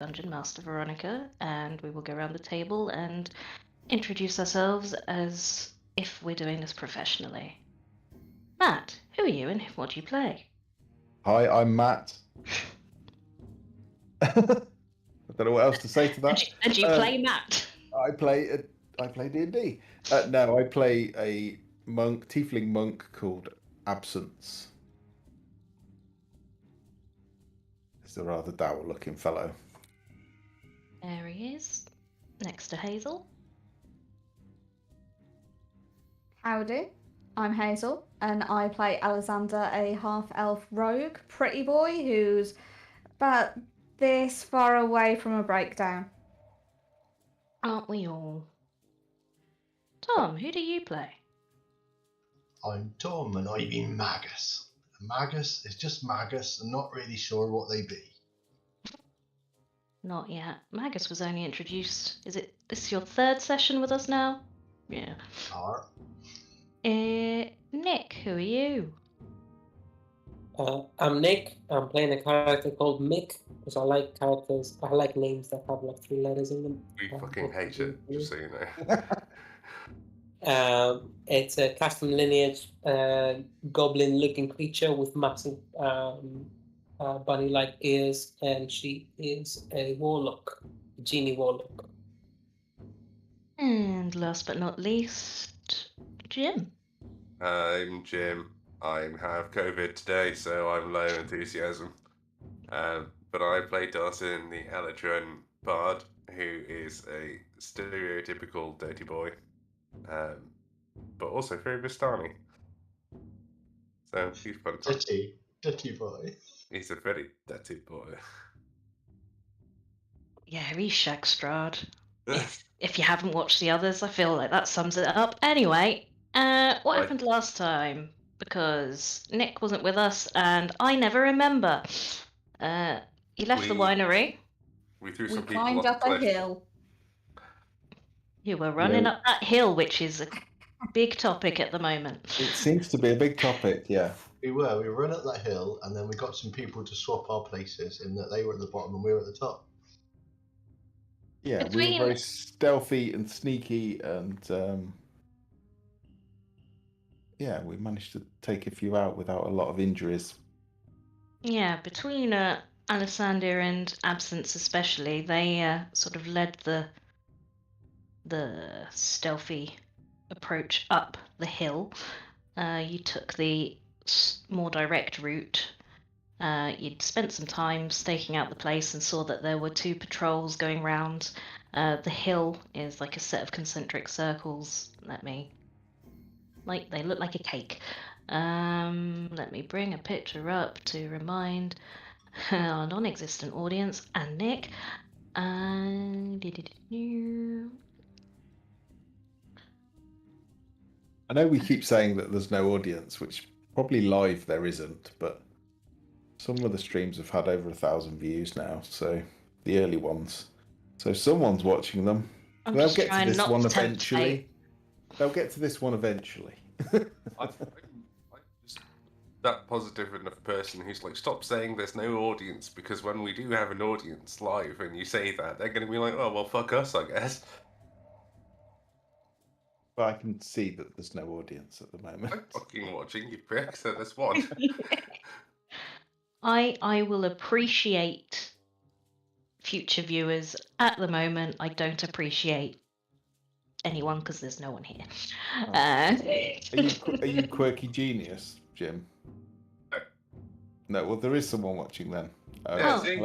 Dungeon Master Veronica, and we will go around the table and introduce ourselves as if we're doing this professionally. Matt, who are you and what do you play? Hi, I'm Matt. I don't know what else to say to that. And you play Matt. I play D&D. No, I play a tiefling monk called Absence. He's a rather dour-looking fellow. There he is, next to Hazel. Howdy, I'm Hazel, and I play Alexander, a half-elf rogue pretty boy who's about this far away from a breakdown. Aren't we all? Tom, who do you play? I'm Tom, and I mean Magus. Magus is just Magus, and not really sure what they be. Not yet. Magus was only introduced. Is this your third session with us now? Yeah. Nick, who are you? I'm Nick. I'm playing a character called Mick because I like characters. I like names that have like 3 letters in them. We fucking hate it, just so you know. It's a custom lineage goblin-looking creature with massive bunny-like ears, and she is a warlock, a genie warlock. And last but not least, Jim. I'm Jim. I have COVID today, so I'm low enthusiasm. But I play Dawson, the Eladrin bard, who is a stereotypical dirty boy, but also very Vistani. So he's fun. Dirty boy. He's a very dirty boy. Yeah, he's Shag Strahd. If you haven't watched the others, I feel like that sums it up. Anyway, what happened last time? Because Nick wasn't with us, and I never remember. He left the winery. We threw some We people climbed off up the a cliff. hill. You were running up that hill, which is a big topic at the moment. It seems to be a big topic, yeah. We run up that hill, and then we got some people to swap our places in that they were at the bottom and we were at the top. Yeah, we were very stealthy and sneaky, and yeah, we managed to take a few out without a lot of injuries. Yeah, between Alessander and Absence especially, they sort of led the stealthy approach up the hill. You took the more direct route. You'd spent some time staking out the place and saw that there were 2 patrols going round. The hill is like a set of concentric circles. They look like a cake. Let me bring a picture up to remind our non-existent audience and Nick. I know we keep saying that there's no audience, which probably live there isn't, but some of the streams have had over 1,000 views now, so the early ones. So someone's watching them. They'll get to this one eventually. They'll get to this one eventually. I'm just that positive enough person who's like, stop saying there's no audience, because when we do have an audience live and you say that, they're going to be like, oh, well, fuck us, I guess. But I can see that there's no audience at the moment. I'm fucking watching, you prick, so there's one. I will appreciate future viewers. At the moment, I don't appreciate anyone because there's no one here. Are you quirky genius, Jim? No, well, there is someone watching then. Okay,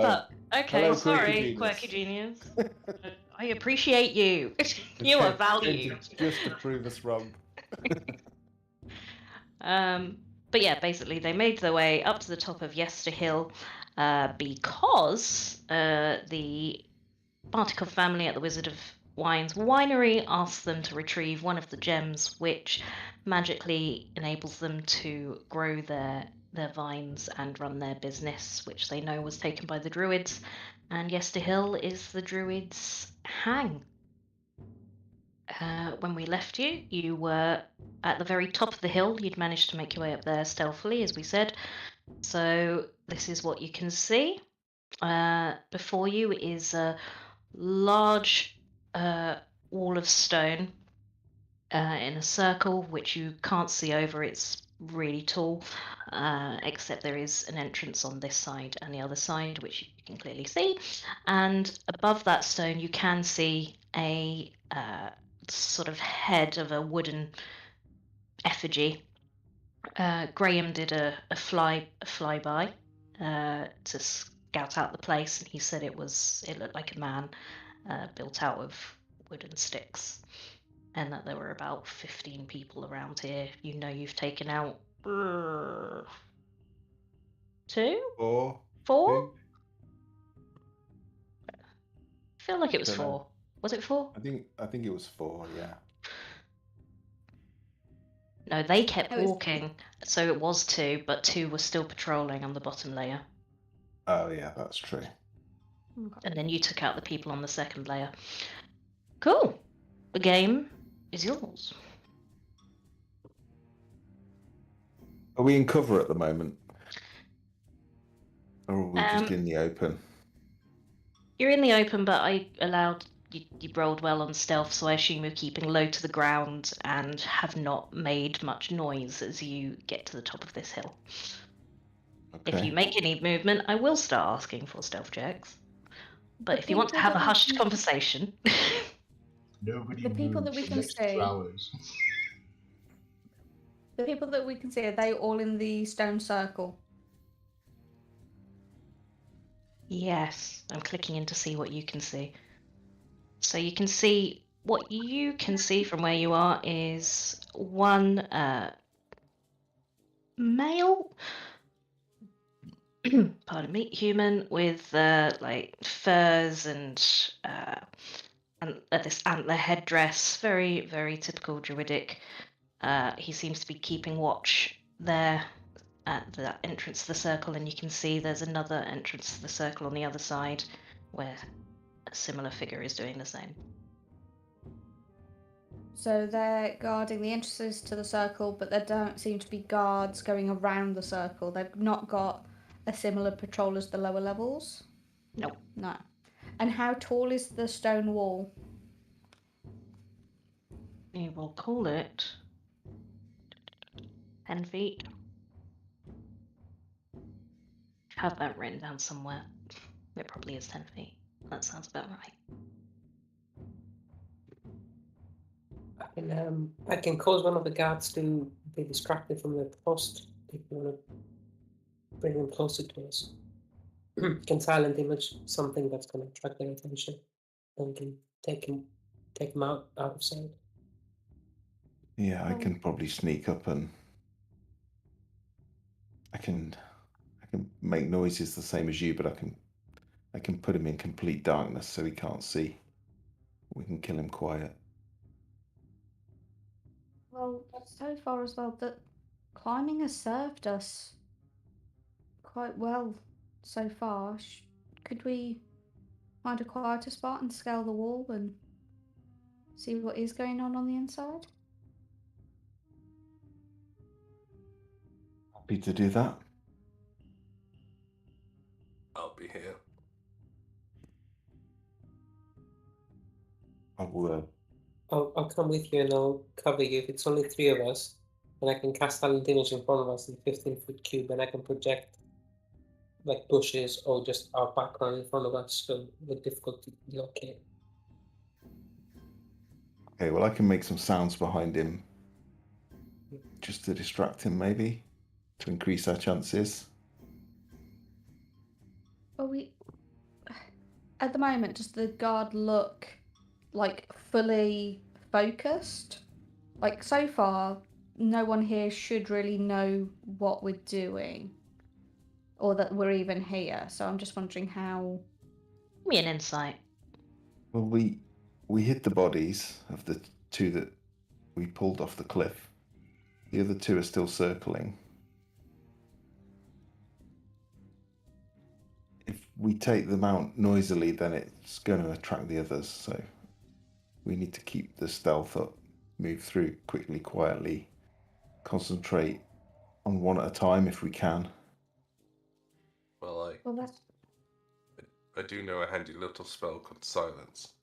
Hello, sorry, quirky genius. I appreciate you. You are valued. Just to prove us wrong. But yeah, basically they made their way up to the top of Yester Hill because the Bartikov family at the Wizard of Wine's winery asked them to retrieve one of the gems which magically enables them to grow their vines and run their business, which they know was taken by the druids, and Yester Hill is the druids' hang. When we left you, you were at the very top of the hill. You'd managed to make your way up there stealthily, as we said. So this is what you can see. Before you is a large wall of stone in a circle, which you can't see over. It's really tall, except there is an entrance on this side and the other side, which you can clearly see. And above that stone, you can see a sort of head of a wooden effigy. Graham did a flyby to scout out the place, and he said it looked like a man built out of wooden sticks, and that there were about 15 people around here. You know, you've taken out two, Or four. two? I feel like it was Dunno. 4. Was it 4? I think it was 4. Yeah. No, they kept It was- walking, so it was 2, but 2 were still patrolling on the bottom layer. Oh yeah, that's true. And then you took out the people on the second layer. Cool. The game is yours. Are we in cover at the moment? Or are we just Um, in the open? You're in the open, but I allowed you rolled well on stealth, so I assume you're keeping low to the ground and have not made much noise as you get to the top of this hill. Okay. If you make any movement, I will start asking for stealth checks. But The if you want to people have a that we hushed can- conversation, Nobody The people that moves we for can the next see. 2 hours. The people that we can see, are they all in the stone circle? yes, I'm clicking in to see what you can see. So you can see what you can see from where you are is one male, pardon me, human with like furs and this antler headdress, very very typical druidic. He seems to be keeping watch there at the entrance to the circle, and you can see there's another entrance to the circle on the other side where a similar figure is doing the same. So they're guarding the entrances to the circle, but there don't seem to be guards going around the circle. They've not got a similar patrol as the lower levels? Nope. No. And how tall is the stone wall? We will call it 10 feet. Have that written down somewhere. It probably is 10 feet. That sounds about right. I can cause one of the guards to be distracted from the post if you want to bring them closer to us. Can silent image something that's going to attract their attention, and can take him out of sight. Yeah, I can probably sneak up and I can make noises the same as you, but I can put him in complete darkness so he can't see. We can kill him quiet. Well, so far as well, that climbing has served us quite well so far. Could we find a quieter spot and scale the wall and see what is going on the inside? Happy to do that. I'll be here. I will. I'll come with you and I'll cover you. If it's only 3 of us, and I can cast silent image in front of us in 15-foot cube, and I can project like bushes or just our background in front of us, so we're difficult to locate. Okay, well, I can make some sounds behind him just to distract him, maybe, to increase our chances. Well, at the moment, does the guard look like fully focused? Like, so far, no one here should really know what we're doing or that we're even here. So I'm just wondering how. Give me an insight. Well, we hid the bodies of the 2 that we pulled off the cliff. The other 2 are still circling. If we take them out noisily, then it's going to attract the others. So we need to keep the stealth up, move through quickly, quietly, concentrate on one at a time if we can. Well, Well, that's. I do know a handy little spell called Silence.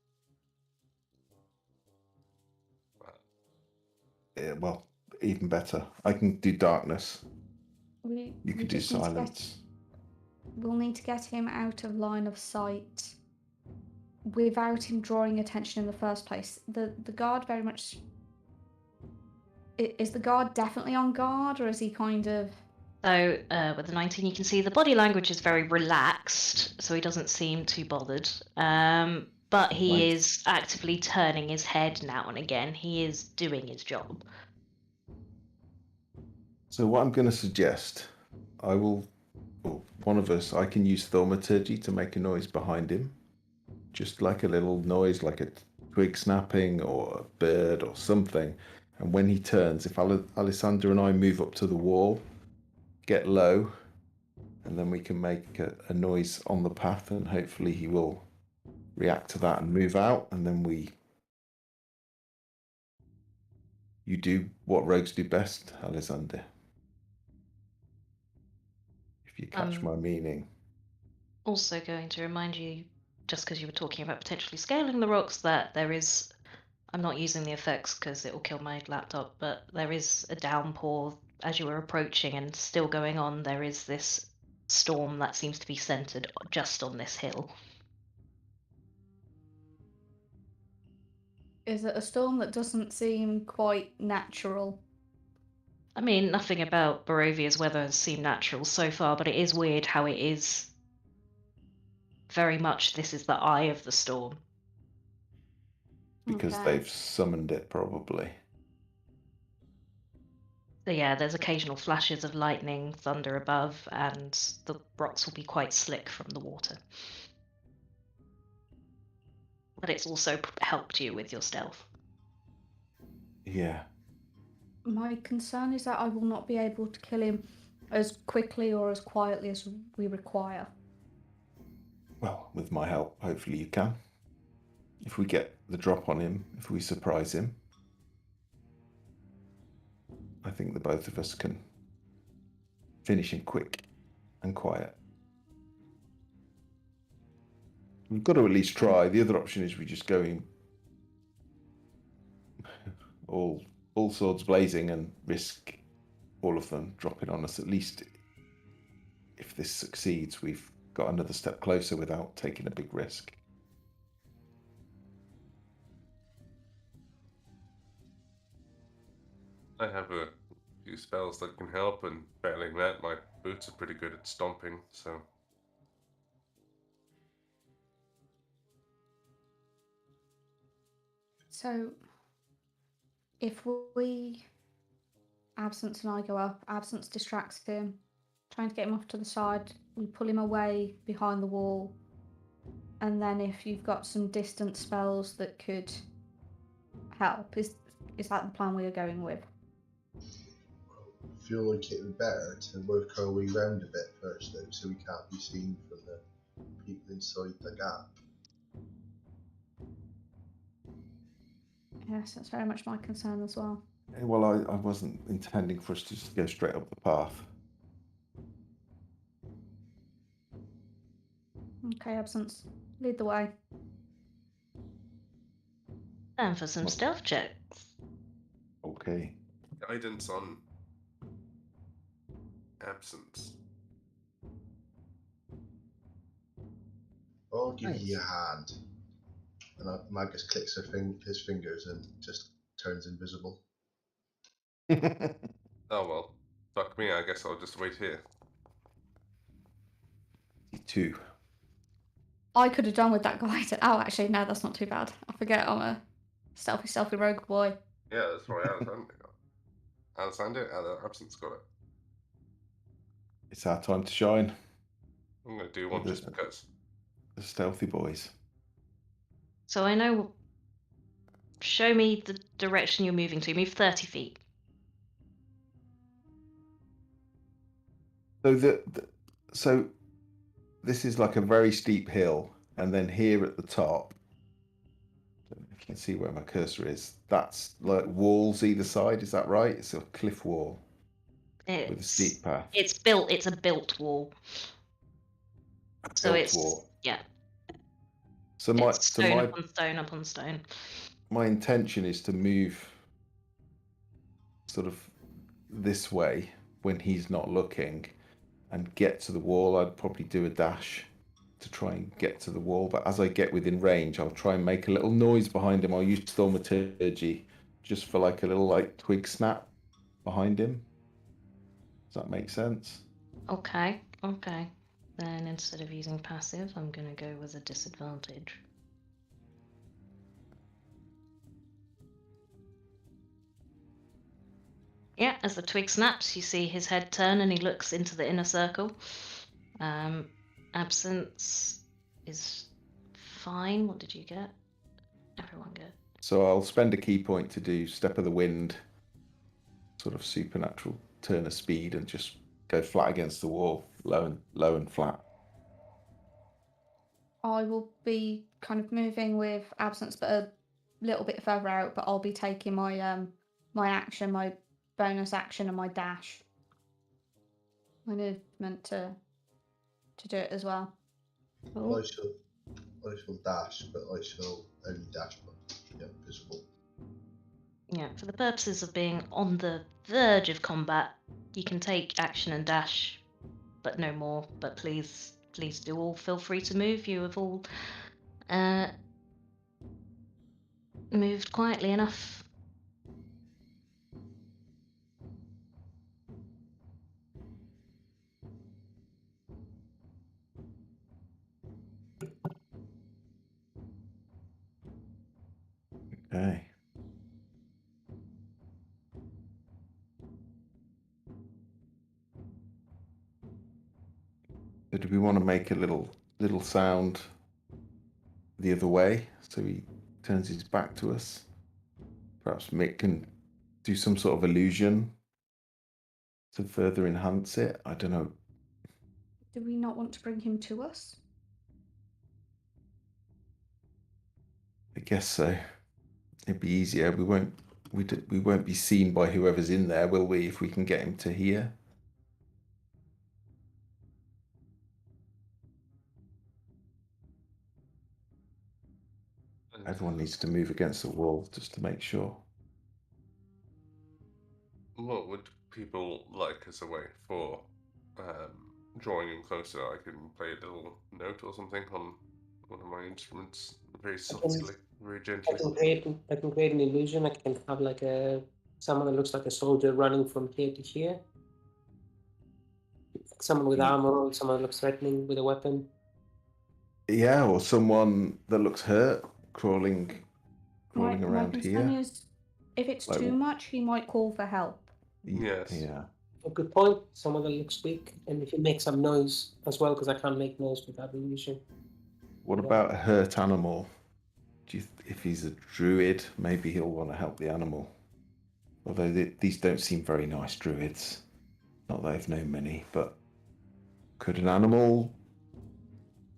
Well, even better. I can do darkness. We, You we can do just need to silence. we'll need to get him out of line of sight without him drawing attention in the first place. The guard very much... Is the guard definitely on guard, or is he kind of... So with the 19, you can see the body language is very relaxed, so he doesn't seem too bothered. But he Right. is actively turning his head now and again. He is doing his job. So what I'm going to suggest, well, one of us, I can use thaumaturgy to make a noise behind him. Just like a little noise, like a twig snapping or a bird or something. And when he turns, if Alessandra and I move up to the wall, get low, and then we can make a noise on the path, and hopefully he will react to that and move out, and then you do what rogues do best, Alessandra. If you catch my meaning. Also going to remind you, just because you were talking about potentially scaling the rocks, that there is... I'm not using the effects because it will kill my laptop, but there is a downpour as you were approaching and still going on. There is this storm that seems to be centered just on this hill. Is it a storm that doesn't seem quite natural? I mean, nothing about Barovia's weather has seemed natural so far, but it is weird how it is very much this is the eye of the storm. Because Okay. they've summoned it, probably. So yeah, there's occasional flashes of lightning, thunder above, and the rocks will be quite slick from the water. But it's also helped you with your stealth. Yeah. My concern is that I will not be able to kill him as quickly or as quietly as we require. Well, with my help, hopefully you can. If we get the drop on him, if we surprise him, I think the both of us can finish him quick and quiet. We've got to at least try. The other option is we just go in all swords blazing and risk all of them dropping on us. At least if this succeeds, we've got another step closer without taking a big risk. I have a few spells that can help, and failing that, my boots are pretty good at stomping, so... So, if we... Absence and I go up, Absence distracts him, trying to get him off to the side, we pull him away behind the wall, and then if you've got some distant spells that could help, is that the plan we are going with? I feel like it would be better to work our way round a bit first, though, so we can't be seen from the people inside the gap. Yes, that's very much my concern as well. Well, I wasn't intending for us to just go straight up the path. Okay, Absence, lead the way. And for some stealth checks. Okay. Guidance on Absence. I'll give you a hand. And Magus clicks his fingers and just turns invisible. Oh well, fuck me, I guess I'll just wait here. 2. I could have done with that guide. Oh, actually, no, that's not too bad. I forget I'm a stealthy rogue boy. Yeah, that's right, Alessandra, Absence got it. It's our time to shine. I'm gonna do one just because. The stealthy boys. So I know... Show me the direction you're moving to. Move 30 feet. So so this is like a very steep hill, and then here at the top, I don't know if you can see where my cursor is, that's like walls either side, is that right? It's a cliff wall with a steep path. It's a built wall. So Built it's wall. yeah. So It's stone upon stone upon stone. my intention is to move sort of this way when he's not looking and get to the wall. I'd probably do a dash to try and get to the wall, but as I get within range, I'll try and make a little noise behind him. I'll use thaumaturgy just for like a little like twig snap behind him. Does that make sense? Okay. Then instead of using passive, I'm going to go with a disadvantage. Yeah, as the twig snaps, you see his head turn and he looks into the inner circle. Absence is fine. What did you get? Everyone get. So I'll spend a key point to do Step of the Wind, sort of supernatural turn of speed, and just go flat against the wall, low and flat. I will be kind of moving with absence, but a little bit further out. But I'll be taking my my action, my bonus action, and my dash. My movement to do it as well. Oh. I shall dash, but I shall only dash my visible. Yeah, for the purposes of being on the verge of combat, you can take action and dash, but no more. But please do all feel free to move. You have all moved quietly enough. Okay. So do we want to make a little sound the other way so he turns his back to us? Perhaps Mick can do some sort of illusion to further enhance it. I don't know. Do we not want to bring him to us? I guess so. It'd be easier. We won't be seen by whoever's in there, will we? If we can get him to here. Everyone needs to move against the wall just to make sure. What would people like as a way for drawing him closer? I can play a little note or something on one of my instruments, very softly, very gently. I can create an illusion. I can have like someone that looks like a soldier running from here to here. Someone with armor, or someone that looks threatening with a weapon. Yeah, or someone that looks hurt crawling around my concern here. is, if it's Like, too much, he might call for help. Yes. Yeah. A good point. Someone that looks weak, and if you make some noise as well, because I can't make noise without illusion. What about a hurt animal? If he's a druid, maybe he'll want to help the animal. Although these don't seem very nice druids. Not that I've known many, but could an animal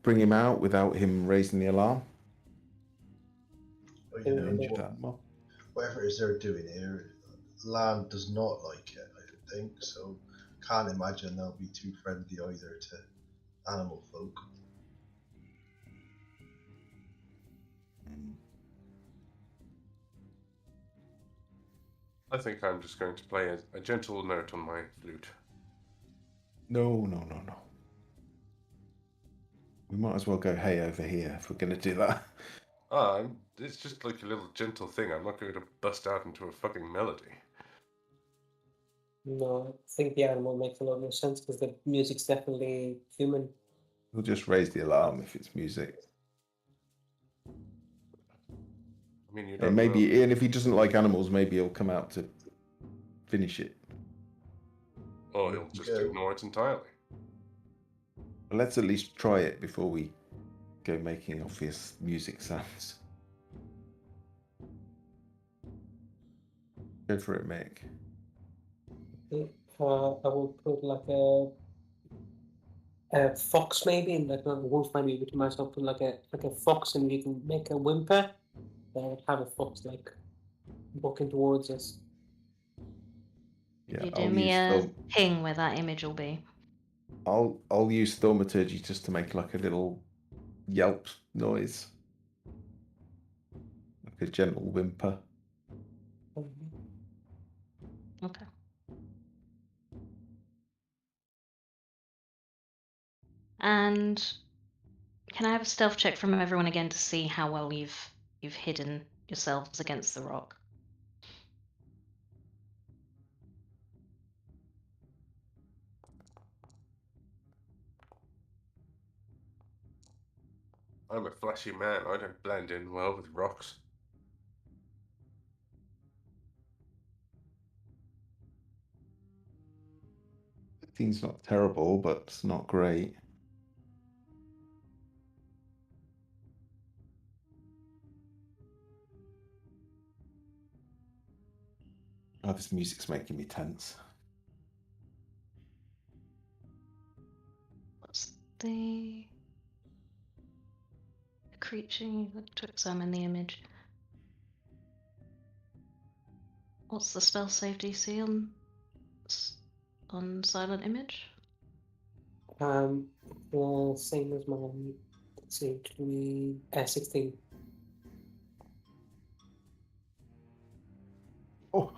bring him out without him raising the alarm? Well, Yeah. An injured animal? Whatever it is they're doing here, land does not like it, I don't think. So can't imagine they'll be too friendly either to animal folk. I think I'm just going to play a gentle note on my flute. No. We might as well go hey over here if we're going to do that. It's just like a little gentle thing. I'm not going to bust out into a fucking melody. No, I think the animal makes a lot more sense because the music's definitely human. We'll just raise the alarm if it's music. I mean, you And don't maybe, and if he doesn't like animals, maybe he'll come out to finish it. Or he'll just ignore it entirely. But let's at least try it before we go making obvious music sounds. Go for it, Mick. I will put like a fox maybe, and like not a wolf maybe, but myself put like a fox, and you can make a whimper. Have a fox like walking towards us. Yeah, You do me a ping where that image will be. I'll use thaumaturgy just to make like a little yelp noise. a gentle whimper. Okay. And can I have a stealth check from everyone again to see how well you've hidden yourselves against the rock? I'm a flashy man. I don't blend in well with rocks. Thing's not terrible, but it's not great. Oh, this music's making me tense. What's the creature you look to examine the image? What's the spell save DC on silent image? The same as mine. Let's see, 16. Oh,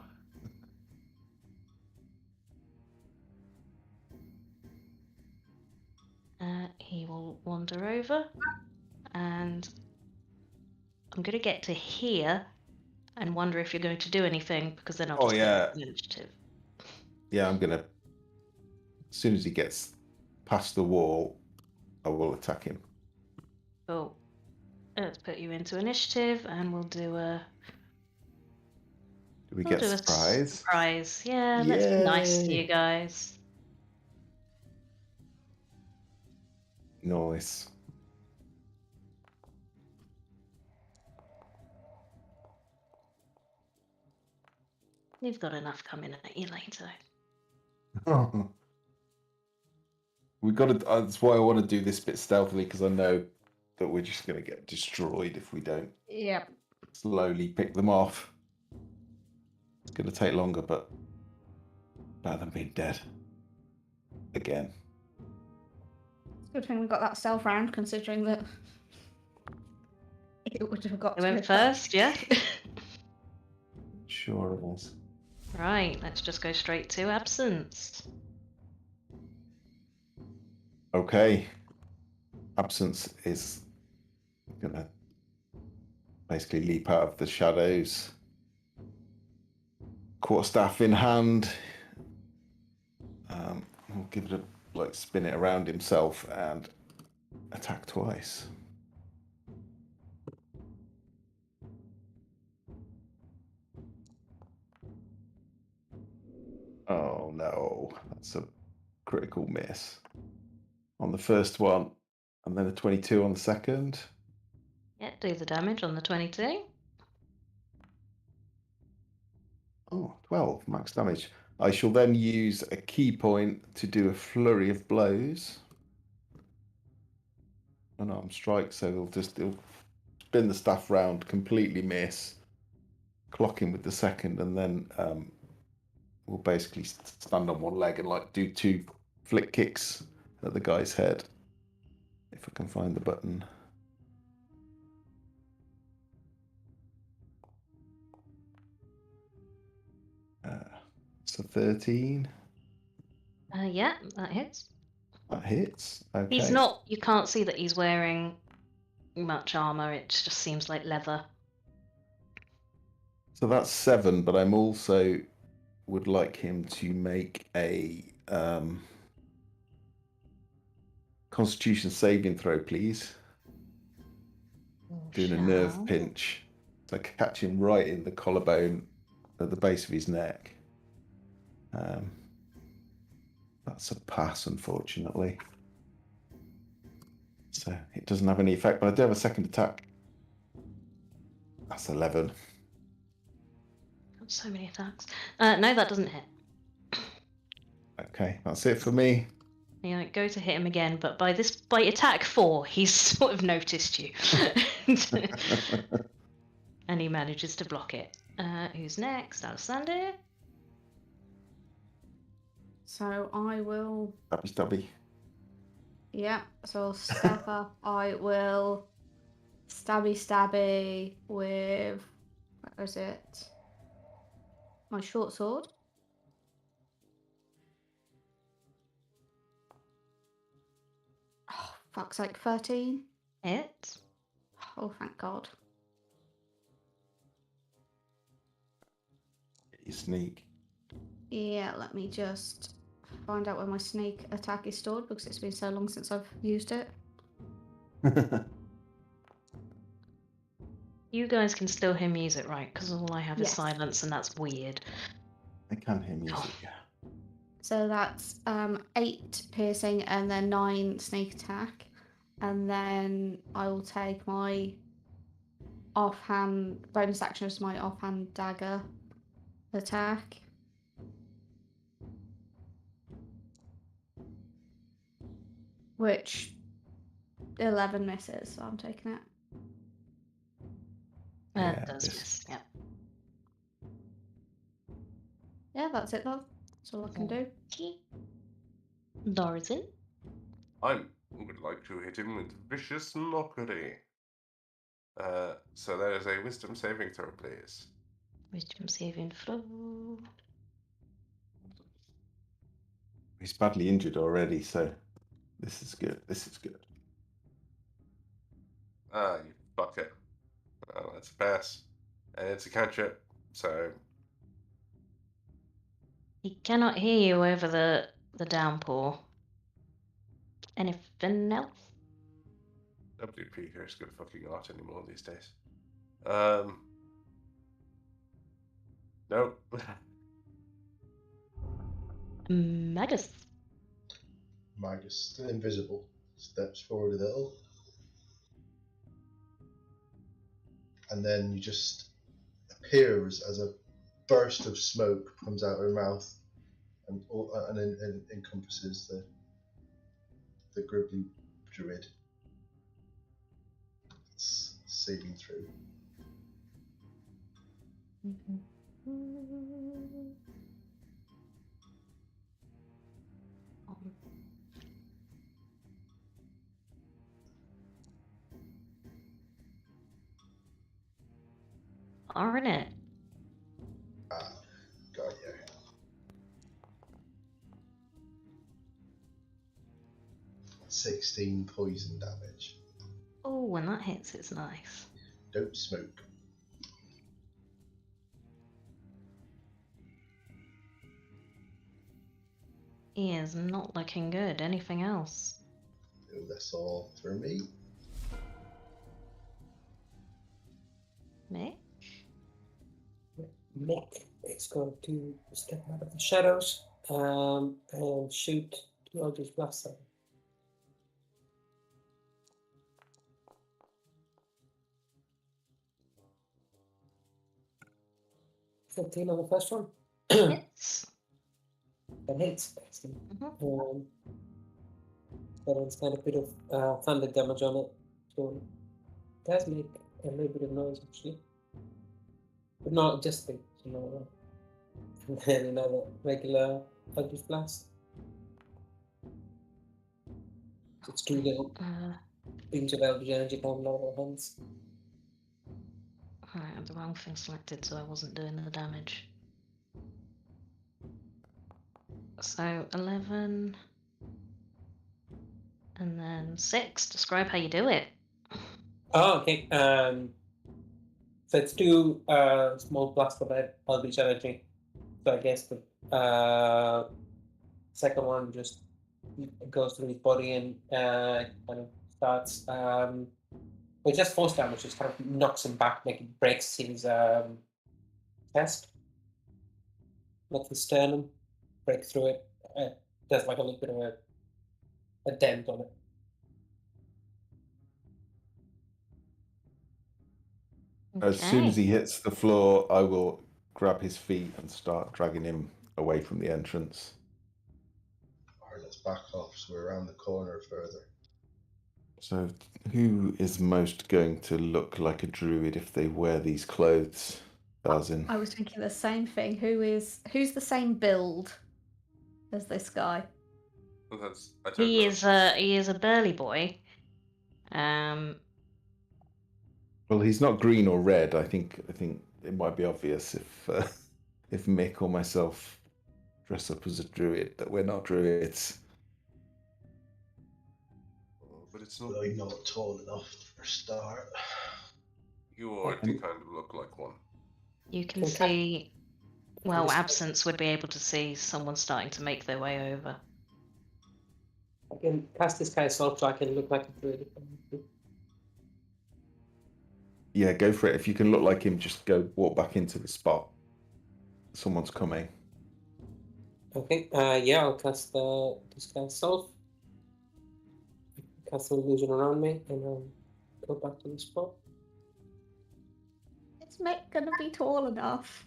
He will wander over, and I'm going to get to here and wonder if you're going to do anything, because then I'll Oh, just yeah. get the initiative. yeah, I'm gonna. As soon as he gets past the wall, I will attack him. Oh, let's put you into initiative, and we'll do a. Do we We'll get do a surprise? surprise. Yeah, let's be nice to Yay. you guys. Nice. You've got enough coming at you later. We got to. That's why I want to do this bit stealthily, because I know that we're just going to get destroyed if we don't Yep. slowly pick them off. It's going to take longer, but better than being dead again. It's a good thing we got that stealth round, considering that it would have got I to went it back. first, yeah? Sure it was. Right, let's just go straight to absence. Okay. Absence is gonna basically leap out of the shadows. Quarterstaff in hand. We'll give it a spin it around himself and attack twice. Oh no, that's a critical miss on the first one, and then a 22 on the second. Yeah, do the damage on the 22. Oh, 12 max damage. I shall then use a key point to do a flurry of blows. Unarmed strike, so he'll spin the staff round, completely miss, clock him with the second, and then we'll basically stand on one leg and do 2 flick kicks at the guy's head. If I can find the button. So 13. Yeah, that hits. That hits. Okay. He's not, you can't see that he's wearing much armor, it just seems like leather. So that's 7, but I'm also would like him to make a Constitution saving throw, please. Doing a nerve Shall- pinch. So catch him right in the collarbone at the base of his neck. That's a pass, unfortunately. So it doesn't have any effect, but I do have a second attack. That's 11. Got so many attacks. No, that doesn't hit. Okay, that's it for me. You go to hit him again, but by attack 4, he's sort of noticed you. And he manages to block it. Who's next? Alexander? So I will. Stabby. Yeah, so I'll step up. I will stabby with Where is it? My short sword. Oh, fuck's sake, 13. Hit. Oh, thank God. You sneak. Yeah, let me just find out where my sneak attack is stored because it's been so long since I've used it. You guys can still hear music, right? Because all I have is Yes. silence, and that's weird. I can hear music, yeah. So that's 8 piercing and then 9 sneak attack. And then I will take my offhand bonus action as my offhand dagger attack. Which 11 misses, so I'm taking it. That Yeah, does this- miss. Yeah. Yeah, that's it though. That's all I can do. Okay. Dorzin. I would like to hit him with vicious mockery. So that is a wisdom saving throw, please. Wisdom saving throw. He's badly injured already, so this is good. This is good. Ah, you fucker. Oh, that's a pass. And it's a cantrip, so He cannot hear you over the downpour. Anything else? WP here is good fucking art anymore these days. Nope. Magus. Magus, still invisible, steps forward a little. And then you just appears as a burst of smoke comes out of her mouth and encompasses the gribbly druid. It's saving through. Aren't it? Ah, got you. $16 poison damage. Oh, when that hits, it's nice. Don't smoke. He is not looking good. Anything else? So that's all for me. Mick? Mick is going to step out of the shadows and shoot the Eldritch Blaster. 15 on the first one. Hits. That hits, excellent. Mhm. That one's got a bit of thunder damage on it, so it does make a little bit of noise actually. But not just big, you know. And then another regular Eldritch Blast. It's 2 little beams of Eldritch energy coming out of our hands. I had the wrong thing selected, so I wasn't doing the damage. So 11. And then 6. Describe how you do it. Oh, okay. So it's 2 small blasts of Eldritch energy. So I guess the second one just goes through his body and kind of starts. But just force damage, just kind of knocks him back, like it breaks his chest, like his sternum, breaks through it. There's like a little bit of a dent on it. As soon as Okay. he hits the floor, I will grab his feet and start dragging him away from the entrance. Alright, let's back off so we're around the corner further. So, who is most going to look like a druid if they wear these clothes? Darzin. I was thinking the same thing. Who's the same build as this guy? Well, I don't He know. is a burly boy. Well, he's not green or red. I think it might be obvious if Mick or myself dress up as a druid that we're not druids. Oh, but it's not. But I'm not tall enough for a start. You already kind of look like one. You can Okay. see, well, Just- Absence would be able to see someone starting to make their way over. I can cast this guy self so I can look like a druid. if I need to. Yeah, go for it. If you can look like him, just go walk back into the spot. Someone's coming. Okay, yeah, I'll cast this guy self. Cast an illusion around me, and I'll go back to the spot. Is Mick gonna be tall enough?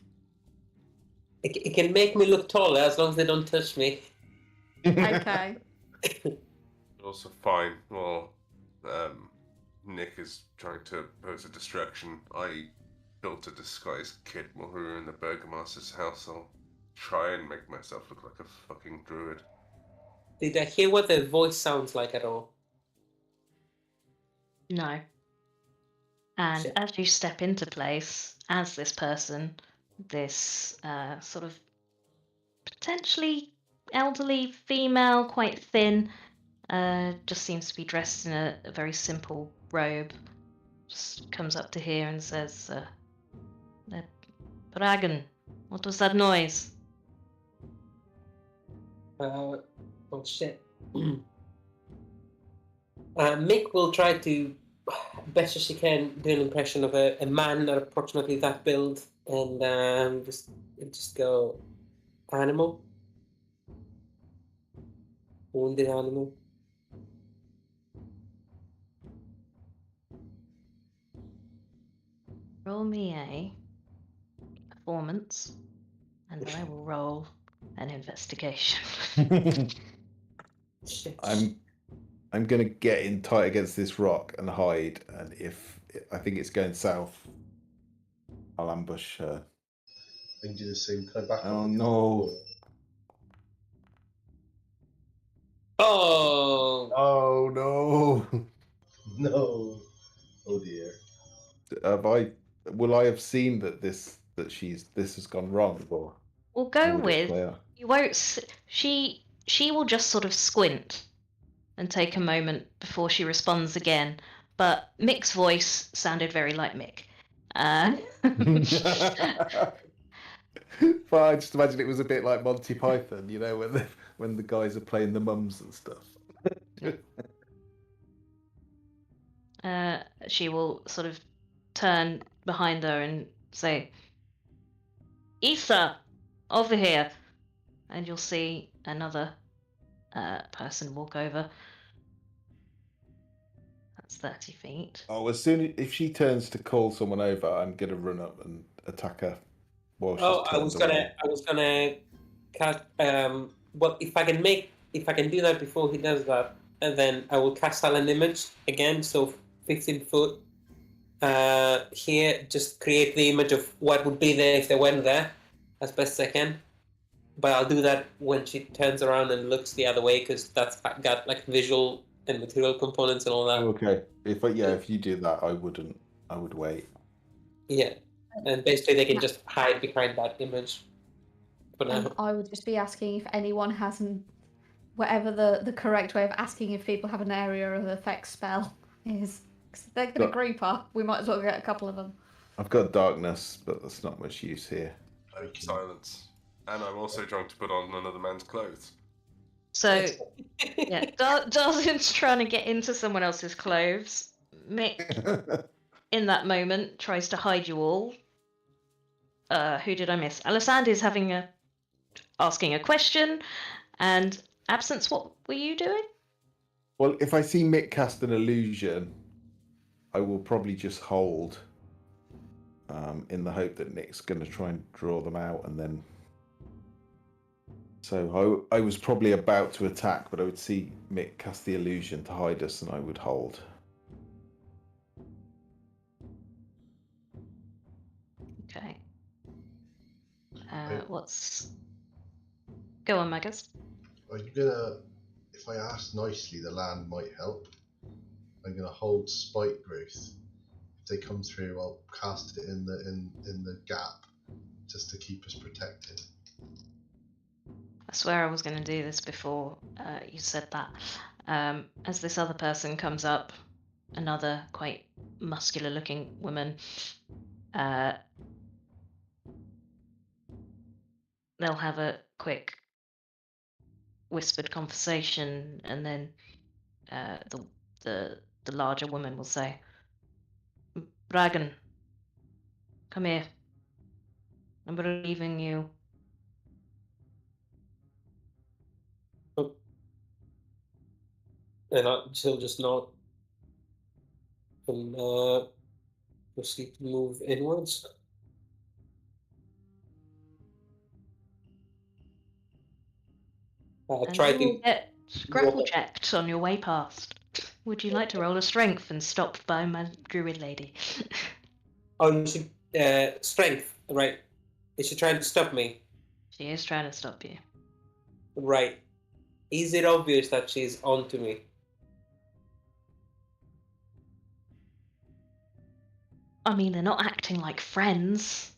It can make me look taller as long as they don't touch me. Okay. Also fine. Well, Nick is trying to pose a distraction. I built a disguised kit while we were in the Burgomaster's house. I'll try and make myself look like a fucking druid. Did I hear what their voice sounds like at all? No. And Shit. as you step into place as this person, this sort of potentially elderly female, quite thin, just seems to be dressed in a very simple robe, just comes up to here and says, Bragan, what was that noise? Oh shit. Mick will try to, best as she can, do an impression of a man that approximately that build, and just go animal, wounded animal. Roll me a performance, and I will roll an investigation. Shit. I'm gonna get in tight against this rock and hide, and if I think it's going south, I'll ambush her. I can do the same. Can I back up? Oh, against no. the wall? Oh, Oh no! No. Oh dear. Will I have seen that this has gone wrong, or We'll go will it with clear? you won't. She will just sort of squint and take a moment before she responds again. But Mick's voice sounded very like Mick. But I just imagine it was a bit like Monty Python, you know, when the guys are playing the mums and stuff. She will sort of turn behind her and say, Ether, over here. And you'll see another person walk over. That's 30 feet. Oh, if she turns to call someone over, I'm gonna run up and attack her while she's I was gonna cast. Well, if I can do that before he does that, and then I will cast Silent Image again. So 15 foot. Here, just create the image of what would be there if they went there, as best I can. But I'll do that when she turns around and looks the other way, because that's got like visual and material components and all that. Okay. If you do that, I would wait. Yeah, and basically they can just hide behind that image. But And I would just be asking if anyone hasn't, whatever the correct way of asking if people have an area of effect spell is. 'Cause if they're going to But- group up, we might as well get a couple of them. I've got darkness, but that's not much use here. I can. Silence. And I'm also trying to put on another man's clothes. So, yeah, Darzin's trying to get into someone else's clothes. Mick, in that moment, tries to hide you all. Who did I miss? Alisandra's asking a question, and Absence, what were you doing? Well, if I see Mick cast an illusion, I will probably just hold, in the hope that Nick's going to try and draw them out, and then. So I was probably about to attack, but I would see Mick cast the illusion to hide us, and I would hold. Okay. Go on, Magus. Are you gonna? If I ask nicely, the land might help. I'm gonna hold spike growth. If they come through, I'll cast it in the gap just to keep us protected. I swear I was going to do this before you said that. As this other person comes up, another quite muscular-looking woman, they'll have a quick whispered conversation, and then the larger woman will say, "Dragon, come here. I'm relieving you." And she'll just nod and proceed to move inwards. And Try you will to. get grapple checked on your way past. Would you like to roll a strength and stop by my druid lady? Oh, you should strength, right? Is she trying to stop me? She is trying to stop you. Right. Is it obvious that she's onto me? I mean, they're not acting like friends.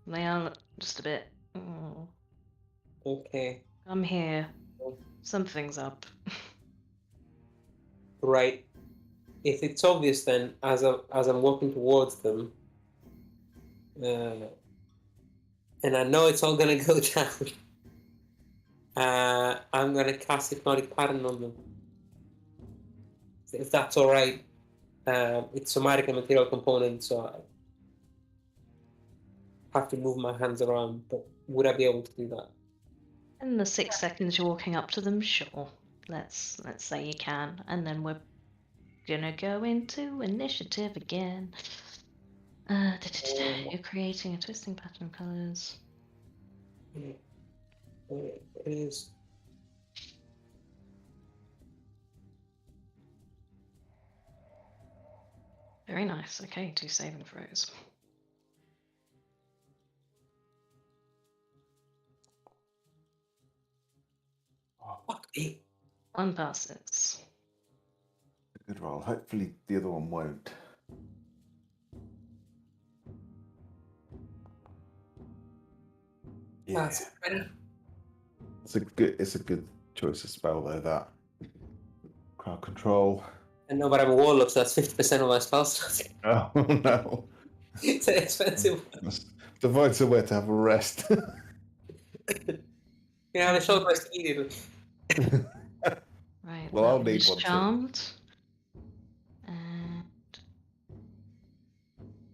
They are just a bit. "Oh, Okay. I'm here. Something's up." Right. If it's obvious, then as I'm walking towards them, and I know it's all gonna go down, I'm gonna cast hypnotic pattern on them. If that's all right. It's somatic and material component, so I have to move my hands around. But would I be able to do that? In the 6 seconds you're walking up to them, sure. Let's say you can, and then we're gonna go into initiative again. You're creating a twisting pattern of colors. It is. Very nice. Okay, 2 saving throws. Fuck me. 1 passes. Good roll. Hopefully the other one won't. Yeah, That's ready. it's a good choice of spell though. That crowd control. I know, but I'm a warlock, so that's 50% of my spell slots. Oh no! It's an expensive. To find somewhere to have a rest. Yeah, the short rest immediately. Right. Well, I'll that need is one too. charmed. And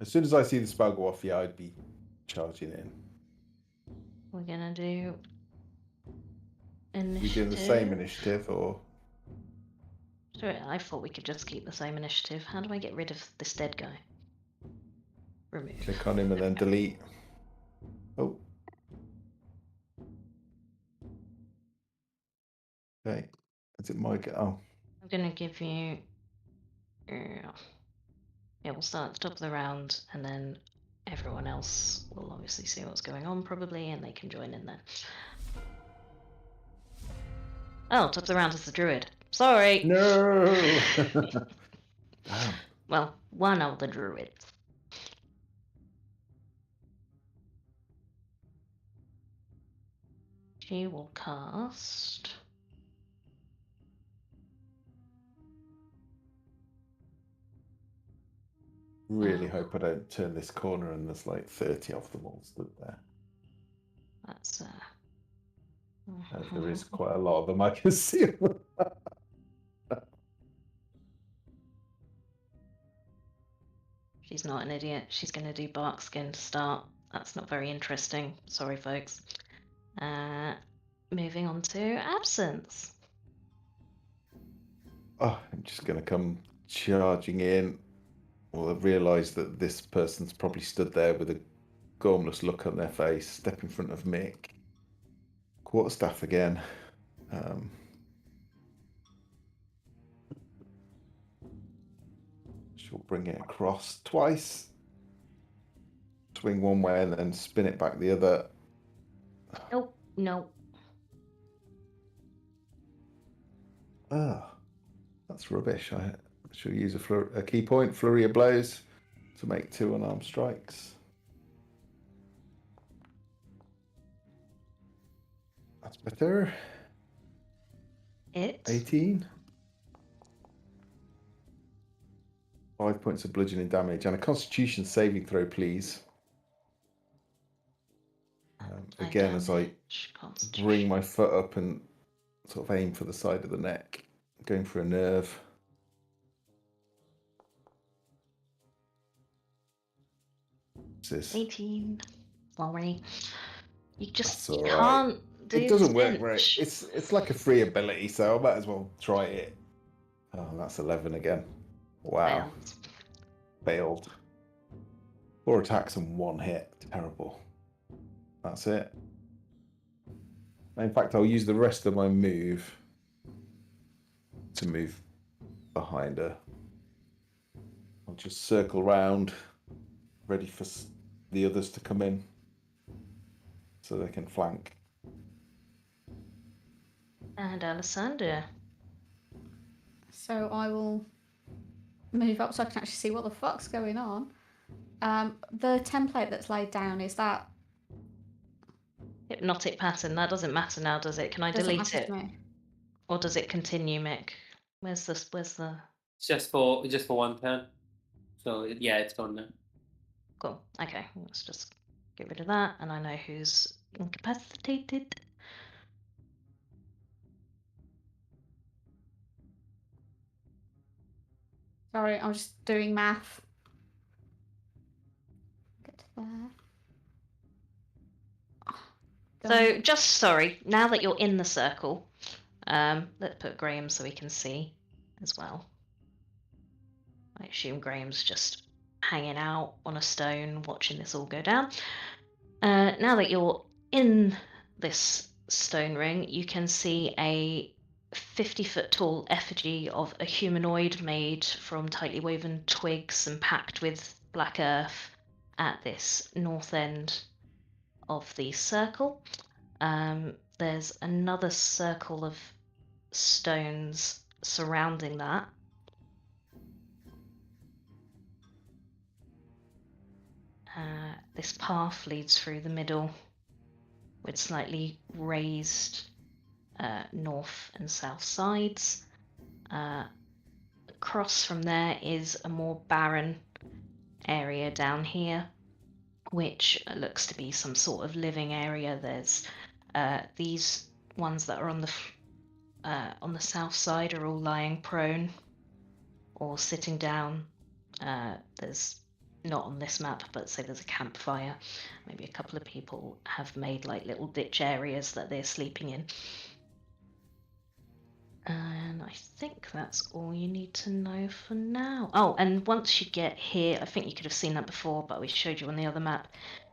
As soon as I see the spell go off, yeah, I'd be charging in. we're gonna do We initiative. doing the same initiative or? Sorry, I thought we could just keep the same initiative. How do I get rid of this dead guy? Remove. Click on him and then delete. Oh. Okay. Is it my go? Oh. I'm gonna give you. Yeah, we'll start at the top of the round, and then everyone else will obviously see what's going on, probably, and they can join in then. Oh, top of the round is the druid. Sorry. No. Damn. Well, one of the druids. She will cast. Really hope I don't turn this corner and there's like 30 of them all stood there. That's As there is quite a lot of them, I can see them. She's not an idiot. She's going to do bark skin to start. That's not very interesting. Sorry, folks. Moving on to absence. Oh, I'm just going to come charging in. Well, I've realised that this person's probably stood there with a gormless look on their face, step in front of Mick. Quarterstaff again. She'll bring it across twice. Swing one way and then spin it back the other. Nope, nope. Oh, that's rubbish. I shall use a key point, flurry of blows. to make 2 unarmed strikes. That's better. It. 18. 5 points of bludgeoning damage and a Constitution saving throw, please. Again, as I bring my foot up and sort of aim for the side of the neck, going for a nerve. What's this? 18. Sorry. You just That's you all right. can't do It doesn't the work right. cinch. It's like a free ability, so I might as well try it. Oh, that's 11 again. Wow. Failed. 4 attacks and 1 hit. Terrible. That's it. In fact, I'll use the rest of my move to move behind her. I'll just circle round, ready for the others to come in so they can flank. And Alessander. So I will move up so I can actually see what the fuck's going on. The template that's laid down, is that... Hypnotic pattern, that doesn't matter now, does it? Can I doesn't delete matter it? to me? Or does it continue, Mick? Where's the It's just for 1 turn. So yeah, it's gone now. Cool. Okay, let's just get rid of that, and I know who's incapacitated. Sorry, I'm just doing math. Get to there. So, just sorry, now that you're in the circle, let's put Graham so we can see as well. I assume Graham's just hanging out on a stone watching this all go down. Now that you're in this stone ring, you can see a 50-foot tall effigy of a humanoid made from tightly woven twigs and packed with black earth at this north end of the circle. There's another circle of stones surrounding that. This path leads through the middle with slightly raised north and south sides. Across from there is a more barren area down here, which looks to be some sort of living area. There's these ones that are on the south side are all lying prone or sitting down. There's not on this map, but say there's a campfire. Maybe a couple of people have made like little ditch areas that they're sleeping in. And I think that's all you need to know for now. Oh, and once you get here, I think you could have seen that before, but we showed you on the other map.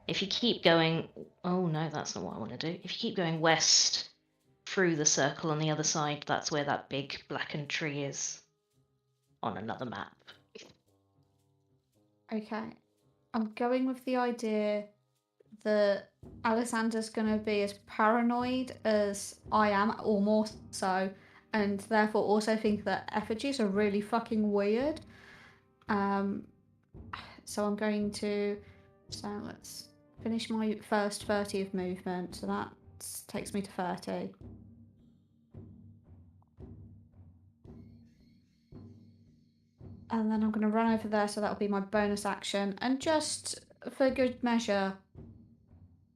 If you keep going... Oh, no, that's not what I want to do. If you keep going west through the circle on the other side, that's where that big blackened tree is on another map. Okay. I'm going with the idea that Alessander's going to be as paranoid as I am, or more so, and therefore also think that effigies are really fucking weird. So I'm going to... So let's finish my first 30 of movement. So that takes me to 30. And then I'm going to run over there, so that'll be my bonus action. And just for good measure,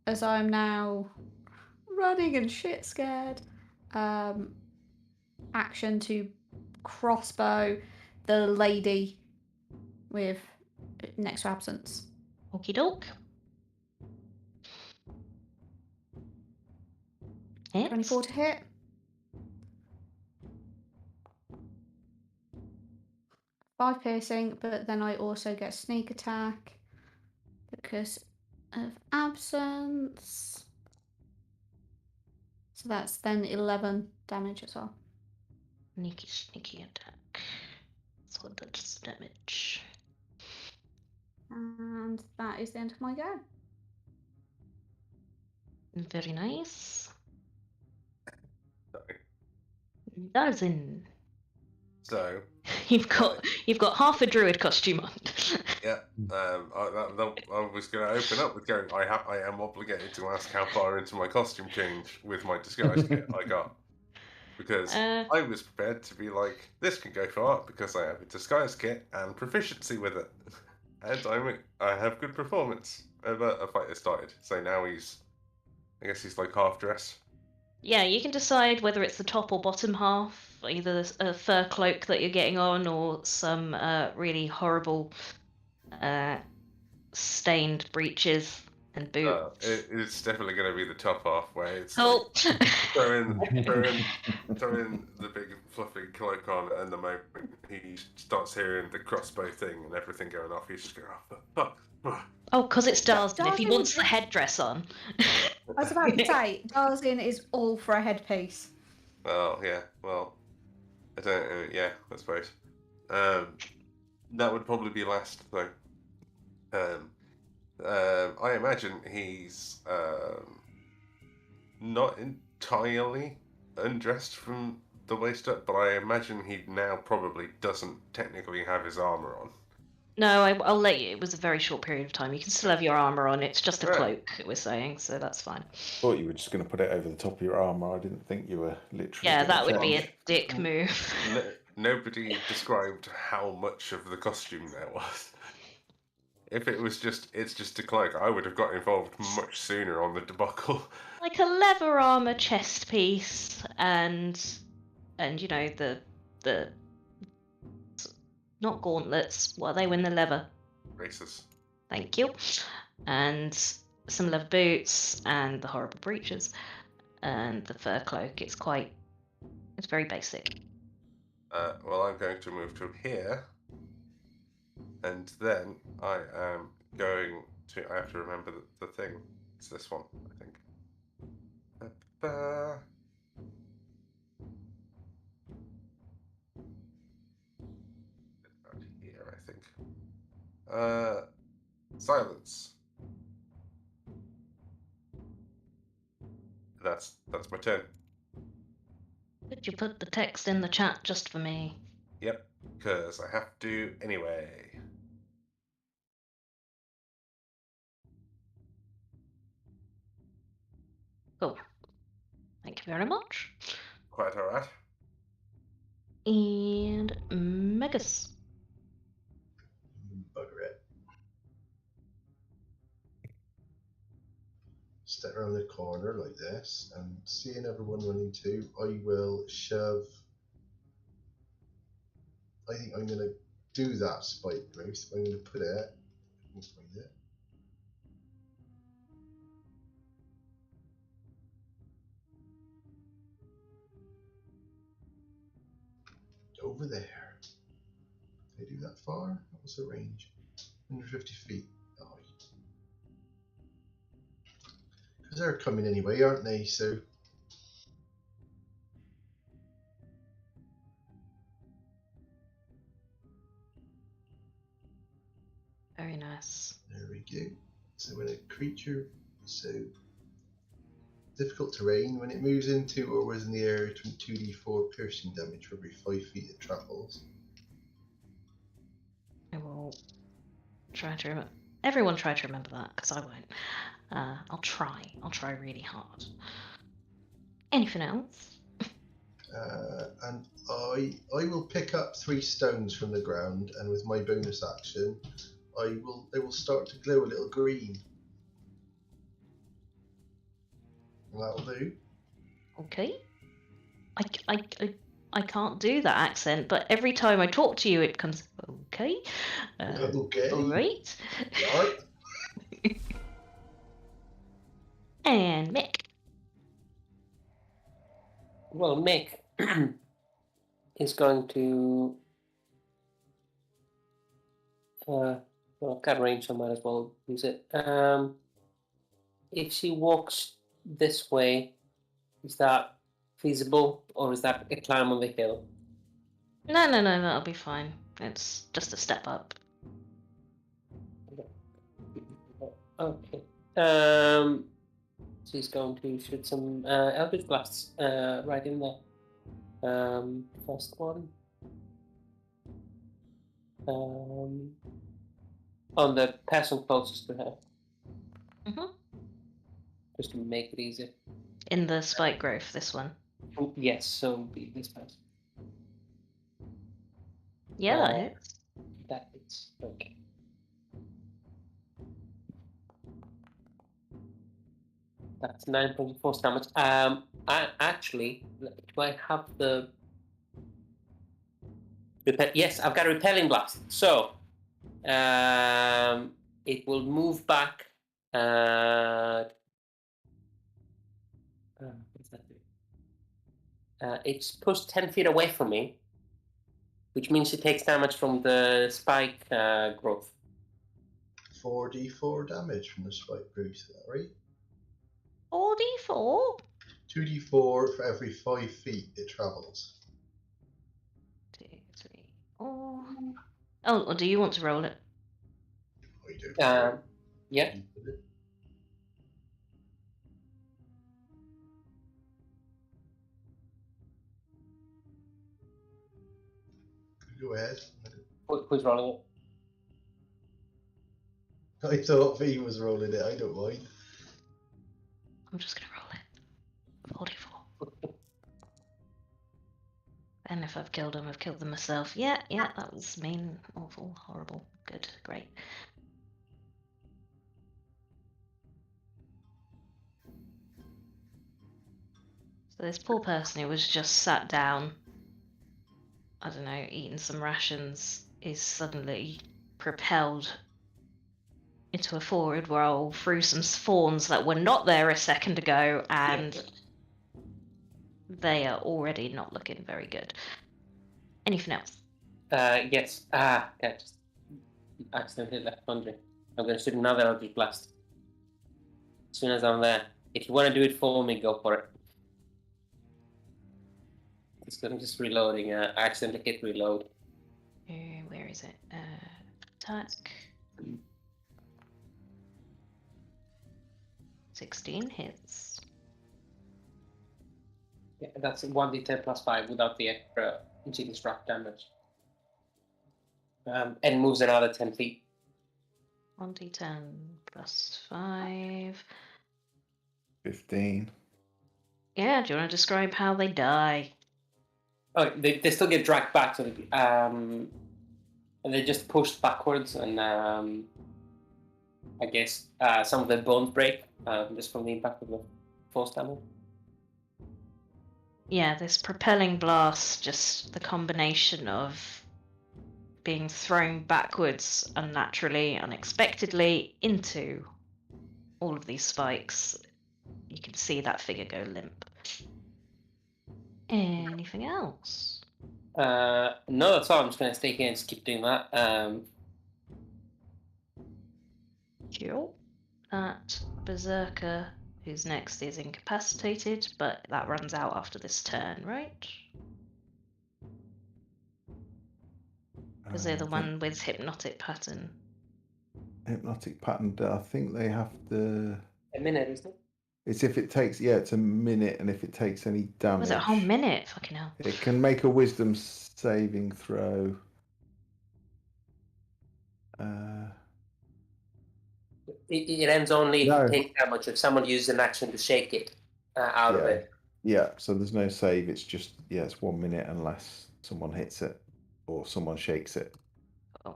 as I'm now running and shit scared, action to crossbow the lady with next to absence. Okie doke. 24 to hit. 5 piercing, but then I also get sneak attack because of absence. So that's then 11 damage as well. Sneaky attack. So that's damage. And that is the end of my go. Very nice. Sorry. Dozen. So You've got half a druid costume on. Yeah. I was going to open up with going. I am obligated to ask how far into my costume change with my disguise kit I got, because I was prepared to be like, this can go far because I have a disguise kit and proficiency with it, and I have good performance. And a fight has started, so now I guess he's like half dressed. Yeah, you can decide whether it's the top or bottom half, either a fur cloak that you're getting on or some really horrible stained breeches and boots. It's definitely going to be the top half where it's Oh, like throwing the big fluffy cloak on, and the moment he starts hearing the crossbow thing and everything going off, he's just going, oh, fuck. oh, because it's Darzin. If he Darzin wants is- the headdress on. I was about to say, Darzin is all for a headpiece. Oh yeah, well, I don't. Yeah, I suppose. That would probably be last though. I imagine he's not entirely undressed from the waist up, but I imagine he now probably doesn't technically have his armor on. No, I'll let you. It was a very short period of time. You can still have your armor on. It's just a Right. cloak, we're saying, so that's fine. Thought you were just going to put it over the top of your armor. I didn't think you were literally. Yeah, gonna that would be a change. dick move. Nobody described how much of the costume there was. If it was it's just a cloak, I would have got involved much sooner on the debacle. Like a leather armor chest piece, and you know the not gauntlets. What are they when they're leather? Races. Thank you. And some leather boots and the horrible breeches and the fur cloak. It's very basic. Well, I'm going to move to here, and then I am going to. I have to remember the thing. It's this one, I think. About here, I think. Silence. That's my turn. Could you put the text in the chat just for me? Yep, because I have to anyway. Cool. Thank you very much. Quite alright. And Megas. Bugger it. Step around the corner like this, and seeing everyone running too, I will shove. I think I'm going to do that spike growth. I'm going to put it. We'll find it. Over there. Did I do that far? What was the range? 150 feet. Oh, because they're coming anyway, aren't they? So Very nice. there we go. So when a creature, so difficult terrain, when it moves into or was in the air, 2d4 piercing damage for every 5 feet it travels. I will try to remember. Everyone try to remember that, because I won't. I'll try. I'll try really hard. Anything else? And I will pick up 3 stones from the ground, and with my bonus action, they will start to glow a little green. And that'll do. Okay. I can't do that accent, but every time I talk to you, it comes okay. Okay. All right. Right. And Mick. Well, Mick is going to. Well, I've got range, so I might as well use it. If she walks this way, is that feasible, or is that a climb on the hill? No, that'll be fine. It's just a step up. Okay. She's going to shoot some Eldritch Blasts right in there. First one. On the person closest to her, Mhm. just to make it easier. In the spike growth, this one. Yes, so be this person. Yeah, that Uh, hits. That is okay. That's 9.4 damage. Actually, do I have the yes, I've got a repelling blast. So, it will move back. What's that do? It's pushed 10 feet away from me, which means it takes damage from the spike growth. 4d4 damage from the spike boost, is that right? 4d4? 2d4 for every 5 feet it travels. 2, 3, 4. Oh, or do you want to roll it? I don't care. Yeah. Go ahead. Who's rolling it? I thought V was rolling it, I don't mind. I'm just going to roll it. 44. And if I've killed them, I've killed them myself. Yeah, that was mean, awful, horrible. Good, great. So this poor person who was just sat down, I don't know, eating some rations, is suddenly propelled into a forward roll through some fawns that were not there a second ago, and they are already not looking very good. Anything else? Yes. Yeah, just accidentally left Foundry. I'm going to shoot another Eldritch Blast. As soon as I'm there. If you want to do it for me, go for it. I'm just reloading. I accidentally hit reload. Where is it? Attack. 16 hits. Yeah, that's 1d10 plus 5 without the extra deconstruct damage. And moves another 10 feet. 1d10 plus 5. 15. Yeah, do you want to describe how they die? Oh, they still get dragged back, so and they're just pushed backwards, and I guess some of their bones break just from the impact of the force damage. Yeah, this propelling blast, just the combination of being thrown backwards unnaturally, unexpectedly into all of these spikes. You can see that figure go limp. Anything else? No, that's all. I'm just going to stay here and just keep doing that. Cool. That berserker who's next is incapacitated, but that runs out after this turn, right? Because they're the one with hypnotic pattern. Hypnotic pattern, I think they have to... A minute, isn't it? It's if it takes, it's a minute, and if it takes any damage... Was it a whole minute? Fucking hell. It can make a wisdom saving throw. It ends only if No. you take damage, if someone uses an action to shake it out of it. Yeah, so there's no save, it's just, it's 1 minute unless someone hits it or someone shakes it. Oh.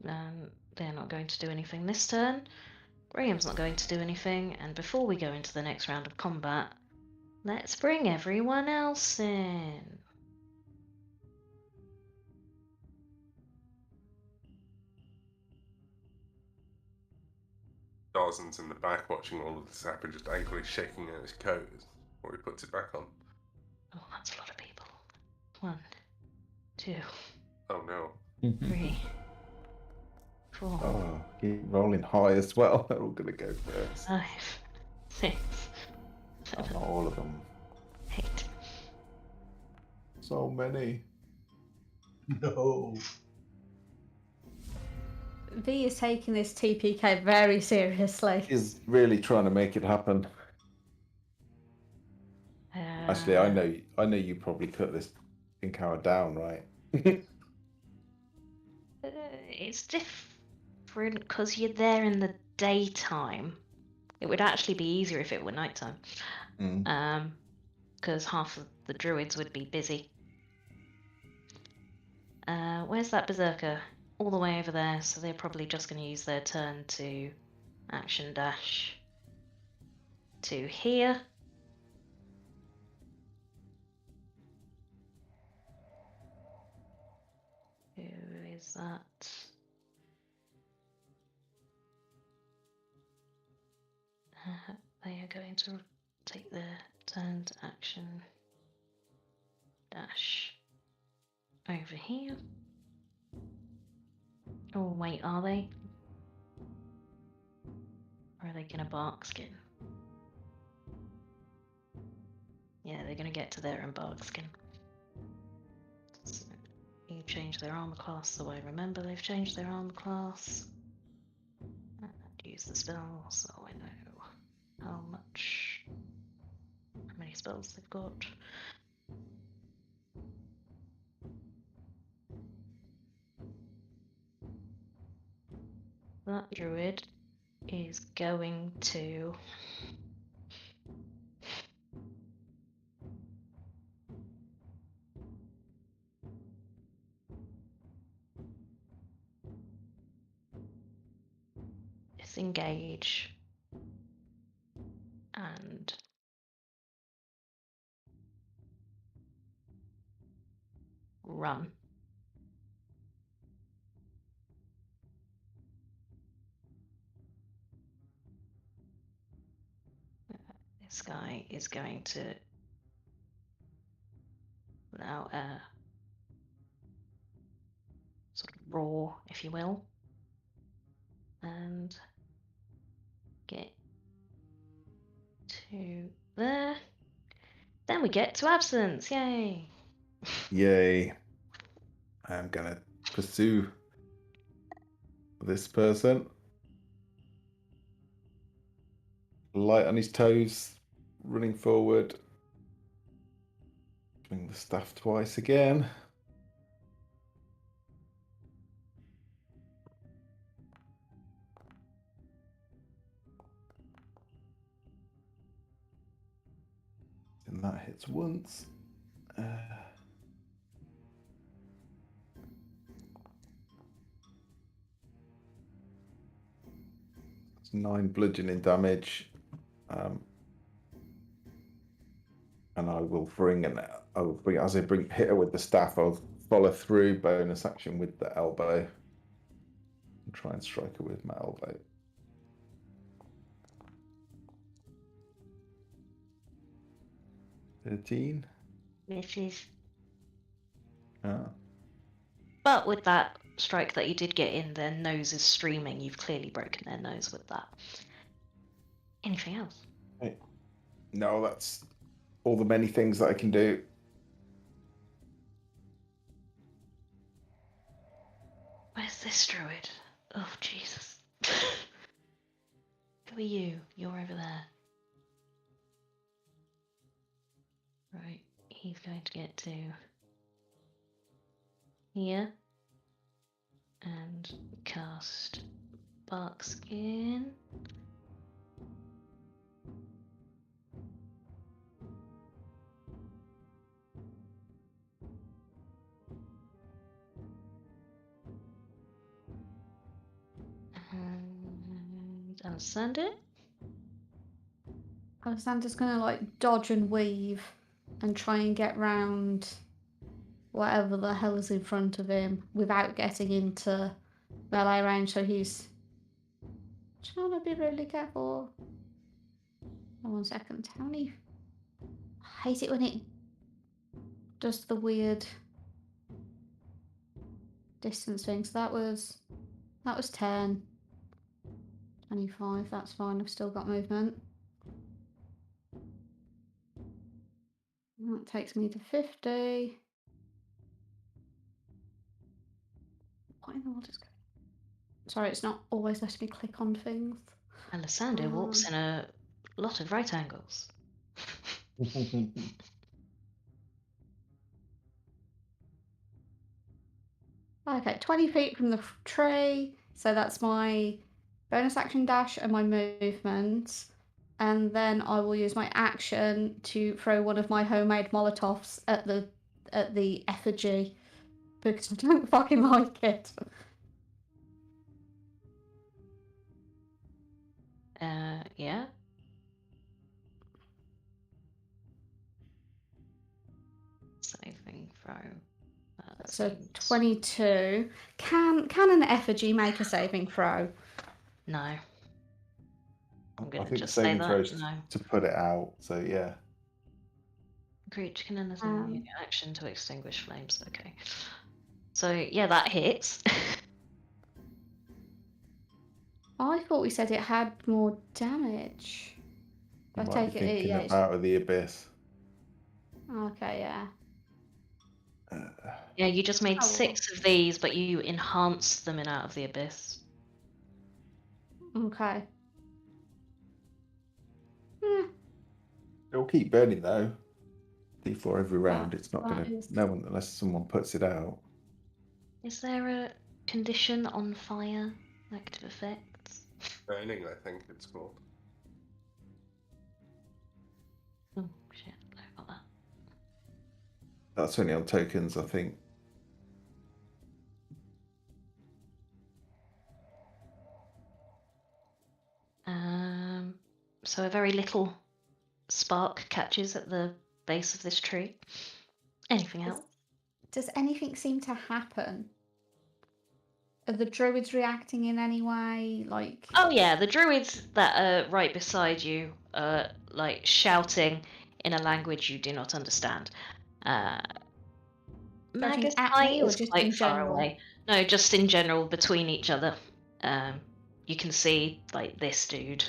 They're not going to do anything this turn. Graham's not going to do anything, and before we go into the next round of combat, let's bring everyone else in. Dawson's in the back watching all of this happen, just angrily shaking out his coat before he puts it back on. Oh, that's a lot of people. 1, 2, Oh no. 3, 4. Oh, keep rolling high as well. They're all going to go first. 5, 6, 7, Not all of them. 8. So many. No. V is taking this TPK very seriously. He's really trying to make it happen. Actually, I know you probably cut this Inkarnate down, right? it's different because you're there in the daytime. It would actually be easier if it were nighttime. Mm. Because half of the druids would be busy. Where's that berserker? All the way over there, so they're probably just going to use their turn to action dash to here. Who is that? They are going to take their turn to action dash over here. Oh wait, are they? Or are they gonna bark skin? Yeah, they're gonna get to there and bark skin. So you change their armor class, so I remember they've changed their armor class. And use the spell, so I know how many spells they've got. That druid is going to disengage and run. This guy is going to now sort of roar, if you will, and get to there. Then we get to absence. Yay! Yay. I'm gonna pursue this person. Light on his toes, running forward. Swing the staff twice again. And that hits once. It's 9 bludgeoning damage. And I will bring as I hit her with the staff, I'll follow through bonus action with the elbow and try and strike her with my elbow. $13. Misses. Ah. But with that strike that you did get in, their nose is streaming. You've clearly broken their nose with that. Anything else? No, that's all the many things that I can do. Where's this druid? Oh, Jesus. Who are you? You're over there. Right, he's going to get to here and cast Barkskin. And Alexander. Alexander's gonna like dodge and weave and try and get round whatever the hell is in front of him without getting into melee range, so he's trying to be really careful. Oh, 1 second. How many? I hate it when it does the weird distance thing. So that was 10. 25, that's fine, I've still got movement. That takes me to 50. What in the world is going on? Sorry, it's not always letting me click on things. Alessandro walks in a lot of right angles. Okay, 20 feet from the tree. So that's my bonus action dash and my movement. And then I will use my action to throw one of my homemade Molotovs at the effigy because I don't fucking like it. Yeah. Saving throw. So Seems- 22. Can an effigy make a saving throw? No. I'm I gonna think the just say saving that. throws No. to put it out. So yeah. Creature can understand action to extinguish flames. Okay. So yeah, that hits. I thought we said it had more damage. You I might take be it. thinking Yeah. about the abyss. Okay. Yeah. Yeah, you just made Oh. 6 of these, but you enhanced them in Out of the Abyss. Okay. It'll keep burning though. D4 every round. It's not that going to. is- No one, unless someone puts it out. Is there a condition on fire? Negative effects? Burning, I think it's called. Oh shit, I got that. That's only on tokens, I think. So a very little spark catches at the base of this tree. Anything else? Does anything seem to happen? Are the druids reacting in any way? Like. Oh yeah, the druids that are right beside you are like shouting in a language you do not understand. Magus at High me or is just quite in far general? away. No, just in general between each other. You can see like this dude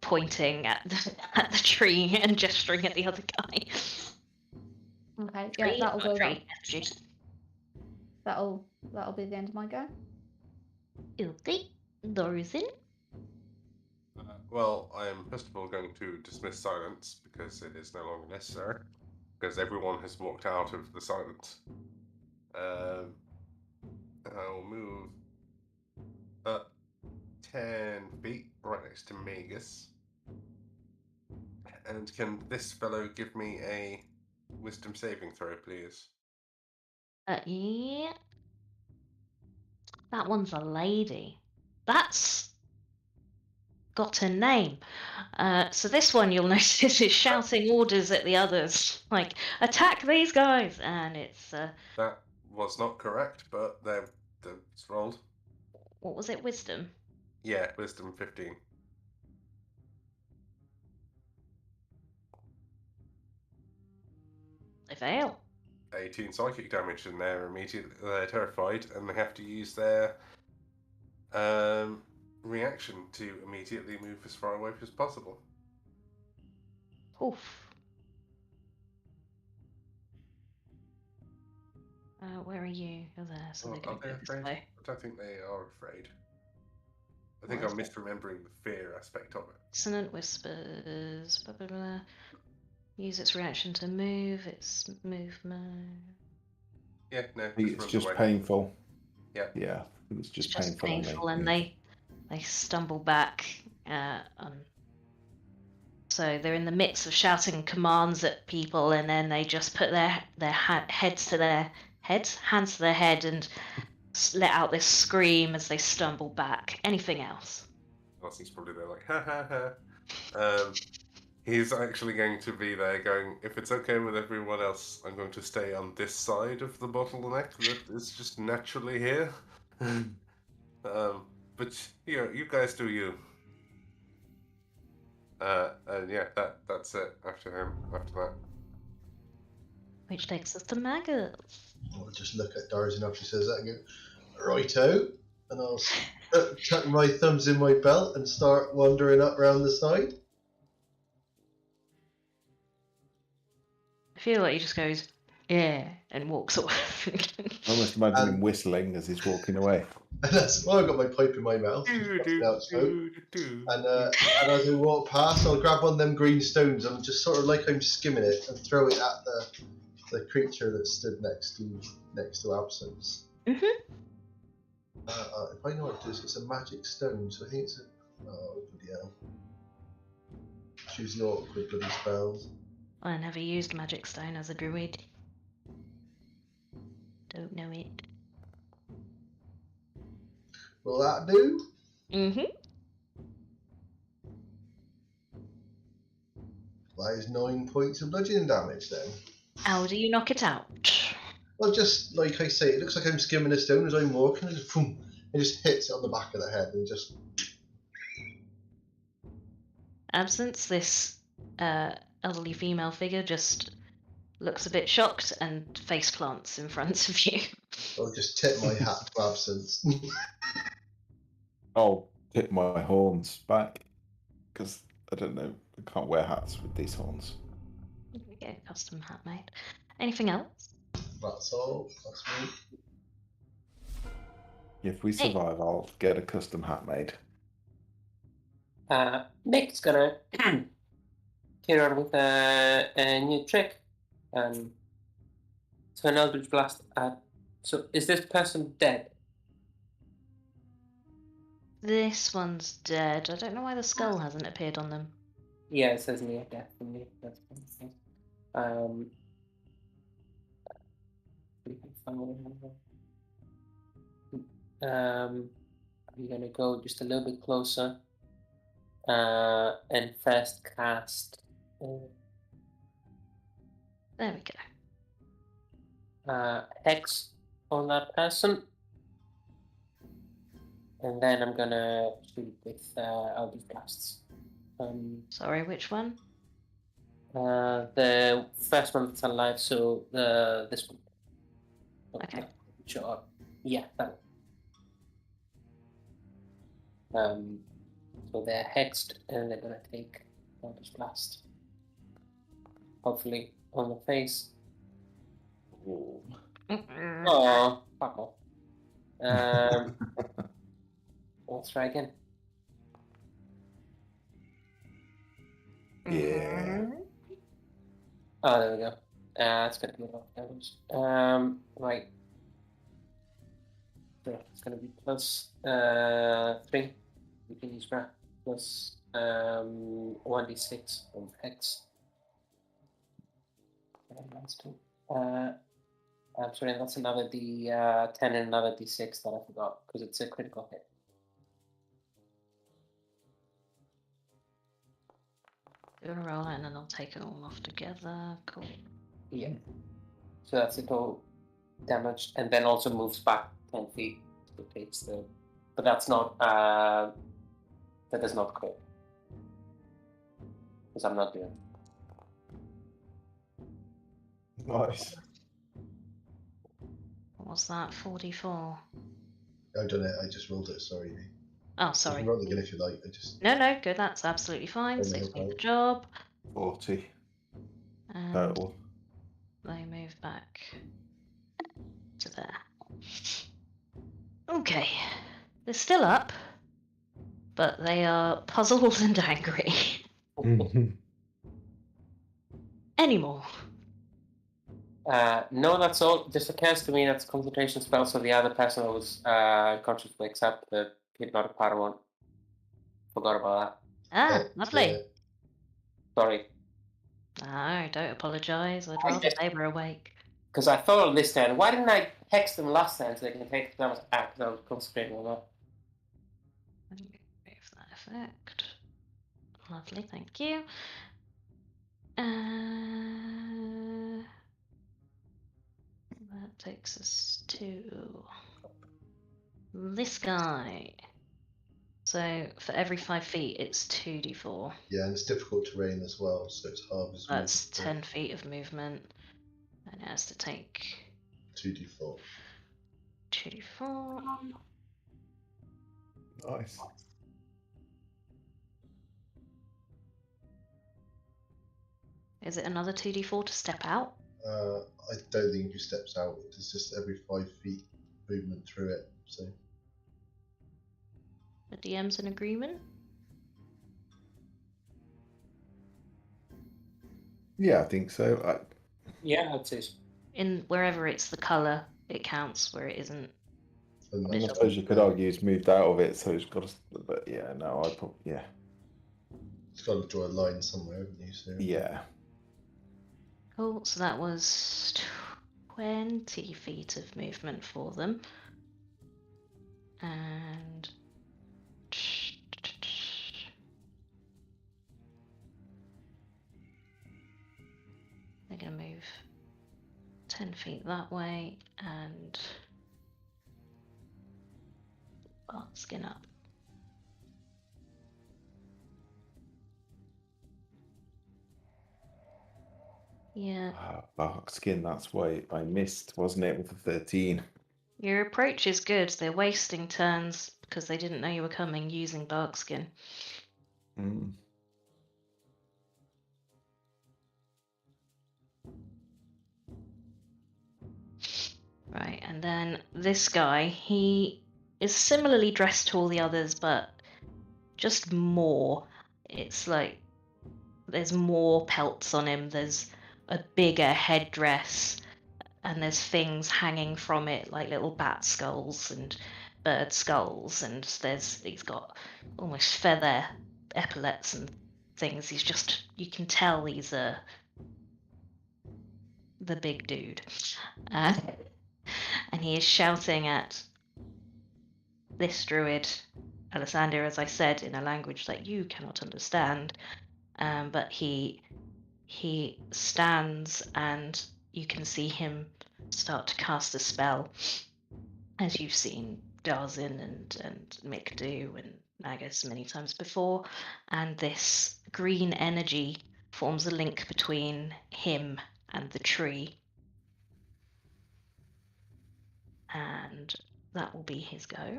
pointing at the tree and gesturing at the other guy. Okay. Tree, Yeah, that'll not do. tree. Effigy. That'll be the end of my go. Okay, Dorothy. Well, I am first of all going to dismiss silence because it is no longer necessary, because everyone has walked out of the silence. I'll move up 10 feet right next to Magus. And can this fellow give me a wisdom saving throw, please? Yeah. That one's a lady. That's got a name. So this one you'll notice is shouting orders at the others, like attack these guys, and it's That was not correct, but it's rolled. what was it? Wisdom. Yeah, wisdom 15. They fail. 18 psychic damage, and they're terrified, and they have to use their reaction to immediately move as far away as possible. Oof. Where are you? You're there, so Well, they don't are they go this afraid? way. I don't think they are afraid. I think What I'm is it? misremembering the fear aspect of it. Dissonant whispers. Blah, blah, blah. Use its reaction to move. Its movement. Yeah, no, I think it's runs just away. painful. Yeah. Yeah, I think it's just It's just painful. and they stumble back. So they're in the midst of shouting commands at people, and then they just put their hands to their head, and let out this scream as they stumble back. Anything else? Nelson's probably there like, ha ha ha. He's actually going to be there going, if it's okay with everyone else, I'm going to stay on this side of the bottleneck that is just naturally here. But you guys do you. And yeah, that's it after that. Which takes us to Magus. I'll just look at Dorothy after she says that and go, righto. And I'll tuck my thumbs in my belt and start wandering up round the side. I feel like he just goes, yeah, and walks away. I almost imagine him whistling as he's walking away. And that's why I've got my pipe in my mouth. Out smoke. And as I walk past, I'll grab one of them green stones and just sort of like I'm skimming it and throw it at the creature that stood next to Absence. Mhm. If I know what it is, it's a magic stone, so I think it's a. Oh, bloody hell. Choose the awkward bloody spells. I never used Magic Stone as a druid. Don't know it. Will that do? Mhm. That is 9 points of bludgeoning damage then. How do you knock it out? Well, just like I say, it looks like I'm skimming a stone as I'm walking, and just boom, it just hits it on the back of the head and just. Absence, this elderly female figure just looks a bit shocked and face plants in front of you. I'll just tip my hat to Absence. I'll tip my horns back because I don't know. I can't wear hats with these horns. Get a custom hat made. Anything else? That's all. That's me. If we Hey. survive, I'll get a custom hat made. Nick's gonna carry on with a new trick. So an Eldritch Blast. So is this person dead? This one's dead. I don't know why the skull hasn't appeared on them. Yeah, it says near death for me. That's one thing. I'm gonna go just a little bit closer and first cast There we go. Hex on that person, and then I'm gonna shoot with Eldritch Blasts. Sorry, which one? The first one that's alive, so this one. Okay. Sure. Yeah, that one. So they're hexed and they're gonna take Eldritch Blast. Hopefully on the face. Ooh. Oh, fuck off. Let's try again. Yeah. Oh, there we go. It's gonna be a lot of damage. Right. So it's gonna be plus 3. We can use that plus 1d6 from hex. And that's 2. I'm sorry, that's another d10 and another d6 that I forgot because it's a critical hit. Do a roll and then I'll take it all off together. Cool. Yeah. So that's the total damage, and then also moves back 10 feet. So it takes the, but that's not. That does not crit. Because I'm not doing. Nice. What was that? 44. I've done it. I just rolled it. Sorry. Oh, You sorry. can roll it again if you like. I just. No, good. That's absolutely fine. Oh, Saves no, me the right. job. 40 And total. they move back to there. Okay. They're still up, but they are puzzled and angry. Any more? No, that's all. Just occurs to me that's a concentration spell, so the other person was conscious to accept the hypnotic power one. Forgot about Ah, lovely. that. Sorry. No, don't apologise. I'd I rather just- they were awake. Because I thought of this time, why didn't I hex them last time so they can take damage? Because I was concentrating on that. Let me remove that effect. Lovely, thank you. That takes us to this guy. So for every 5 feet, it's 2d4. Yeah, and it's difficult terrain as well, so it's hard. That's 10 feet of movement. And it has to take 2d4. 2d4. Nice. Is it another 2d4 to step out? I don't think he steps out. It's just every 5 feet movement through it. So The DM's in agreement? Yeah, I think so. Yeah, I'd say so. in wherever it's the color, it counts. Where it isn't, And I It that's suppose you could the- argue he's moved out of it, so he's got to. But yeah, no, I probably It's got to draw a line somewhere, haven't you? So yeah. cool. So that was 20 feet of movement for them, and they're gonna move 10 feet that way and skin up. Yeah, Bark skin. That's why I missed, wasn't it, with the 13? your approach is good. They're wasting turns because they didn't know you were coming using bark skin. Mm. Right, and then this guy, he is similarly dressed to all the others, but just more. It's like there's more pelts on him, there's a bigger headdress, and there's things hanging from it, like little bat skulls and bird skulls, and he's got almost feather epaulets and things. You can tell he's the big dude. And he is shouting at this druid, Alessander, as I said, in a language that you cannot understand. But he stands, and you can see him start to cast a spell, as you've seen Darzin and Mick do, and Nagus many times before. And this green energy forms a link between him and the tree. And that will be his go.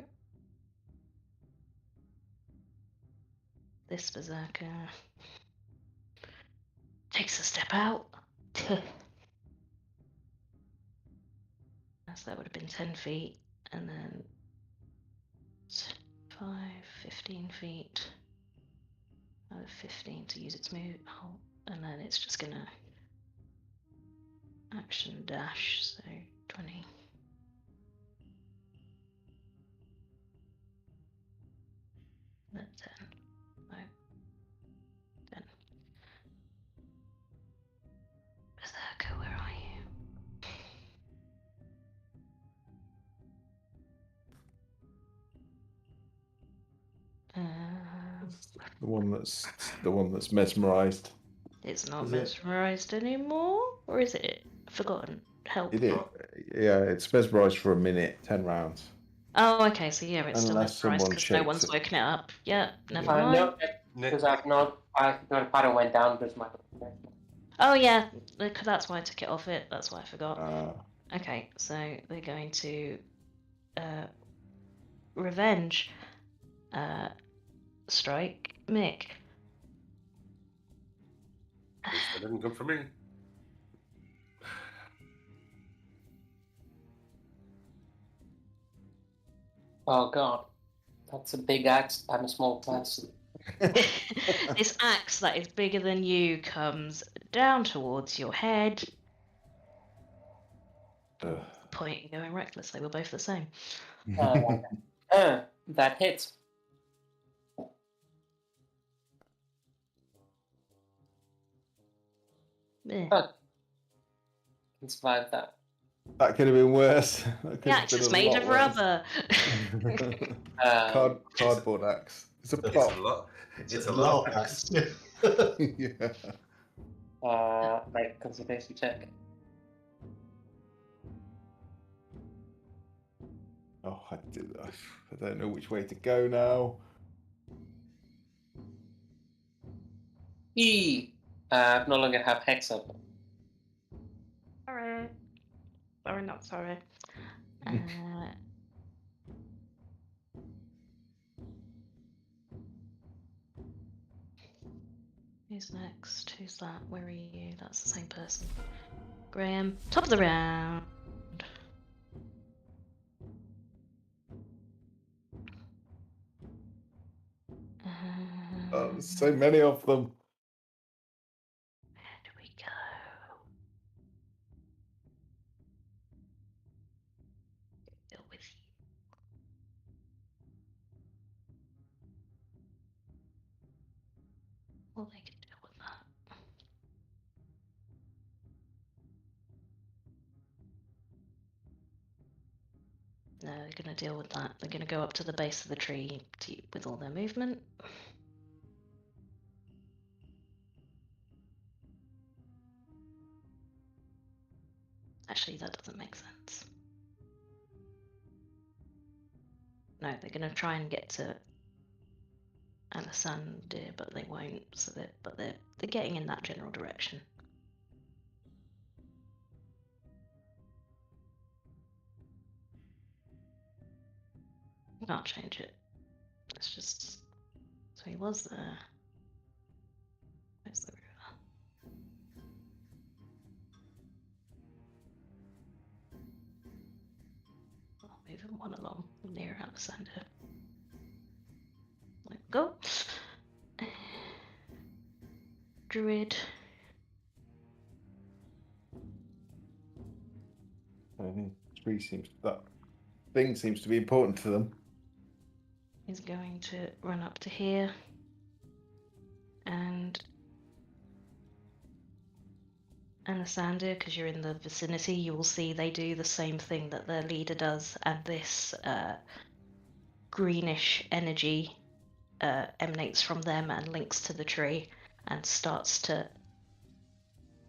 This berserker takes a step out. So that would have been 10 feet, and then 5, 15 feet. 15 to use its move, and then it's just gonna action dash, so 20. Then 10. 5, 10. Berserker, where are you? The one that's mesmerized. It's not Is it? mesmerized anymore, or is it forgotten? Help. It is. Yeah, it's mesmerized for a minute, 10 rounds. Oh, okay, so yeah, it's still Unless mesmerized someone because no shakes one's it. woken it up. Yeah, never No, mind. because I thought it went down because my. Oh yeah, that's why I took it off it. That's why I forgot. Uh, Okay, so they're going to revenge strike Mick. At least that didn't come from me. Oh god, that's a big axe. I'm a small person. This axe that is bigger than you comes down towards your head. ugh. Point in going reckless. They were both the same. That hits. Eh. Can survive that. That could have been worse. That could The have axe been is a made lot of worse. rubber. Cardboard axe. It's a It's prop. a lot. It's a lot lot. of axe. Yeah. Like concentration check. Oh, I don't know which way to go now. No longer have hex up. Sorry. Sorry, not sorry. Who's next? Who's that? Where are you? That's the same person. Graham. Top of the round. Oh, there's so many of them. Where do we go? Well, they can deal with that. No, they're going to deal with that. They're going to go up to the base of the tree with all their movement. Actually, that doesn't make sense. No, they're going to try and get to Alessander, but they won't. So they're getting in that general direction. Can't change it. It's just so he was there. Where's the river? I'll move him one along near Alessander. There we go. Druid. I think that thing seems to be important to them. Is going to run up to here and Alessander, because you're in the vicinity, you will see they do the same thing that their leader does, and this greenish energy emanates from them and links to the tree and starts to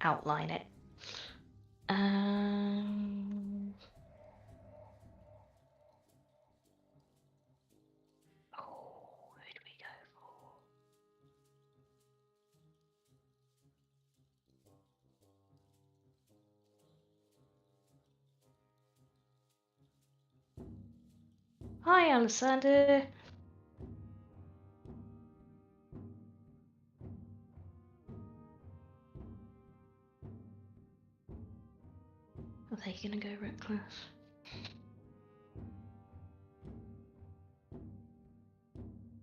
outline it. Who do we go for? Hi, Alessander. Are they gonna go reckless?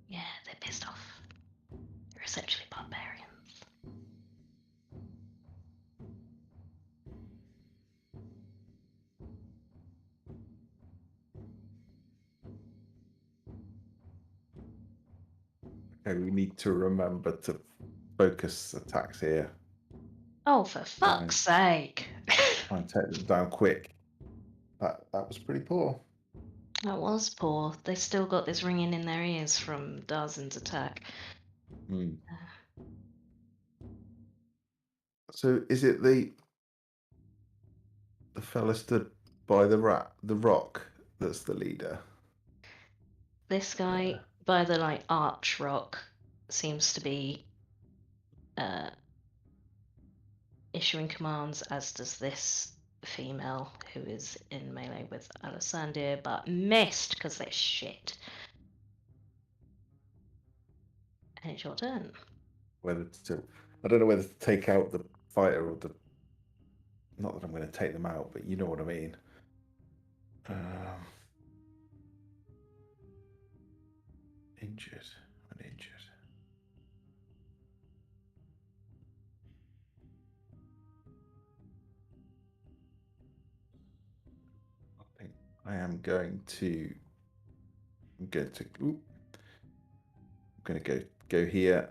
Yeah, they're pissed off. They're essentially barbarians. Okay, we need to remember to focus attacks here. Oh, for fuck's sake! Try and take them down quick. That was pretty poor. That was poor. They still got this ringing in their ears from Darzin's attack. So is it the fella stood by the rock that's the leader? This guy by the arch rock seems to be issuing commands, as does this female who is in melee with Alessander, but missed because they're shit. And it's your turn. I don't know whether to take out the fighter or the. Not that I'm going to take them out, but you know what I mean. Injured. I'm injured. I think I am going to. I'm going to go here.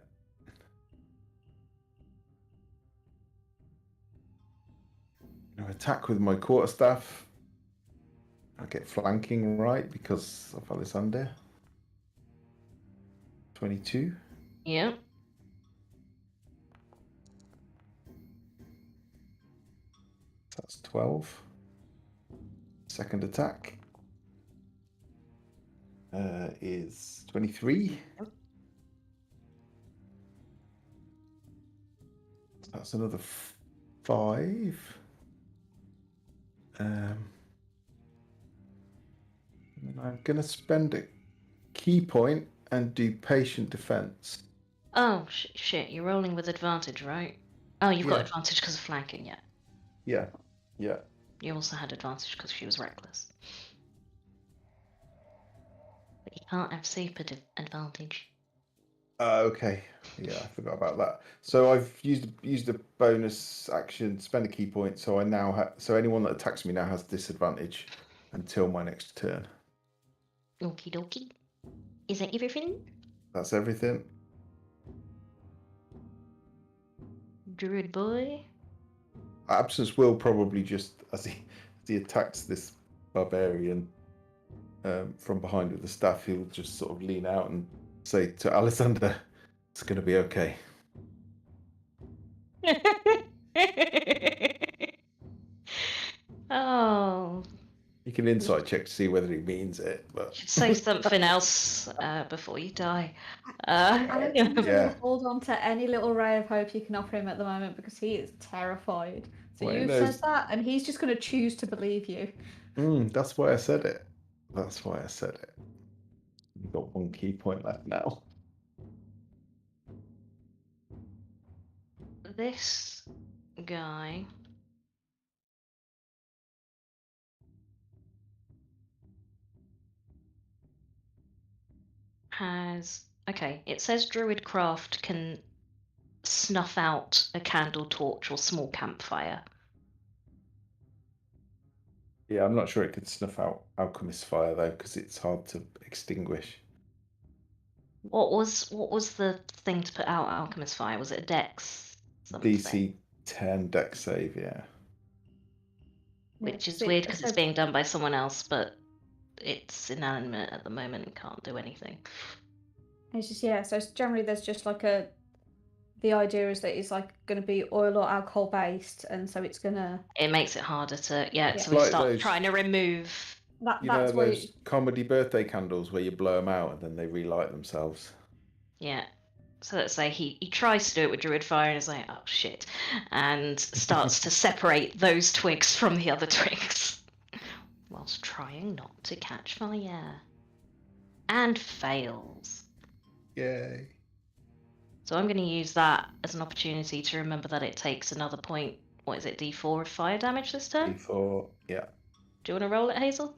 Attack with my quarterstaff. I get flanking right because of Alessander. 22. Yep. That's 12. Second attack is 23. Yep. That's another 5. And I'm going to spend a key point and do patient defense. Oh, shit. You're rolling with advantage, right? Oh, you've got advantage because of flanking, yeah. Yeah. You also had advantage because she was reckless. But you can't have super advantage. Okay. Yeah, I forgot about that. So I've used a bonus action, spend a key point. So I now so anyone that attacks me now has disadvantage until my next turn. Okie dokie. Is that everything? That's everything. druid boy. Absence will probably just, as he attacks this barbarian from behind with the staff, he'll just sort of lean out and say to Alexander, "It's going to be okay." Oh, You can insight check to see whether he means it, but should say something else before you die. Alexander Yeah. will hold on to any little ray of hope you can offer him at the moment because he is terrified. So Well, he you've knows- said that, and he's just going to choose to believe you. that's why I said it. That's why I said it. You've got one key point left now. This guy has... Okay, it says Druidcraft can snuff out a candle, torch, or small campfire. Yeah, I'm not sure it could snuff out Alchemist fire though, because it's hard to extinguish. What was the thing to put out Alchemist fire? Was it a Dex? Something? DC 10 deck save, yeah. Which is So- weird because so- it's being done by someone else, but it's inanimate at the moment and can't do anything. It's just, yeah, so generally there's just like the idea is that it's like going to be oil or alcohol based, and so it's going to... It makes it harder to... Yeah, Yeah. so we Like start those- trying to remove... You know That's why... those comedy birthday candles where you blow them out and then they relight themselves? Yeah. So let's say he tries to do it with Druid Fire and is like, oh shit, and starts to separate those twigs from the other twigs whilst trying not to catch fire. And fails. Yay. So I'm going to use that as an opportunity to remember that it takes another point. What is it, D4 of fire damage this turn? D4, yeah. Do you want to roll it, Hazel?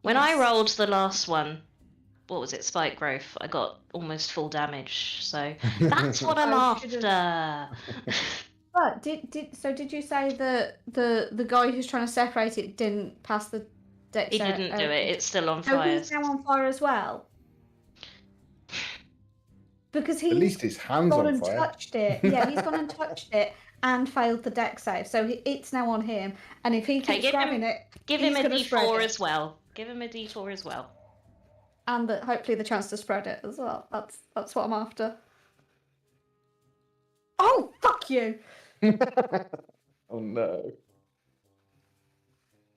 When I yes. rolled the last one, what was it, Spike Growth, I got almost full damage. So that's what I'm I should've- after. But did you say that the guy who's trying to separate it didn't pass the dex? He didn't do it. It's still on So fire. he's now on fire as well. Because he's At least his hand's gone on and fire. touched it. Yeah, he's gone and touched it and failed the dex save. So it's now on him. And if he Okay, keeps give grabbing him- it, Give he's him a gonna spread D4 it. as well. Give him a D4 as well. and hopefully the chance to spread it as well. That's what I'm after. Oh, fuck you! Oh no.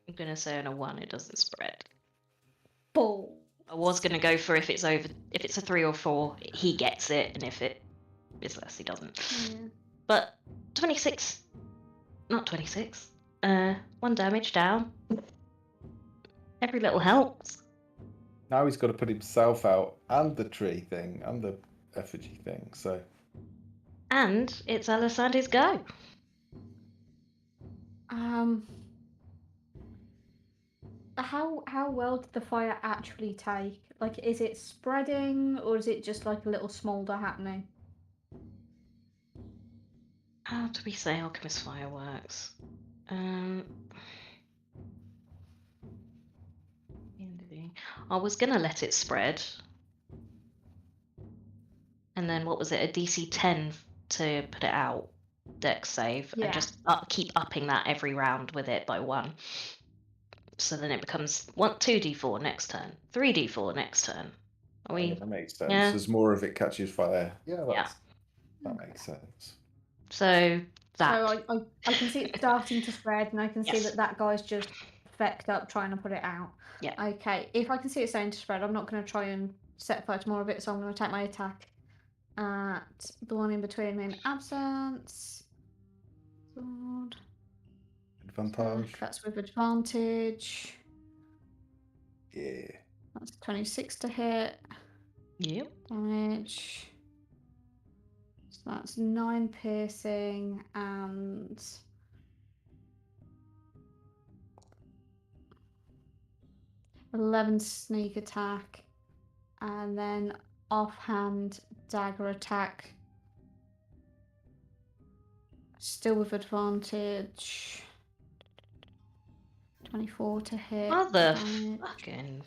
I'm gonna say on a 1 it doesn't spread. Bull. I was gonna go for if it's a 3 or 4, he gets it, and if it is less, he doesn't. Yeah. But 26, not 26. 1 damage down. Every little helps. Now he's got to put himself out and the tree thing and the effigy thing, so. And it's Alisander's go. How well did the fire actually take? Like, is it spreading or is it just like a little smolder happening? How do we say Alchemist Fireworks? I was gonna let it spread. And then what was it? A DC 10 to put it out. Dex save. Yeah. And just keep upping that every round with it by 1. So then it becomes 2d4 next turn. 3d4 next turn. Are we... Yeah, that makes sense. Yeah. As more of it catches fire. Yeah, Yeah. That makes sense. So that... So I can see it starting to spread, and I can see Yes. that guy's just fecked up trying to put it out. Yeah. Okay, if I can see it starting to spread, I'm not going to try and set fire to more of it, so I'm going to take my attack at the one in between me and Absence. Sword. Advantage. That's with advantage. Yeah. That's 26 to hit. Yep. Damage. So that's 9 piercing and 11 sneak attack, and then offhand dagger attack. Still with advantage. 24 to hit. Mother damage, fucking...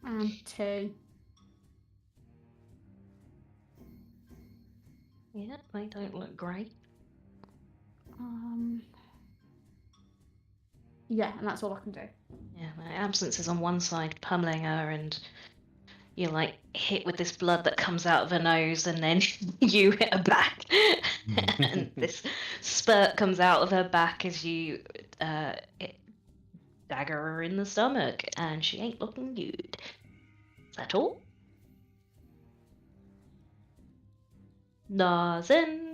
and 2. Yeah, they don't look great. Yeah, and that's all I can do. Yeah, my absence is on one side, pummeling her, and you're like hit with this blood that comes out of her nose, and then you hit her back, and this spurt comes out of her back as you dagger her in the stomach, and she ain't looking good. Is that all? Nothing.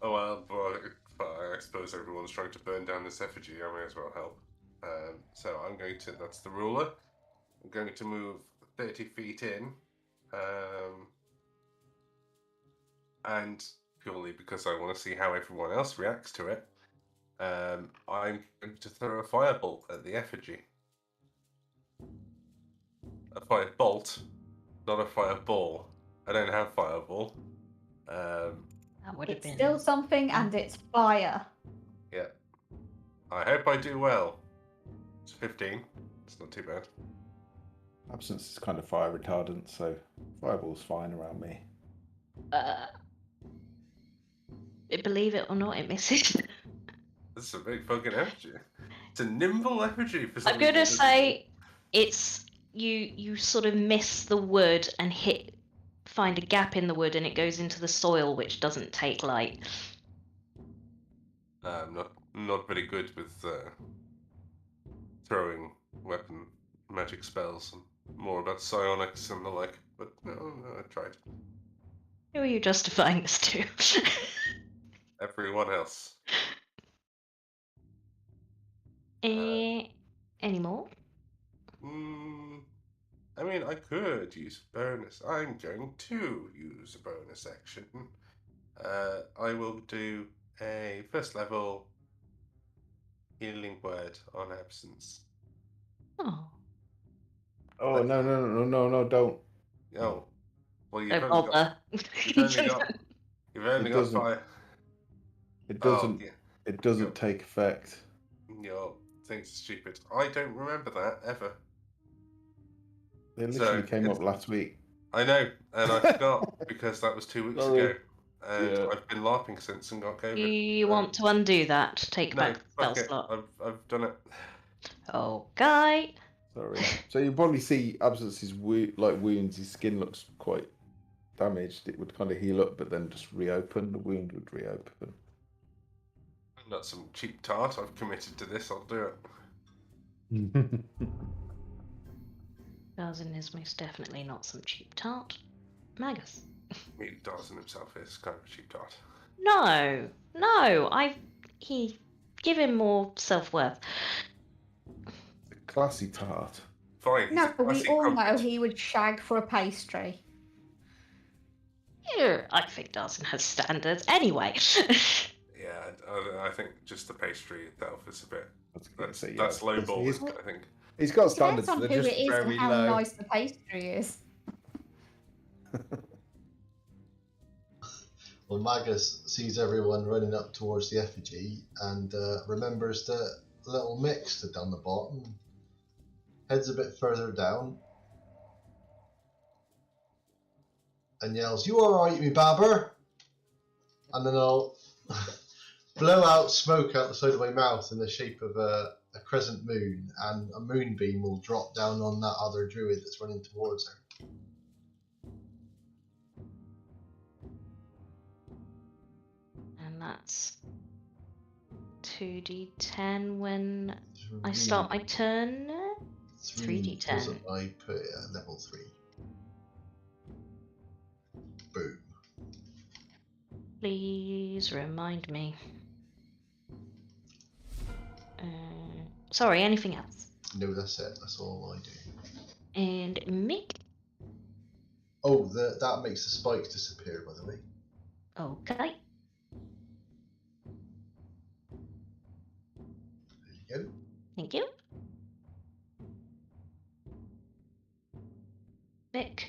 Oh well, but I suppose everyone's trying to burn down this effigy. I may as well help. So I'm going to. That's the ruler. I'm going to move 30 feet in, and purely because I want to see how everyone else reacts to it, I'm going to throw a firebolt at the effigy. A firebolt, not a fireball. I don't have fireball. That would have It's been. still something, and it's fire. Yeah. I hope I do well. It's 15. It's not too bad. Absence is kind of fire retardant, so fireball's fine around me. Believe it or not, it misses. This is a big fucking effigy. It's a nimble effigy for some I'm gonna reason. say it's you sort of miss the wood and find a gap in the wood, and it goes into the soil, which doesn't take light. Not very good with throwing weapon magic spells, and more about psionics and the like. But no, I tried. Who are you justifying this to? Everyone else. Any more? I mean, I could use a bonus. I'm going to use a bonus action. I will do a first level healing word on absence. Oh, Oh, no, don't. Oh, well, you've don't only got, bother. you've only It got doesn't. fire. It Oh, doesn't. yeah. It doesn't take effect. Your thing's stupid. I don't remember that ever. They literally So, came up last week. I know, and I forgot because that was 2 weeks Sorry. ago, and Yeah. I've been LARPing since and got COVID. You want to undo that? Take No, back the spell fuck it. slot. I've done it. Okay. Sorry. So you probably see Absence's wounds. His skin looks quite damaged. It would kind of heal up, but then just reopen. The wound would reopen. I'm not some cheap tart. I've committed to this. I'll do it. Darzin is most definitely not some cheap tart. Magus. I mean, Darzin himself is kind of a cheap tart. No. Give him more self-worth. A classy tart. Fine. No, he's a we classy all know crumpet. he would shag for a pastry. Yeah, I think Darzin has standards. Anyway. Yeah, I think just the pastry itself is a bit. That's That's low ball, He's, I think. he's got Depends standards. on They're who just it is very and how low. nice the pastry is. Well, Magus sees everyone running up towards the effigy and remembers the little mix that's down the bottom. Heads a bit further down and yells, "You alright, me babber?" And then I'll blow out smoke out the side of my mouth in the shape of a crescent moon, and a moonbeam will drop down on that other druid that's running towards her. And that's 2d10 when I start my turn. 3d10. Wasn't I put it at level 3? Boom. Please remind me. Sorry, anything else? No, that's it. That's all I do. And Mick. Oh, that makes the spikes disappear, by the way. Okay. There you go. Thank you. Mick,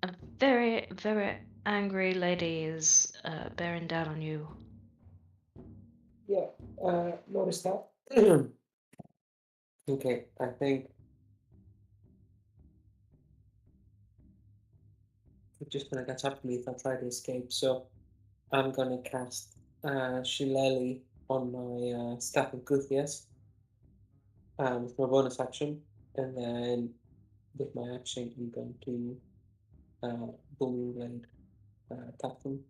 a very, very angry lady is bearing down on you. Yeah, notice that. Okay, I think They're just gonna catch up to me if I try to escape. So I'm gonna cast Shillelagh on my Staff of Guthias with my bonus action, and then with my action I'm going to Booming Blade attack them.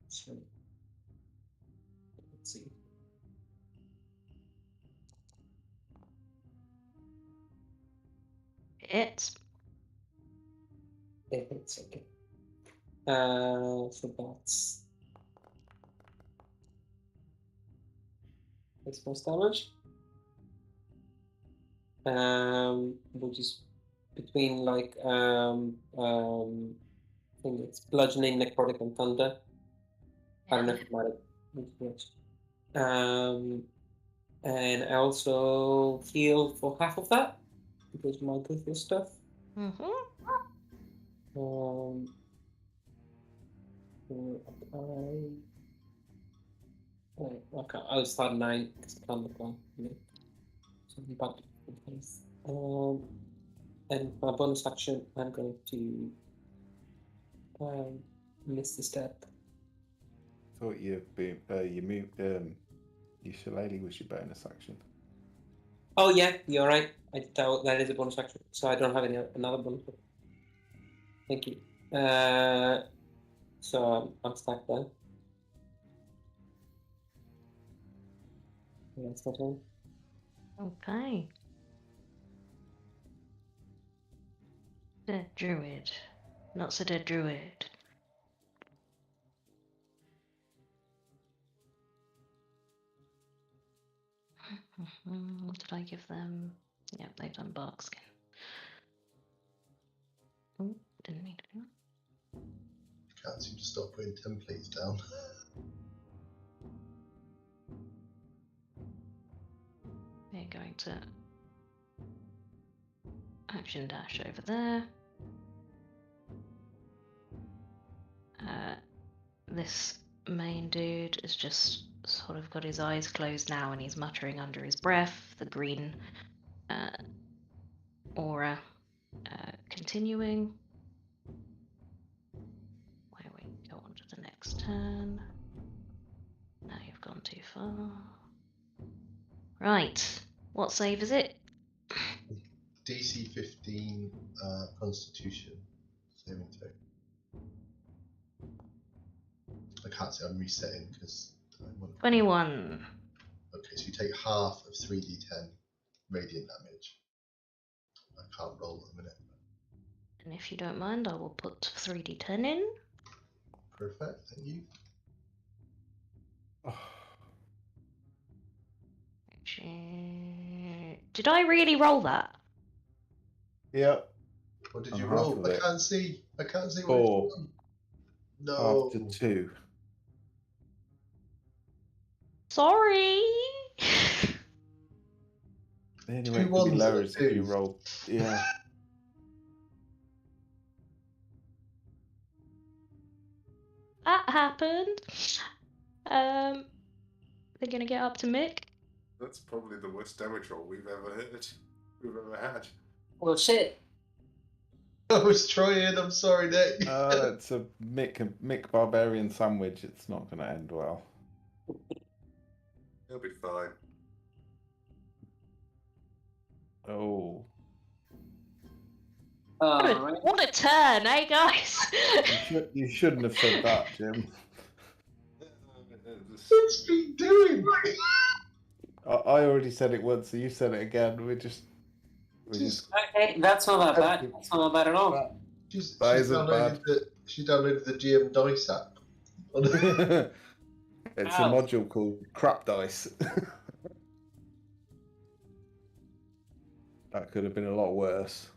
So let's see. It's It hits, okay. So that's 6 plus damage. Which is between like I think it's bludgeoning, necrotic, and thunder. I don't know if it matters. And I also heal for half of that because of my Guthias stuff. Okay, I'll start 9 because I can't look one. So I'm back to place. And my bonus action, I'm going to miss the step. Thought your shillelagh was your bonus action. Oh yeah, you're right. That is a bonus action, so I don't have another bonus. Thank you. So I'm stuck then. That's that one. okay. Dead druid. Not so dead druid. What did I give them? Yeah, they've done bark skin. Oh, didn't need to do that. Can't seem to stop putting templates down. We're going to action dash over there. This main dude is just sort of got his eyes closed now and he's muttering under his breath. The green aura continuing. Why don't we go on to the next turn? Now you've gone too far. Right, what save is it? DC 15 Constitution saving throw. I can't say I'm resetting because I want 21. Okay, so you take half of 3d10 radiant damage. I can't roll at the minute. And if you don't mind, I will put 3d10 in. Perfect, thank you. Did I really roll that? Yeah. What did I'm you half roll? of I it. can't see. I can't see what 4. it's done. No. After 2. Sorry. The only way 2 it could be ones and lower a is if you 2. roll. Yeah. That happened. They're gonna get up to Mick. That's probably the worst damage roll we've ever had. Well, shit. I was trying. I'm sorry, Nick. It's a Mick Barbarian sandwich. It's not going to end well. He'll be fine. Oh. What a turn, eh, guys? You shouldn't have said that, Jim. What's been doing? I already said it once, so you said it again. We just Okay, that's not that bad. That's not that bad at all. She isn't bad. downloaded the GM Dice app. It's a module called Crap Dice. That could have been a lot worse.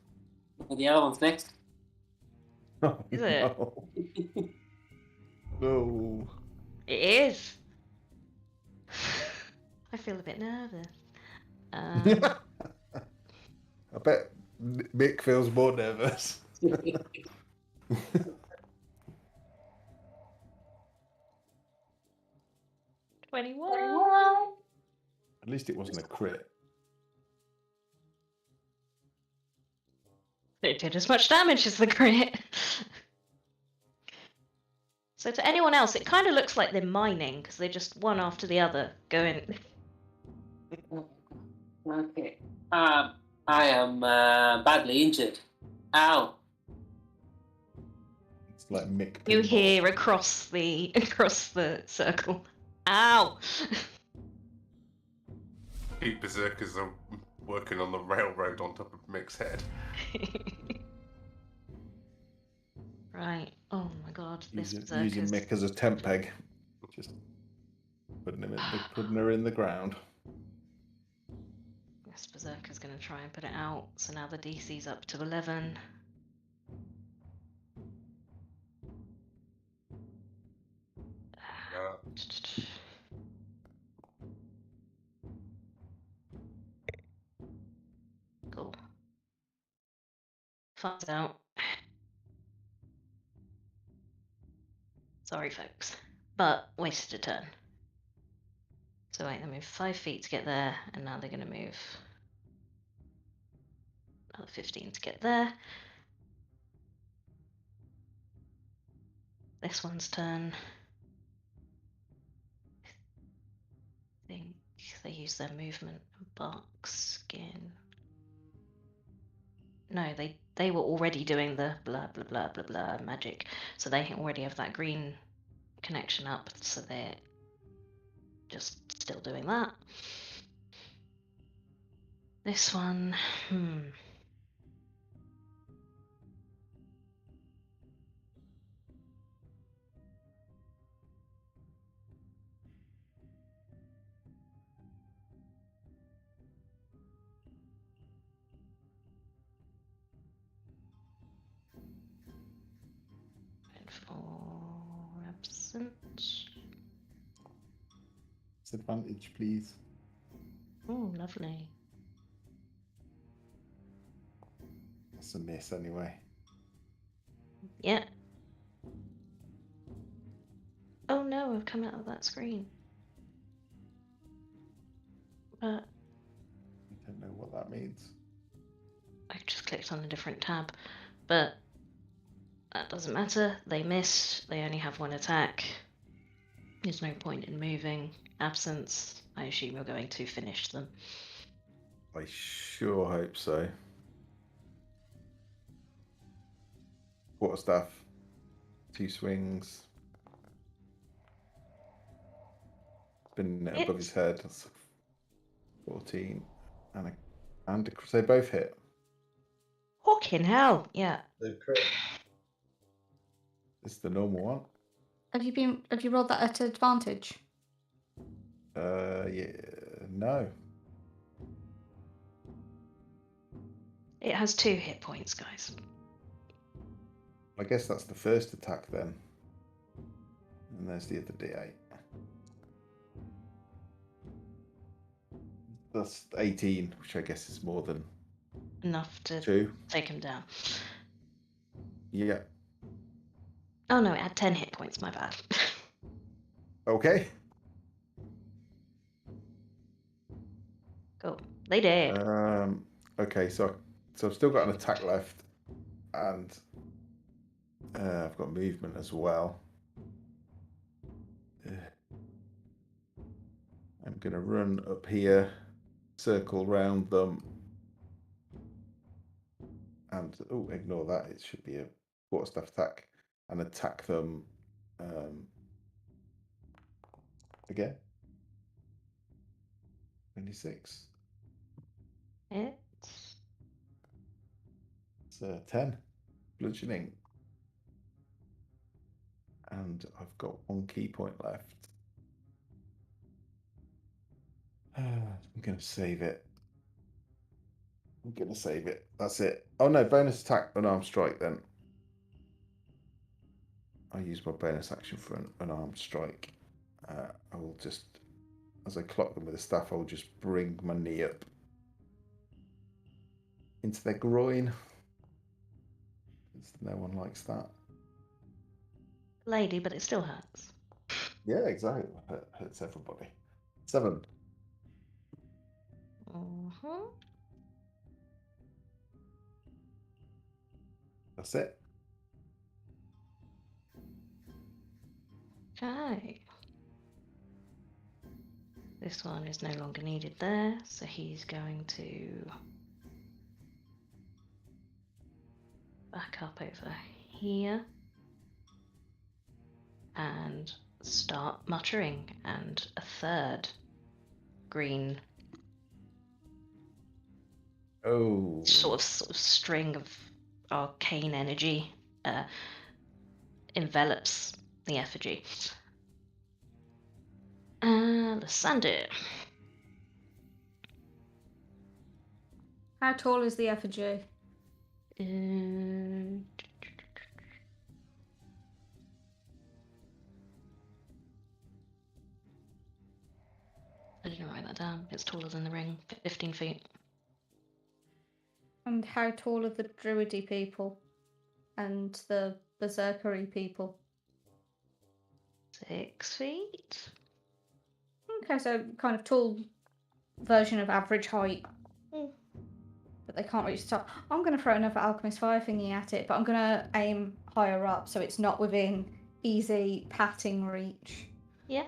The other one's next. Oh, Is it? No. No. It is. I feel a bit nervous. I bet Mick feels more nervous. 21. At least it wasn't a crit. It did as much damage as the crit. So to anyone else, it kind of looks like they're mining because they're just one after the other going. Okay. I am badly injured. Ow. It's like Mick You Pinball. hear across the circle. Ow! Pete Berserkers are working on the railroad on top of Mick's head. Right. Oh my god, this Using berserker's. Mick as a tent peg. Just putting her in the ground. This berserker's gonna try and put it out. So now the DC's up to 11. Cool. Fun's out. Sorry, folks, but wasted a turn. So wait, they moved 5 feet to get there, and now they're going to move another 15 to get there. This one's turn. I think they use their movement and bark skin. No, they were already doing the blah blah blah blah blah magic, so they already have that green connection up, so they're just still doing that. This one, for absent. Disadvantage, please. Oh, lovely. That's a miss anyway. Yeah. Oh no, I've come out of that screen. But I don't know what that means. I just clicked on a different tab. But that doesn't matter. They missed. They only have 1 attack. There's no point in moving. Absence. I assume you're going to finish them. I sure hope so. Quarterstaff. 2 swings. Spinning it above his head. That's 14. And they both hit. Fucking hell. Yeah. They're correct. It's the normal one. Have you rolled that at advantage? Yeah, no. It has 2 hit points, guys. I guess that's the first attack then. And there's the other D8. That's 18, which I guess is more than Enough to 2. take him down. Yeah. Oh no, it had 10 hit points, my bad. Okay. Cool. They did. Okay, so I've still got an attack left, and I've got movement as well. I'm gonna run up here, circle round them, and ignore that. It should be a quarterstaff attack, and attack them again. 26. It's It's 10 bludgeoning, and I've got 1 key point left. I'm gonna save it. That's it. Oh no, bonus attack, unarmed strike then. I use my bonus action for an unarmed strike. I will just, as I clock them with a staff, I'll just bring my knee up into their groin. No one likes that. lady, but it still hurts. Yeah, exactly. Hurts everybody. 7. Mm-hmm. That's it. Okay. This one is no longer needed there, so he's going to back up over here and start muttering, and a third green Oh. sort of string of arcane energy envelops the effigy. Lysander. How tall is the effigy? I didn't write that down. It's taller than the ring, 15 feet. And how tall are the druidy people? And the berserkery people? 6 feet? Okay, so kind of tall version of average height. Mm. But they can't reach the top. I'm going to throw another alchemist fire thingy at it, but I'm going to aim higher up so it's not within easy patting reach. Yeah.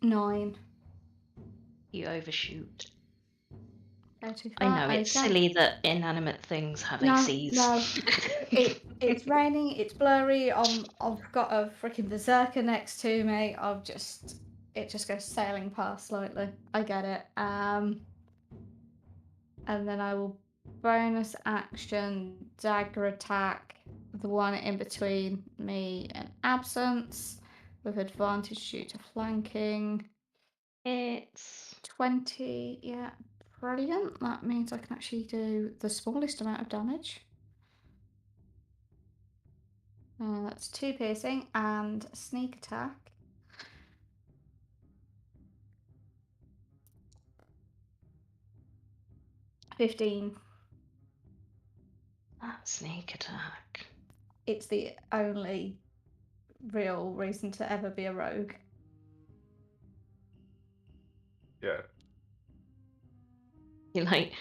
9. You overshoot. Go too I far. know, it's Okay. silly that inanimate things have No, ACs. no. It's raining, it's blurry, I've got a freaking berserker next to me. It just goes sailing past slightly. I get it. And then I will bonus action dagger attack the one in between me and Absence with advantage due to flanking. It's 20, yeah, brilliant. That means I can actually do the smallest amount of damage. That's 2 piercing and sneak attack. $15. sneak attack. It's the only real reason to ever be a rogue. Yeah. You like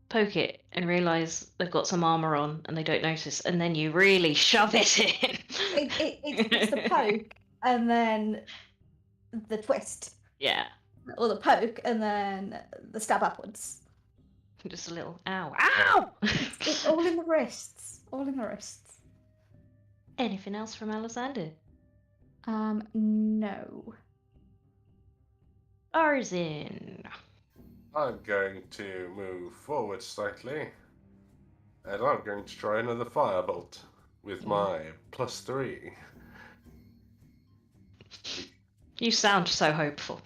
poke it and realise they've got some armour on and they don't notice, and then you really shove it in. It's the poke and then the twist. Yeah. Or the poke and then the stab upwards. Just a little ow. Ow! It's all in the wrists. All in the wrists. Anything else from Alexander? No. Arzin. I'm going to move forward slightly, and I'm going to try another firebolt with my +3. You sound so hopeful.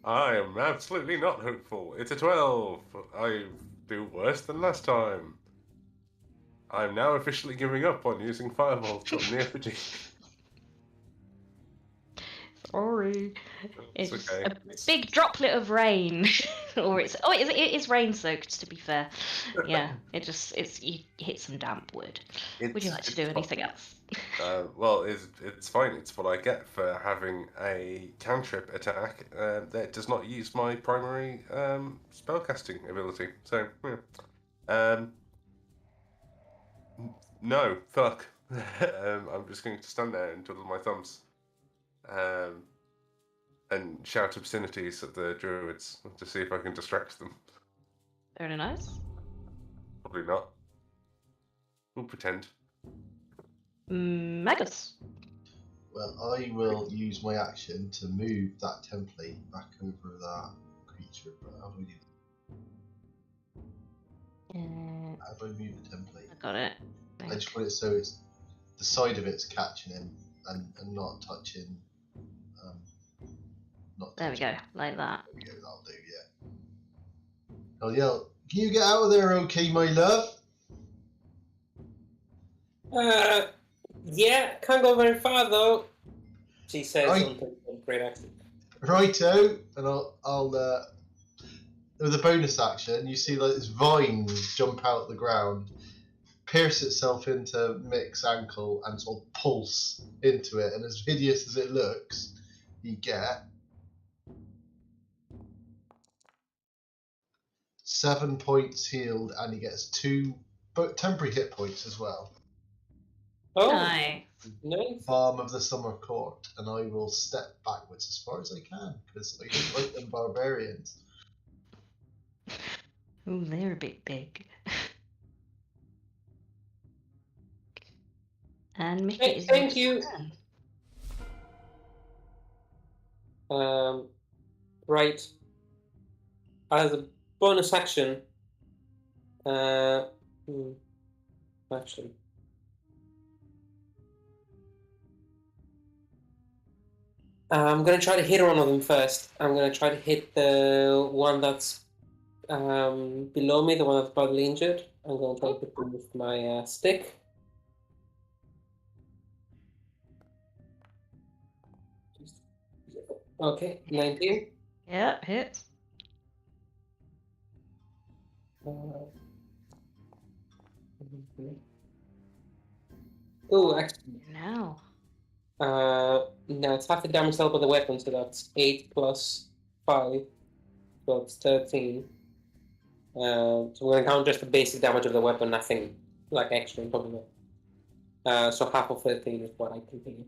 I am absolutely not hopeful. It's a 12. I do worse than last time. I'm now officially giving up on using firebolt on the effigy. Sorry. It's It's okay. a big droplet of rain. Or it is rain soaked, to be fair. Yeah, you hit some damp wood. Would you like to do anything else? Well, it's fine. It's what I get for having a cantrip attack that does not use my primary spellcasting ability. So, yeah. No, fuck. I'm just going to stand there and twiddle my thumbs. And shout obscenities at the druids to see if I can distract them. Very nice. Probably not. We'll pretend. Magus. Well, I will use my action to move that template back over that creature. But how do I do that? How do I move the template? I got it. I just put it so it's the side of it's catching him and not touching. There we go, like that. There we go. That'll do. Yeah. I'll yell. Can you get out of there, okay, my love? Yeah, can't go very far though. She says Right. something with great accent. Righto, and I'll with a bonus action, you see like this vine jump out the ground, pierce itself into Mick's ankle, and sort of pulse into it. And as hideous as it looks, you get 7 points healed, and he gets 2 temporary hit points as well. Oh, Nice. nice. Balm of the Summer Court, and I will step backwards as far as I can because I don't like them barbarians. Ooh, they're a bit big. And Mickey is Thank you. Right. As a bonus action, actually, I'm gonna try to hit one of them first. I'm gonna try to hit the one that's below me, the one that's badly injured. I'm gonna try to hit them with my stick. Okay, 19. Yeah, hits. Oh, actually, Now. no, it's half the damage dealt by the weapon, so that's 8 plus 5, so it's 13. So we're gonna count just the basic damage of the weapon, nothing like extra, probably not. So half of 13 is what I can do.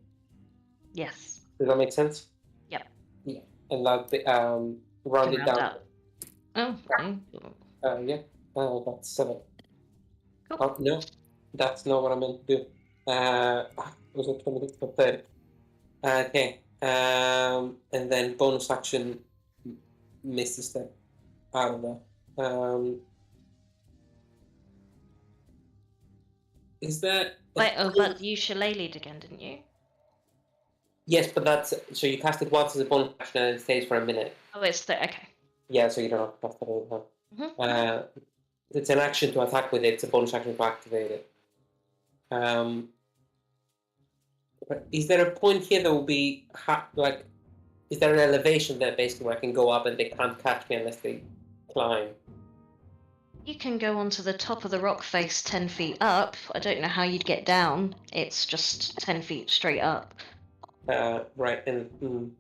Yes. Does that make sense? Yep. Yeah, and that round it Round down. up. Oh, okay. Yeah, that's 7. Cool. Oh, no, that's not what I meant to do. Was it 26 for 30? Okay, and then bonus action, missed a step out of that. Is that... Wait, oh, but you shillelied again, didn't you? Yes, but that's... So you cast it once as a bonus action and it stays for a minute. Oh, it's the... Okay. Yeah, so you don't have to cast it all the time. Mhm. It's an action to attack with it, it's a bonus action to activate it. Is there a point here that will be... like, is there an elevation there basically where I can go up and they can't catch me unless they climb? You can go onto the top of the rock face 10 feet up. I don't know how you'd get down. It's just 10 feet straight up. Right, and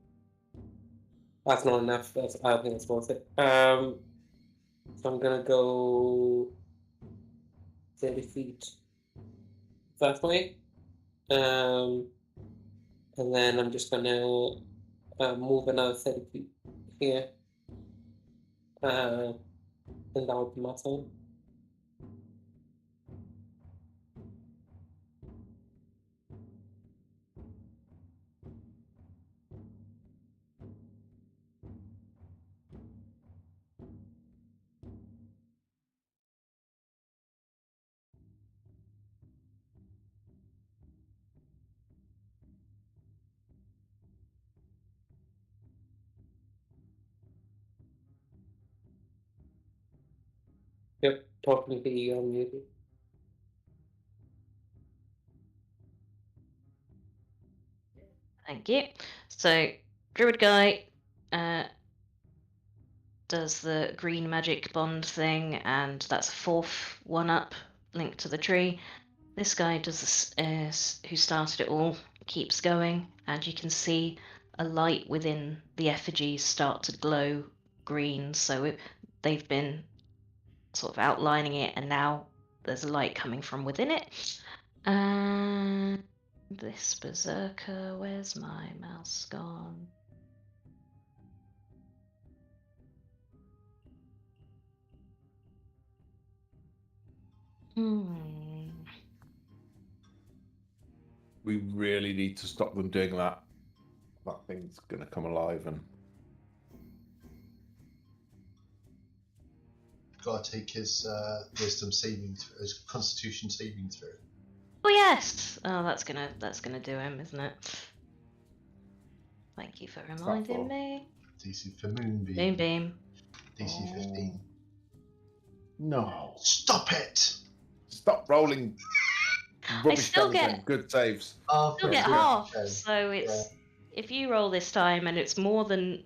that's not enough. I don't think it's worth it. So I'm gonna go 30 feet that way, and then I'm just gonna move another 30 feet here, and that would be my turn. Yep, talking to you on muted. Thank you. So, Druid guy does the green magic bond thing, and that's a 4th one up linked to the tree. This guy does this, who started it all, keeps going, and you can see a light within the effigies start to glow green. So they've been sort of outlining it, and now there's a light coming from within it. And this berserker, where's my mouse gone? We really need to stop them doing that. That thing's going to come alive and... Got to take his wisdom saving, his constitution saving throw. Oh yes! Oh, that's gonna do him, isn't it? Thank you for reminding me. DC for Moonbeam. Moonbeam. DC 15. No. Stop it! Stop rolling rubbish still damage get- and good saves. Oh, You'll get yeah, half, okay. so it's if you roll this time and it's more than...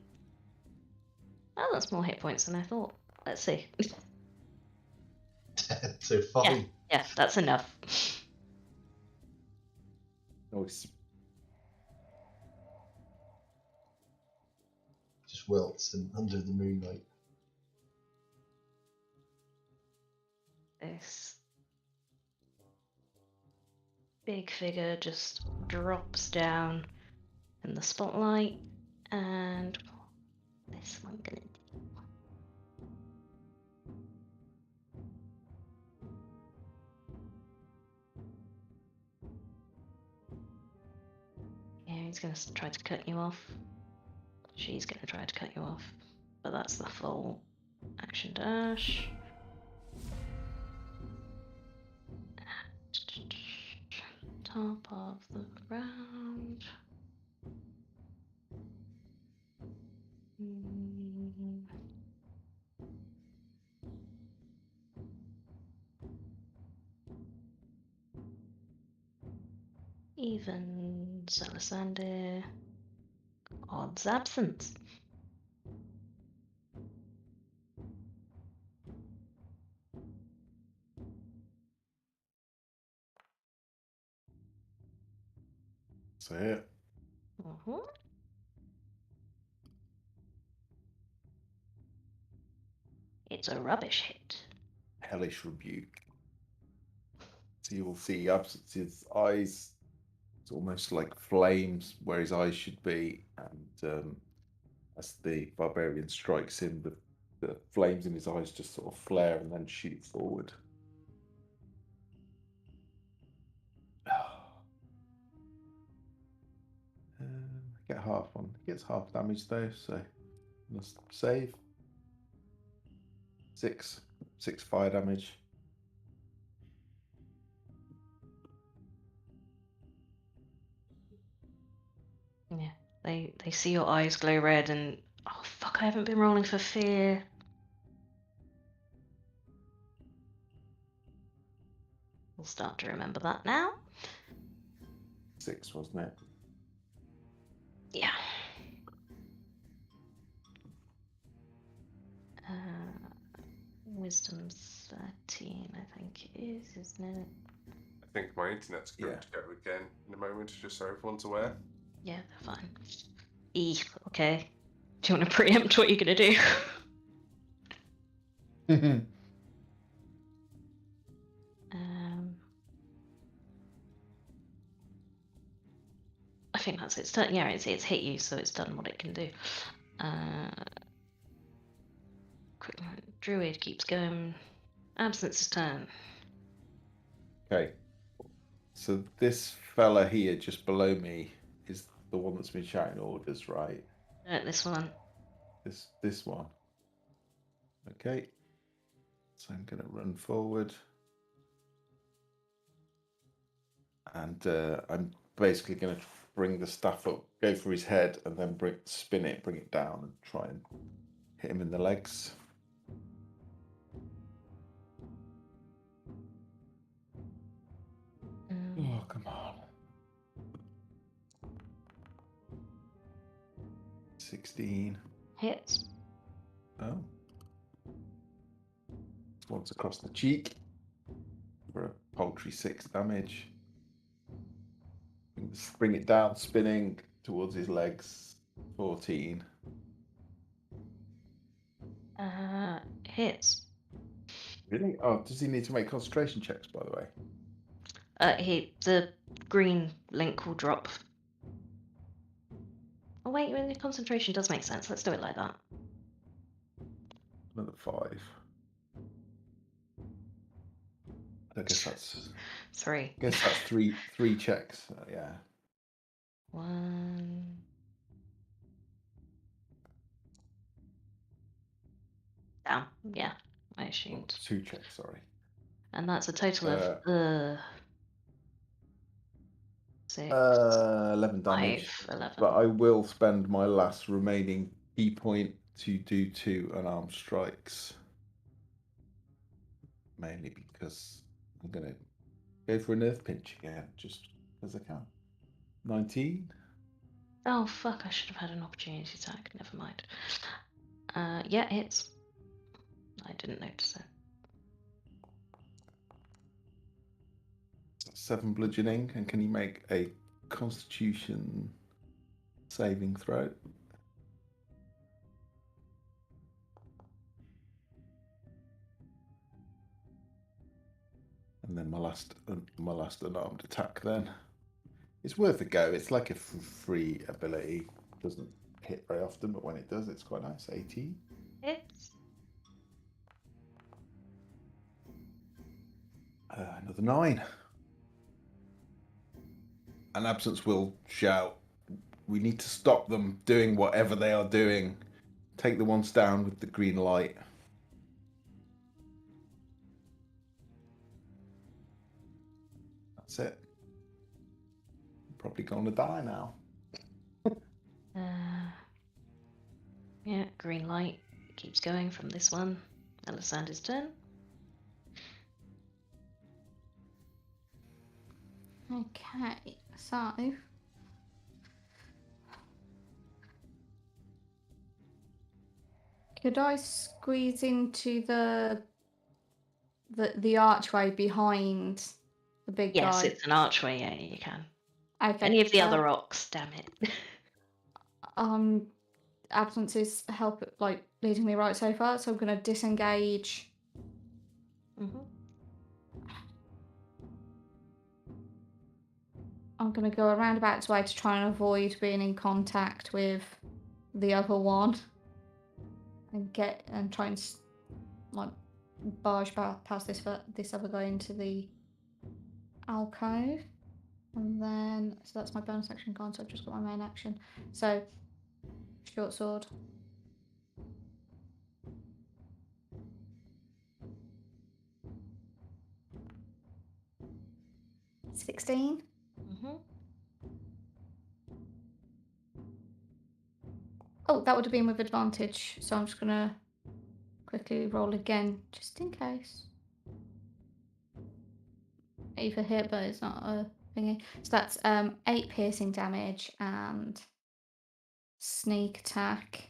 Oh, that's more hit points than I thought. Let's see. So fine. Yeah, that's enough. Nice. Just wilts and under the moonlight. This big figure just drops down in the spotlight, and this one gonna do. Yeah, he's gonna try to cut you off. She's gonna try to cut you off, but that's the full action dash. Top of the round. Even Salisander. Odds absence. Say it. It's a rubbish hit. Hellish rebuke. So you will see Absence's eyes. It's almost like flames where his eyes should be, and as the barbarian strikes him, the flames in his eyes just sort of flare and then shoot forward. Get half one. He gets half damage though, so must save. 6 fire damage. Yeah, they see your eyes glow red, and oh fuck, I haven't been rolling for fear. We'll start to remember that now. 6, wasn't it? Yeah. Wisdom's 13, I think it is, isn't it? I think my internet's going to go again in a moment, just so everyone's aware. Yeah, they're fine. Okay. Do you want to preempt what you're going to do? I think that's its turn. Yeah, it's hit you, so it's done what it can do. Quick, druid keeps going. Absence's turn. Okay. So this fella here, just below me, is the one that's been shouting orders, right? This one. This one. Okay. So I'm going to run forward. And I'm basically going to bring the staff up, go for his head, and then spin it, bring it down, and try and hit him in the legs. Oh, come on. 16. Hits. Oh. Once across the cheek for a paltry 6 damage. Bring it down, spinning towards his legs. 14. Hits. Really? Oh, does he need to make concentration checks, by the way? The green link will drop. Oh wait, the concentration does make sense. Let's do it like that. Another 5. I guess that's 3. I guess that's three checks. Yeah. 1. Down. Yeah, I assumed. 2 checks, sorry. And that's a total of 6. 11 damage. 5, 11. But I will spend my last remaining key point to do 2 unarmed strikes. Mainly because I'm going to go for an earth pinch again, just as I can. 19. Oh fuck, I should have had an opportunity attack. Never mind. Yeah, hits. I didn't notice it. 7 bludgeoning, and can you make a Constitution saving throw? And then my last unarmed attack then. It's worth a go. It's like a free ability. Doesn't hit very often, but when it does, it's quite nice. 18. Hits. Another 9. And Absence will shout, "We need to stop them doing whatever they are doing. Take the ones down with the green light." That's it. I'm probably going to die now. Yeah, green light keeps going from this one. Alisander's turn. Okay, so could I squeeze into the archway behind the big Yes, guy? it's an archway. Yeah, you can. Okay. Any of the other rocks, damn it. Absence is leading me right so far, so I'm gonna disengage. Mm-hmm. I'm gonna go a roundabout way to try and avoid being in contact with the other one, and try and barge past this other guy into the alcove, and then so that's my bonus action gone. So I've just got my main action. So short sword. $16. Mm-hmm. Oh, that would have been with advantage. So I'm just gonna quickly roll again, just in case. Either hit, but it's not a thingy. So that's 8 piercing damage and sneak attack.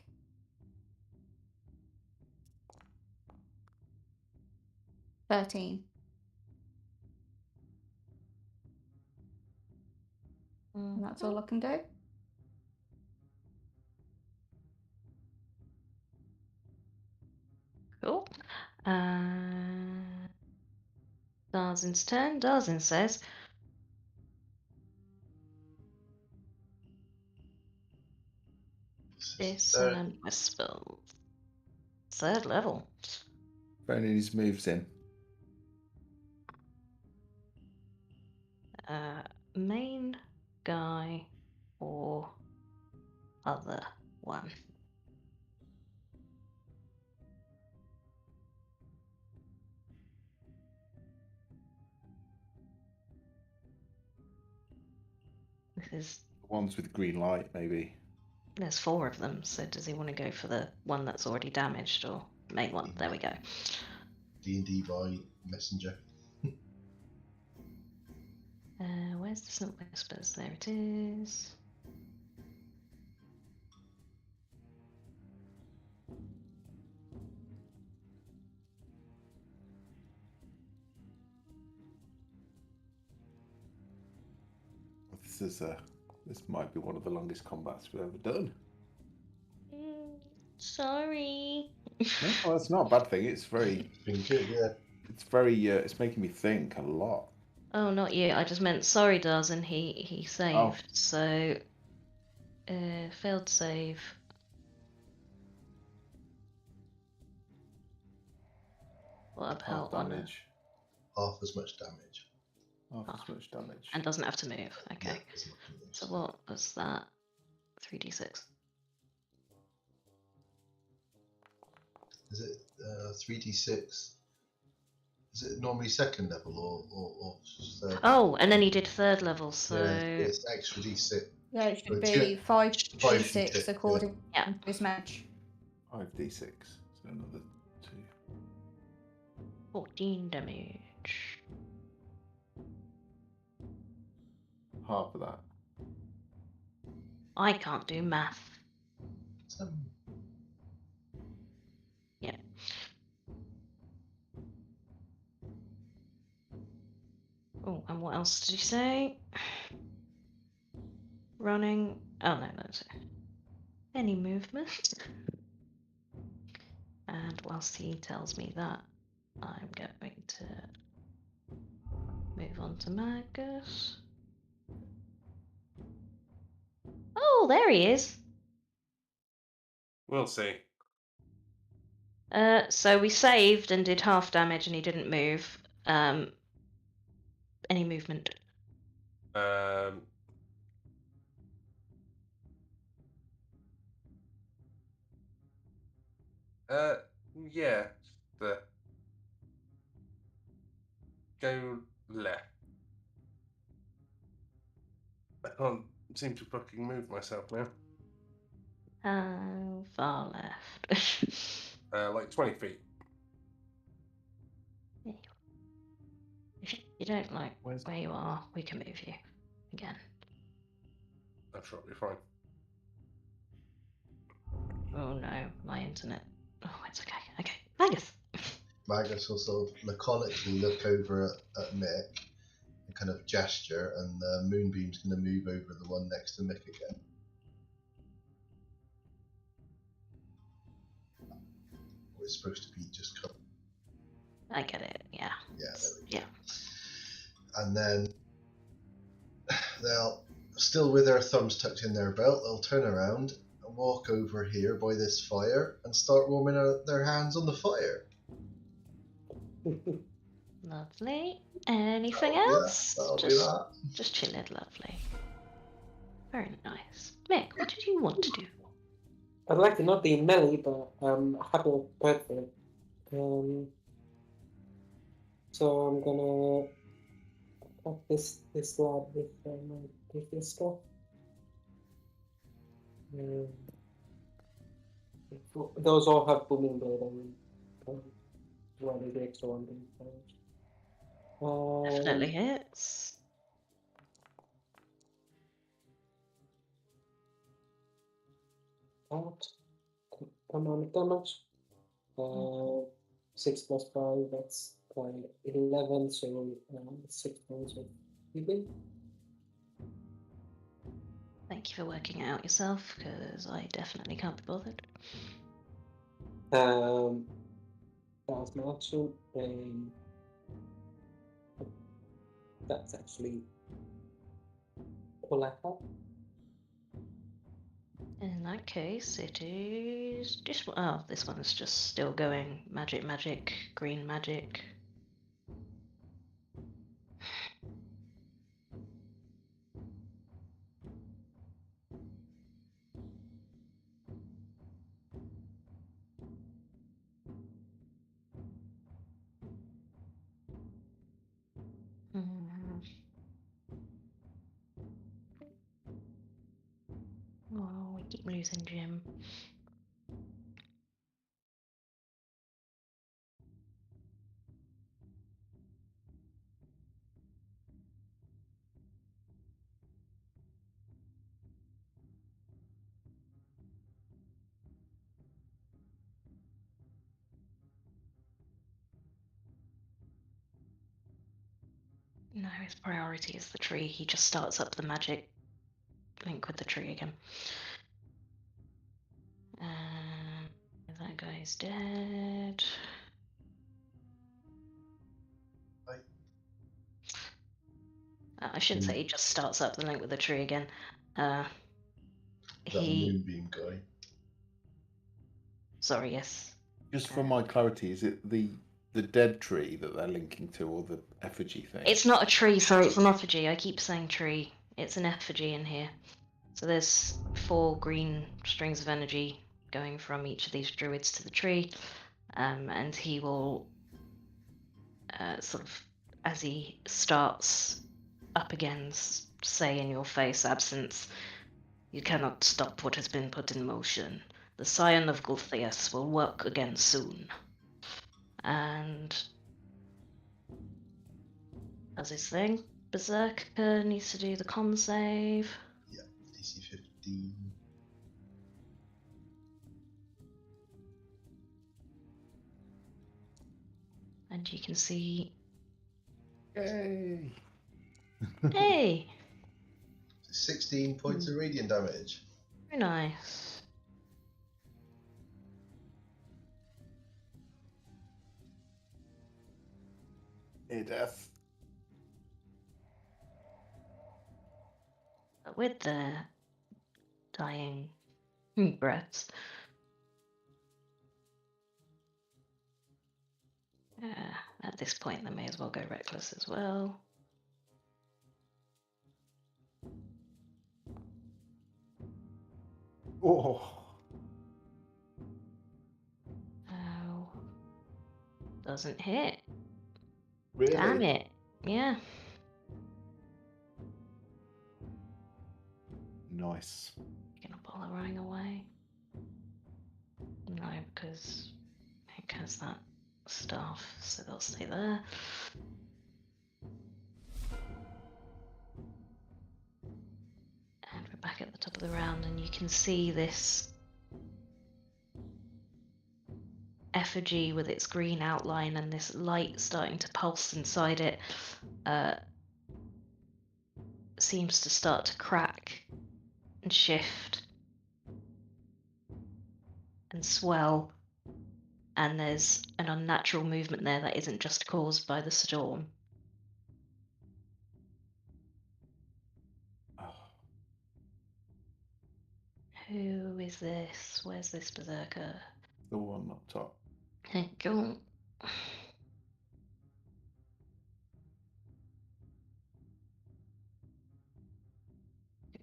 $13. And that's all I can do. Cool. Darzin's turn. Darzin says, Dissonant Whispers. 3rd level. Throwing his moves in. Main guy or other one? This is. The ones with green light, maybe. There's 4 of them, so does he want to go for the one that's already damaged or main one? There we go. D&D by messenger. Where's the Dissonant Whispers? There it is. This might be one of the longest combats we've ever done. Sorry. No, well, that's not a bad thing. It's very. It's been good, yeah. It's very. It's making me think a lot. Oh, not you. I just meant sorry, Darzin. He saved. Oh. So, failed save. What about Half damage. Half as much damage. Half as much damage. And doesn't have to move. Okay. Yeah, doesn't have to move. So what was that? 3d6. Is it 3d6? Is it normally 2nd level or 3rd? Oh, and then he did 3rd level, so Yeah, it's extra d6. Yeah, it should But be 5 5 d6 d6, according yeah. to this match. 5d6. So another 2. 14 damage. Half of that. I can't do math. Yeah. Oh, and what else did you say? Running. Oh, no, that's it. Any movement. And whilst he tells me that, I'm going to on to Magus. Oh, there he is. We'll see. So we saved and did half damage, and he didn't move. Any movement? Yeah. Go left. I can't seem to fucking move myself now. How far left? Like 20 feet. If you don't like Where's- where you are, we can move you again. I'm sure it'll be fine. Oh no, my internet. Oh, it's okay. Okay, Magus. Magus will sort of laconically look over at Mick and kind of gesture, and the moonbeam's going to move over the one next to Mick again. It's supposed to be just cover. I get it. Yeah. Yeah, there we go. Yeah. And then they'll, still with their thumbs tucked in their belt, they'll turn around and walk over here by this fire and start warming their hands on the fire. Lovely. Anything That'll be else? that. That'll be just, that. just chill it. Lovely. Very nice. Mick, what did you want to do? I'd like to not be in melee, but I have a prepared for it. So I'm gonna attack this lad with my previous stuff. Those all have booming blade. One is the extra one being damage. Definitely hits. That amount of damage. 6 plus 5, that's 11, so 6 points of healing. Thank you for working it out yourself, because I definitely can't be bothered. That was my action. That's actually all I have. In that case, it is just this one's just still going. Magic, green magic. Oh, we keep losing Jim. No, his priority is the tree. He just starts up the magic link with the tree again. That guy's dead. I shouldn't say he just starts up the link with the tree again. That moonbeam guy. Sorry, yes. Just for my clarity, is it the dead tree that they're linking to, or the effigy thing? It's not a tree, sorry, it's an effigy. I keep saying tree. It's an effigy in here. So there's 4 green strings of energy going from each of these druids to the tree. And he will sort of, as he starts up again, say in your face, Absence, you cannot stop what has been put in motion. The Scion of Gulthias will work again soon. And as his thing, Berserker needs to do the con save. Yeah, DC 15. And you can see. Yay! Hey! 16 points of radiant damage. Very nice. Hey, Death. But with their dying breaths, at this point they may as well go reckless as well. Oh, Oh, doesn't hit. really? Damn it. Yeah. Nice. Gonna boomerang away. No, because Hank has that staff, so they'll stay there. And we're back at the top of the round, and you can see this effigy with its green outline and this light starting to pulse inside it seems to start to crack and shift and swell, and there's an unnatural movement there that isn't just caused by the storm. Oh, Who is this? Where's this berserker? the one up top. Thank you.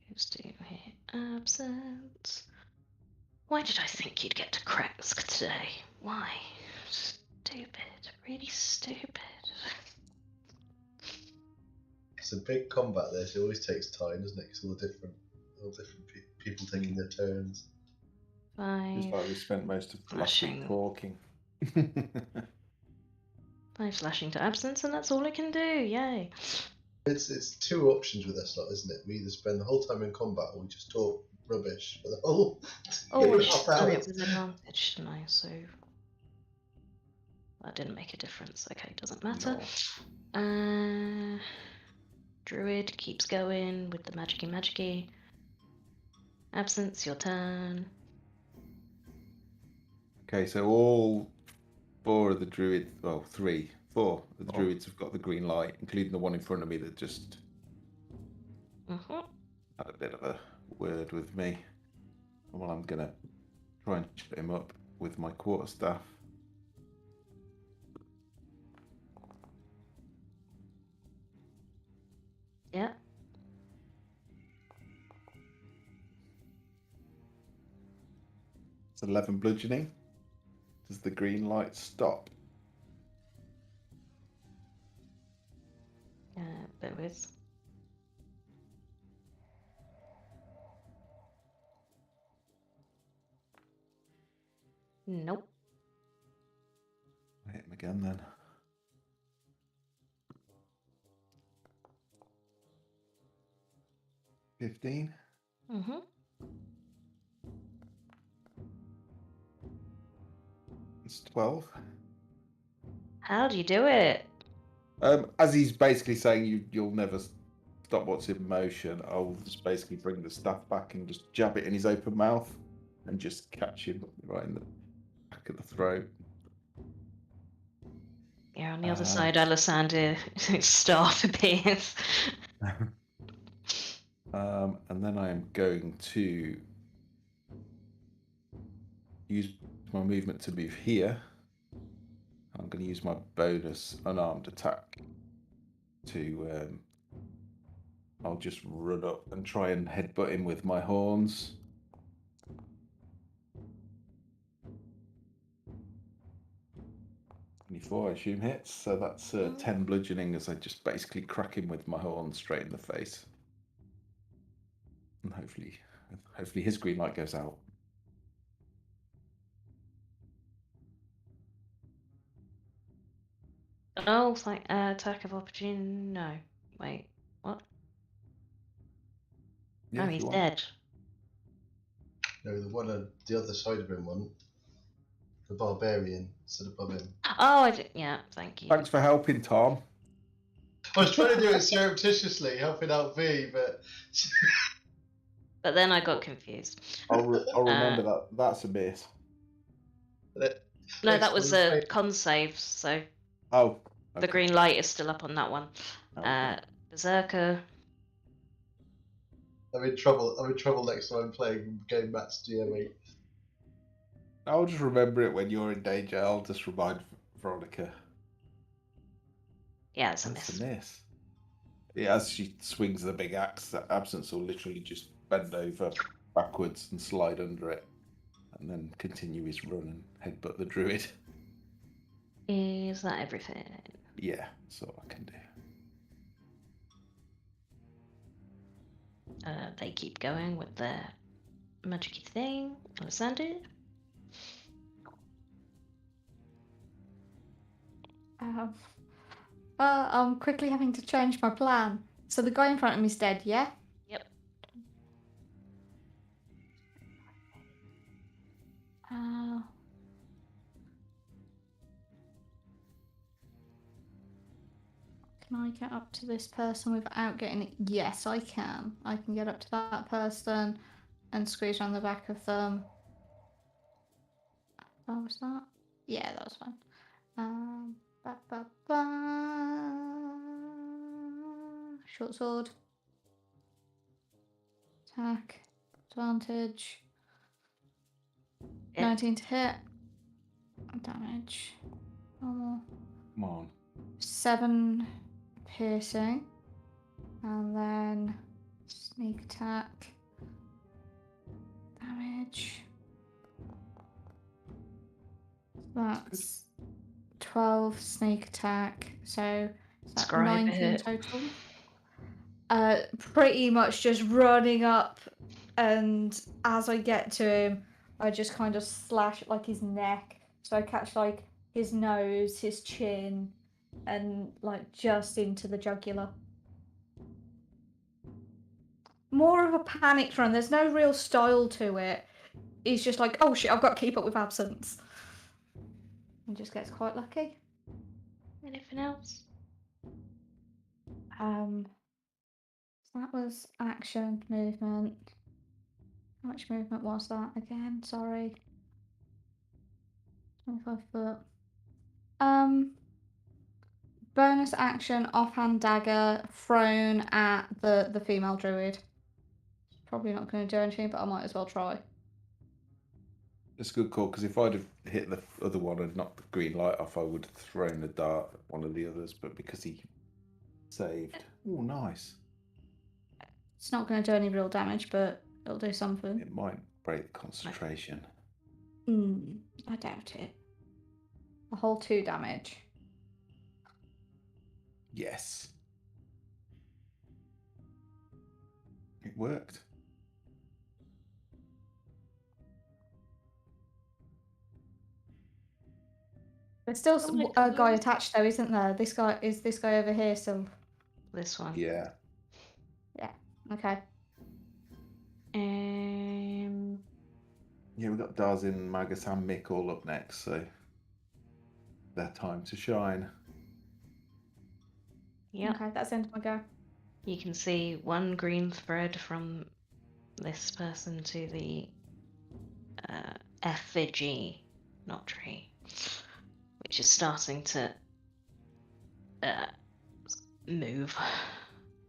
Who's doing here? Absence. Why did I think you'd get to Kresk today? Why? Stupid. Really stupid. It's a big combat. This it always takes time, doesn't it? Because all different people taking their turns. It's 5. like we spent most of last week Flashing. talking. 5 slashing to absence, and that's all it can do. Yay. It's two options with this lot, isn't it? We either spend the whole time in combat, or we just talk rubbish for the whole. Oh, I 2.5 should have done it hours. with advantage, didn't I? So that didn't make a difference. Okay, doesn't matter. Druid keeps going with the magicy. Absence, your turn. Okay, so all 4 of the druids, well, 4 of the druids have got the green light, including the one in front of me that just Mhm. had a bit of a word with me. Well, I'm gonna try and shut him up with my quarterstaff. Yeah. It's 11 bludgeoning. Does the green light stop? Bear with. Nope. I hit him again then. $15. Mm-hmm. It's 12. How do you do it? As he's basically saying you'll never stop what's in motion, I'll just basically bring the staff back and just jab it in his open mouth and just catch him right in the back of the throat. Yeah, on the other side, Alessander staff appears. And then I am going to use my movement to move here. I'm going to use my bonus unarmed attack to I'll just run up and try and headbutt him with my horns. I assume hits, so that's 10 bludgeoning as I just basically crack him with my horns straight in the face. And hopefully his green light goes out. Oh, it's like attack of opportunity. No, wait, what? Yeah, Oh, if he's you want. dead. No, the one on the other side of him, the barbarian stood above him. Oh, I did. Yeah, thank you. Thanks for helping, Tom. I was trying to do it surreptitiously, helping out V, but But then I got confused. I'll remember that. That's a miss. No, that was a Excellent. con save, so Oh, the green light is still up on that one. Okay. Berserker. I'm in trouble. I'm in trouble next time I'm playing game match GM8. I'll just remember it when you're in danger. I'll just remind Veronica. Yeah, it's a That's miss. a miss. Yeah, as she swings the big axe, that Absence will literally just bend over backwards and slide under it, and then continue his run and headbutt the druid. Is that everything? Yeah, that's all I can do. They keep going with their magicy thing. Alexander? I'm quickly having to change my plan. So the guy in front of me is dead, yeah? Yep. Can I get up to this person without getting it? Yes, I can. I can get up to that person and squeeze around the back of them. Oh, was that? Yeah, that was fine. Short sword. Attack. Advantage. Yep. 19 to hit. Damage. Normal. Come on. 7 piercing. And then sneak attack. Damage. That's 12 sneak attack. So is that Scribe 19 hit. total? Pretty much just running up, and as I get to him, I just kind of slash like his neck. So I catch like his nose, his chin, and like just into the jugular. More of a panicked run. There's no real style to it. He's just like, oh shit, I've got to keep up with Absence. And just gets quite lucky. Anything else? So that was action, movement. How much movement was that again? Sorry. 25 foot. Bonus action, offhand dagger thrown at the female druid. Probably not going to do anything, but I might as well try. It's a good call, because if I'd have hit the other one and knocked the green light off, I would have thrown a dart at one of the others, but because he saved. Oh, nice. It's not going to do any real damage, but it'll do something. It might break concentration. I doubt it. A whole 2 damage. Yes. It worked. There's still Somebody a guy close. attached though, isn't there? This guy over here still. This one. Yeah. Okay. Yeah, we've got Darzin, Magus, and Mick all up next, so their time to shine. Yeah. Okay, that's the end of my go. You can see one green thread from this person to the effigy, not tree, which is starting to move.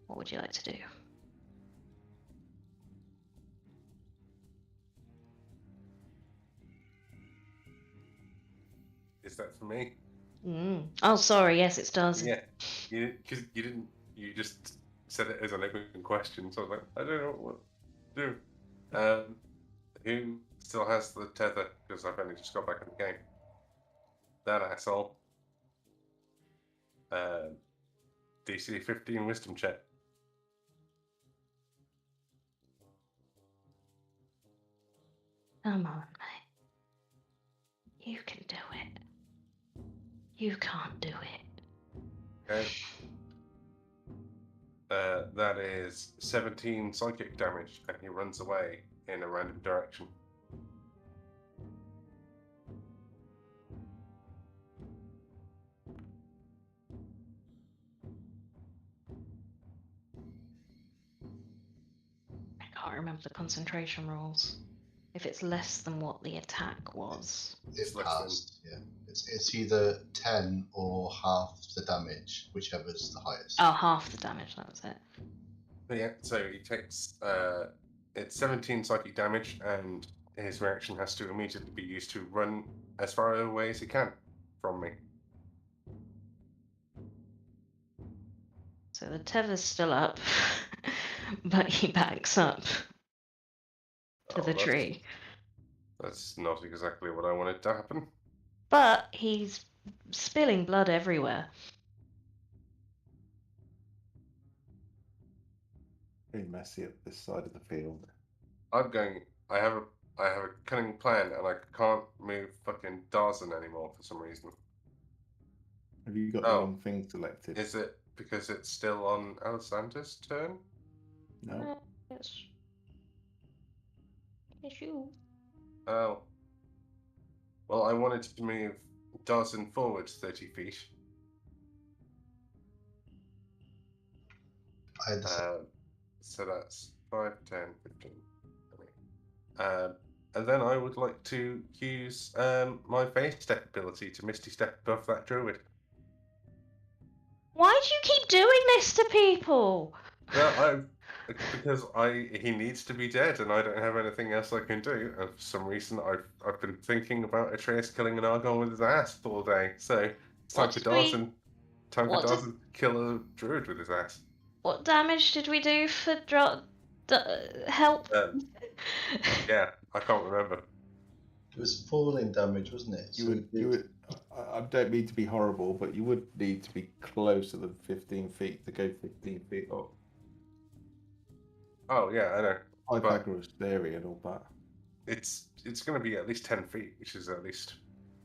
What would you like to do? Is that for me? Oh, sorry. Yes, it does. Yeah, because you didn't. You just said it as an open question, so I was like, I don't know what to do. Who still has the tether? Because I've only just got back in the game. That asshole. DC 15 wisdom check. Come on, mate. You can do it. You can't do it. Okay. That is 17 psychic damage, and he runs away in a random direction. I can't remember the concentration rules. If it's less than what the attack was. It Less passed. Yeah, it's either 10 or half the damage, whichever's the highest. Oh, half the damage, that was it. But yeah, so he takes it's 17 psychic damage, and his reaction has to immediately be used to run as far away as he can from me. So the tether's still up, but he backs up to the tree. That's not exactly what I wanted to happen. But he's spilling blood everywhere. Very messy up this side of the field. I'm going. I have a cunning plan, and I can't move fucking Darzan anymore for some reason. Have you got the wrong thing selected? Is it because it's still on Alessandra's turn? No. Yes. It's you. Oh. Well, I wanted to move Darzan forward 30 feet. I had the same. So that's 5, 10, 15, 20. And then I would like to use my Phase Step ability to Misty Step above that druid. Why do you keep doing this to people? Well, because he needs to be dead, and I don't have anything else I can do. And for some reason, I've been thinking about Atreus killing an Argon with his ass all day. So it's time for Darzan. Time for Darzan to kill a druid with his ass. What damage did we do for help? Yeah, I can't remember. It was falling damage, wasn't it? You would. I don't mean to be horrible, but you would need to be closer than 15 feet to go 15 feet up. Oh yeah, I know. Pythagoras theory and all that. It's going to be at least 10 feet, which is at least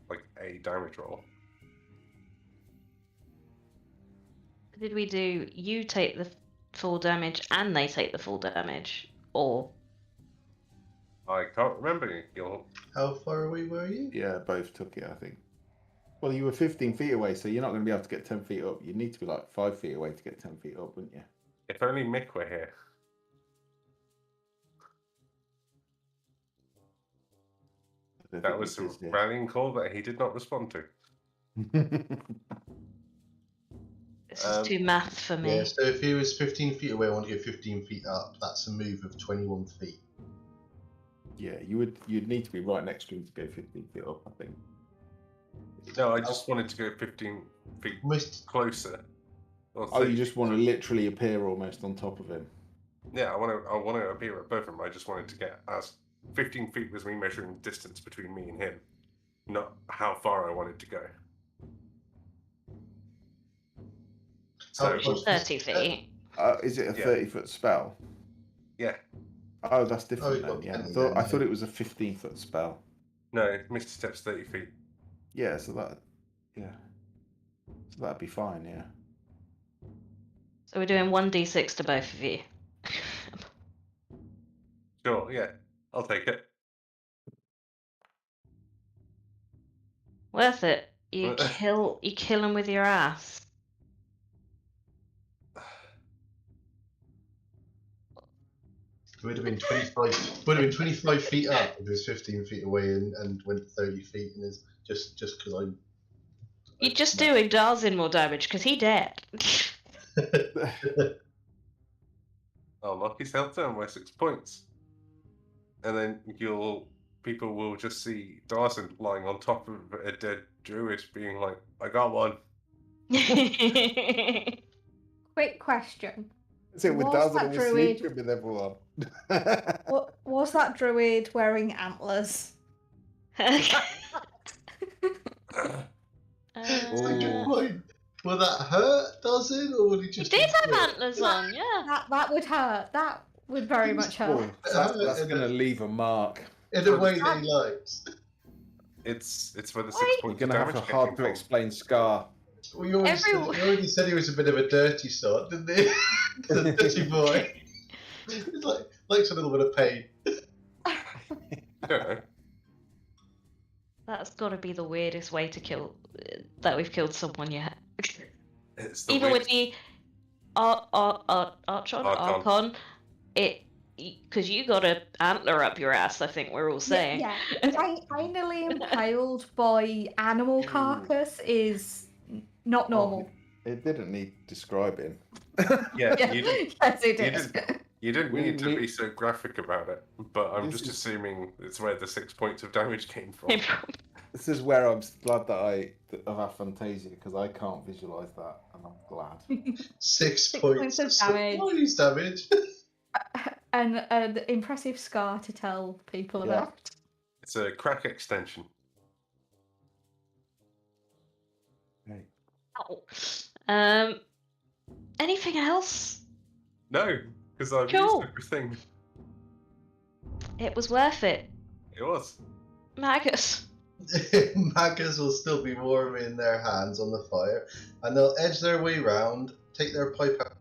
like a damage roll. Did we do you take the full damage and they take the full damage, or? I can't remember. How far away were you? Yeah, both took it, I think. Well, you were 15 feet away, so you're not going to be able to get 10 feet up. You need to be like 5 feet away to get 10 feet up, wouldn't you? If only Mick were here. That was a rallying call that he did not respond to. This is too math for me. Yeah, so if he was 15 feet away, I want to go 15 feet up. That's a move of 21 feet. Yeah, you'd need to be right next to him to go 15 feet up, I think. No, I just wanted to go 15 feet closer. Oh, you just want to literally appear almost on top of him? Yeah, I want to appear at both of them. I just wanted to get as 15 feet was me measuring the distance between me and him, not how far I wanted to go. So 30 feet. Is it a 30-foot spell? Yeah. Oh, that's different then. Yeah, I thought it was a 15-foot spell. No, Misty Step's 30 feet. Yeah, so that'd be fine. Yeah. So we're doing 1d6 to both of you. Sure. Yeah, I'll take it. Worth it. You kill him with your ass. It would have been 25 feet up if it was 15 feet away and went 30 feet, and it's just because I'm. You're just doing Darzan more damage because he dead. I'll knock his health down by 6 points, and then people will just see Darzan lying on top of a dead druid, being like, "I got one." Quick question. So with Darzan sleeping with everyone. Was that druid wearing antlers? Will that hurt, does it? Or would he just... He did have antlers on, yeah. That would hurt. That would very much hurt. That's going to leave a mark. In a way that he likes. It's for the 6 points. You're going to have a hard to explain scar. Well, you already said he was a bit of a dirty sort, didn't he? The dirty boy. He's likes a little bit of pain. Yeah. That's got to be the weirdest way to kill that we've killed someone yet. Even with the Archon, because you got an antler up your ass. I think we're all saying. Yeah. Anally impaled by animal carcass is not normal. It didn't need describing. Yeah, Yeah, you didn't. yes, it You is. didn't We need didn't to be need- so graphic about it, but I'm This just is- assuming it's where the 6 points of damage came from. This is where I'm glad that I have Fantasia, because I can't visualize that, and I'm glad. 6 6 points points of of damage. surprise damage. And an impressive scar to tell people Yeah. about. It's a crack extension. Hey. Oh. Anything else? No, because I've Cool. used everything. It was worth it. It was. Magus. Maggots will still be warming their hands on the fire, and they'll edge their way round, take their pipe out.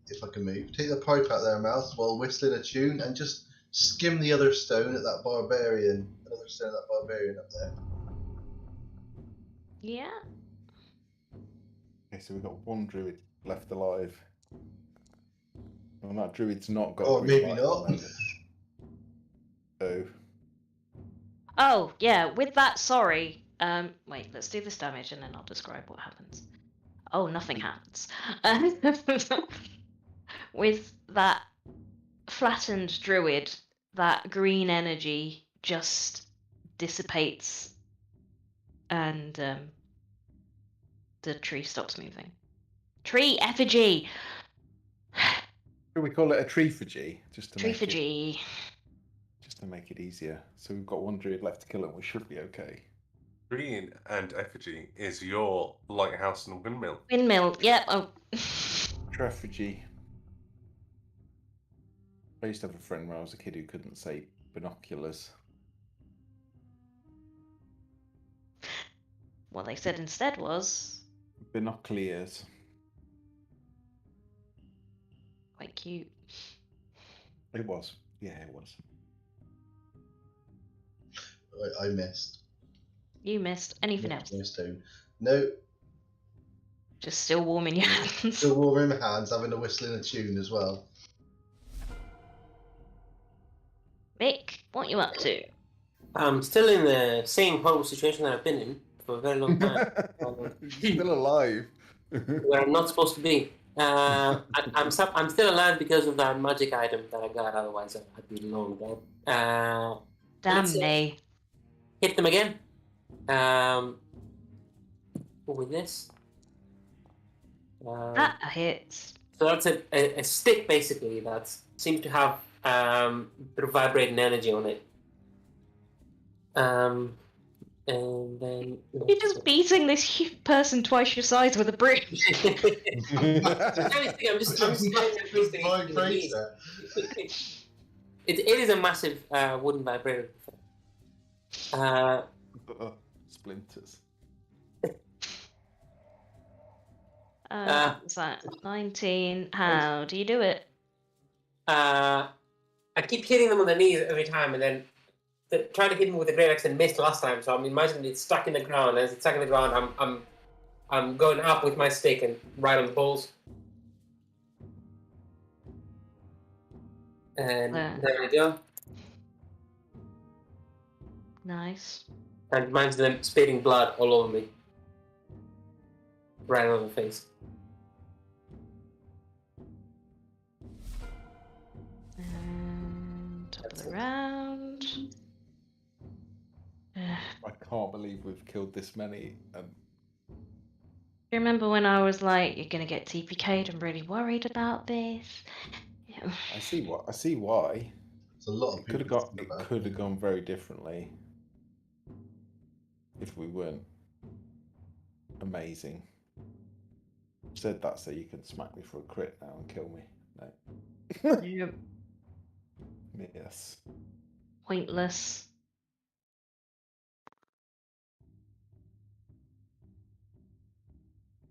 If I can move, take the pipe out of their mouth while whistling a tune, and just skim the other stone at that barbarian. Another stone at that barbarian up there. Yeah. Okay, so we've got one druid left alive. Well, that druid's not got. Or green maybe light at not. the moment. So Oh, yeah, with that, sorry. Wait, let's do this damage and then I'll describe what happens. Oh, nothing happens. With that flattened druid, that green energy just dissipates and the tree stops moving. Tree effigy! should we call it a treefage? Just to Treefage. make it easier. So we've got one druid left to kill, and we should be okay. Green and effigy is your lighthouse and windmill. Windmill, yep. Oh. Treefage. I used to have a friend when I was a kid who couldn't say binoculars. What they said instead was Binoculars. quite cute. It was. Yeah, it was. I missed. You missed. Anything else? No stone. No, Just still warming your hands. still warming my hands, having a whistling a tune as well. Mick, what you up to? I'm still in the same horrible situation that I've been in for a very long time. Still alive. Where I'm not supposed to be. I'm still alive because of that magic item that I got. Otherwise, I'd be long dead. Damn let's me. hit them again. With this. That hits. So that's a stick basically that seems to have a bit of vibrating energy on it. And then You're just beating this person twice your size with a brick. I'm just Vibrator. It is a massive wooden vibrator. Splinters. What's that? 19. How do you do it? I keep hitting them on the knees every time, and then trying to hit them with the great axe and missed last time. So I'm imagining it's stuck in the ground. As it's stuck in the ground, I'm going up with my stick and right on the balls. And there we go. Nice. And mine's them spitting blood all over me. Right on the face. And top of That's the it. round. I can't believe we've killed this many. You remember when I was like, you're going to get TPK'd, I'm really worried about this? Yeah. I see why. There's a lot of It could people. have got. It could have gone very differently if we weren't amazing. Said that so you can smack me for a crit now and kill me. No. Yep. Yes. Pointless.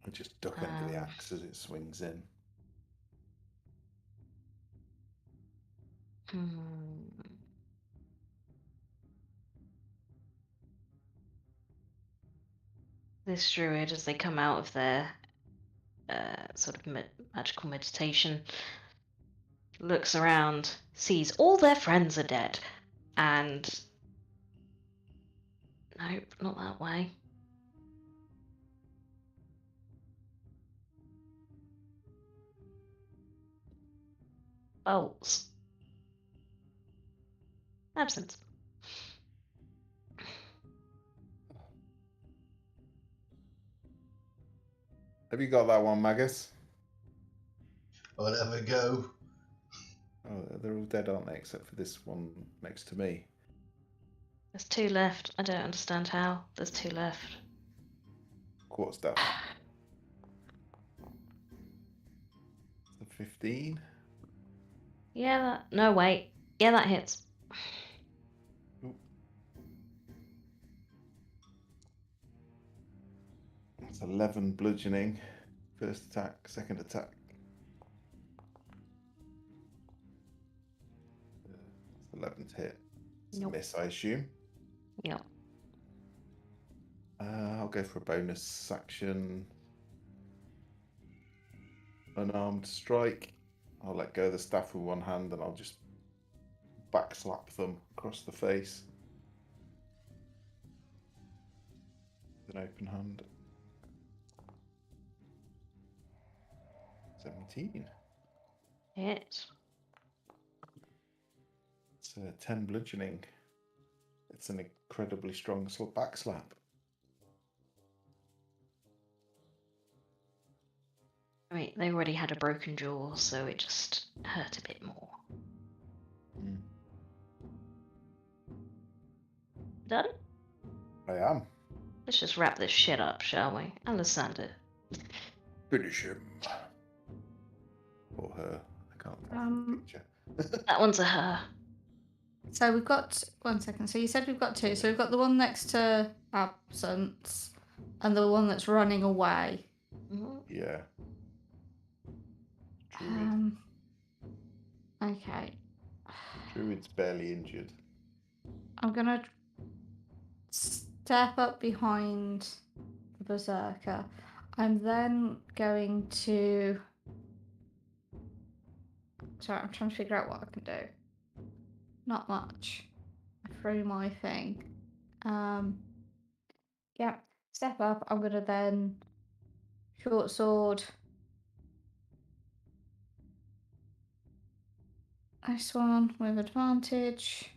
I just duck under the axe as it swings in. This druid, as they come out of their sort of magical meditation, looks around, sees all their friends are dead, and nope, not that way. bolts. Absent. Have you got that one, Magus? I'll never go. Oh, they're all dead, aren't they? Except for this one next to me. There's 2 left. I don't understand how. There's 2 left. Quarter staff. The 15. Yeah, no, wait. Yeah, that hits. That's 11 bludgeoning. First attack, second attack. 11th hit. It's Nope. a miss, I assume. Yep. I'll go for a bonus action. Unarmed strike. I'll let go of the staff with one hand and I'll just backslap them across the face. With an open hand. 17. Hit. It's 10 bludgeoning. It's an incredibly strong backslap. I mean, they already had a broken jaw, so it just hurt a bit more. Done? I am. Let's just wrap this shit up, shall we? Alessander. Finish him. Or her. I can't tell from the picture. That one's a her. So we've got 1 second. So you said we've got 2. So we've got the one next to Absence and the one that's running away. Mm-hmm. Yeah. Druid. Okay. Druid's barely injured. I'm gonna step up behind the berserker. I'm then going to. Sorry, I'm trying to figure out what I can do. Not much. I threw my thing. Yeah. Step up. I'm gonna then short sword. This one with advantage.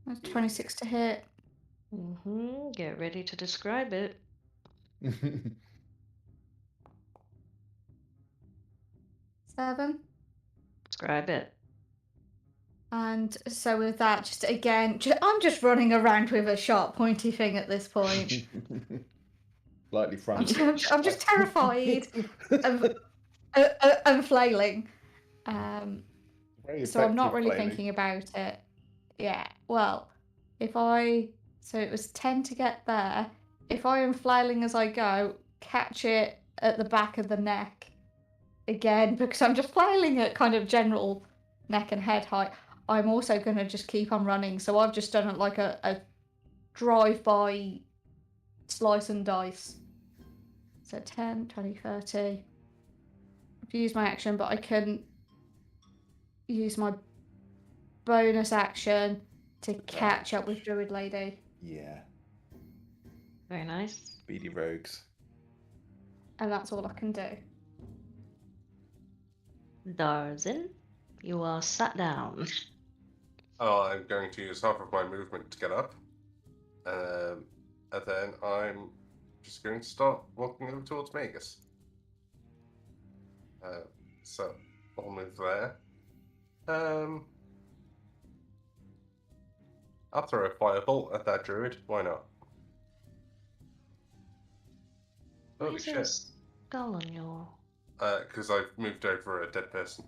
That's 26 to hit. Mm-hmm. Get ready to describe it. 7. Describe it. And so with that, just again, I'm just running around with a sharp, pointy thing at this point. Slightly frantic. I'm just terrified and flailing. So I'm not really thinking about it. Yeah. Well, so it was 10 to get there. If I am flailing as I go, catch it at the back of the neck again, because I'm just flailing at kind of general neck and head height. I'm also going to just keep on running. So I've just done it like a drive-by slice and dice. So 10, 20, 30. I've used my action, but I can use my bonus action to catch up with Druid Lady. Yeah. Very nice. Speedy rogues. And that's all I can do. Darzin, you are sat down. Oh, I'm going to use half of my movement to get up. And then I'm just going to start walking over towards Magus. So I'll move there. I'll throw a firebolt at that druid. Why not? Holy Where's a shit. skull on your... Because I've moved over a dead person.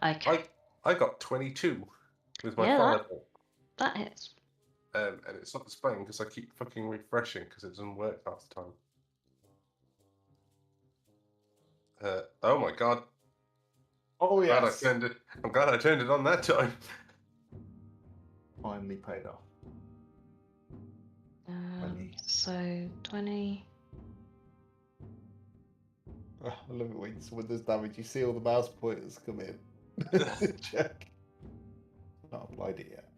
Okay. I got 22 with my Yeah, firebolt. That hits. And it's not displaying because I keep fucking refreshing because it doesn't work half the time. Oh my god. Oh yes. I'm glad I turned it on that time. Finally paid off. 20. So 20. Oh, I love it when someone does damage. You see all the mouse pointers come in. Check. Not applied it yet.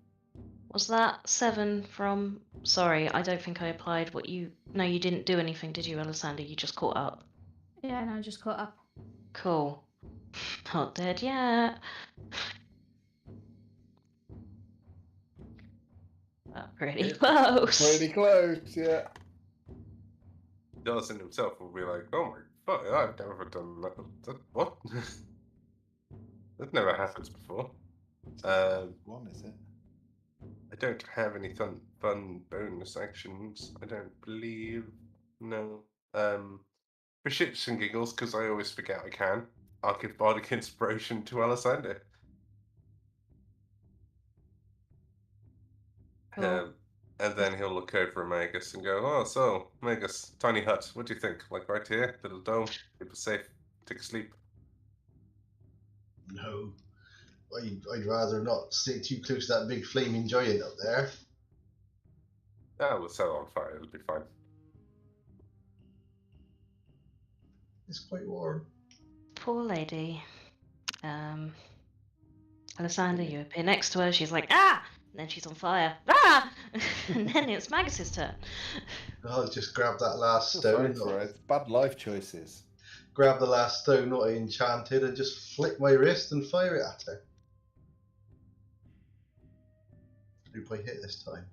Was that 7 from... Sorry, I don't think I applied what you... No, you didn't do anything, did you, Alessander? You just caught up. Yeah, no, just caught up. Cool. Not dead yet. Pretty close. Pretty close, yeah. Dawson himself will be like, "Oh my fuck! I've never done that. What? That never happened before." One, is it? I don't have any fun bonus actions. I don't believe. No. For shits and giggles, because I always forget I can. I'll give bardic inspiration to Alessander. Cool. And then he'll look over at Magus and go, "Oh, so Magus, tiny hut. What do you think? Like right here, little dome, keep it safe, take a sleep." No. I'd rather not stay too close to that big flaming giant up there. Ah, we'll set it on fire. It'll be fine. It's quite warm. Poor lady. Alessandra, you appear next to her. She's like, ah! And then she's on fire. Ah! And then it's Magus's turn. I'll just grab that last Sorry stone. for it. Bad life choices. Grab the last stone not enchanted and just flick my wrist and fire it at her. Hope I hit this time.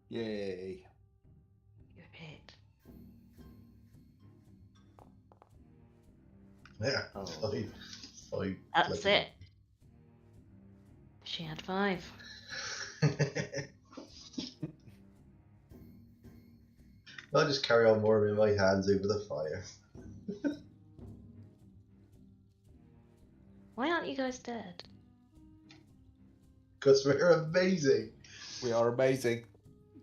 Yay. You hit. Yeah, Oh. five. That's it. She had 5. I'll just carry on warming my hands over the fire. Why aren't you guys dead? Because we're amazing. We are amazing.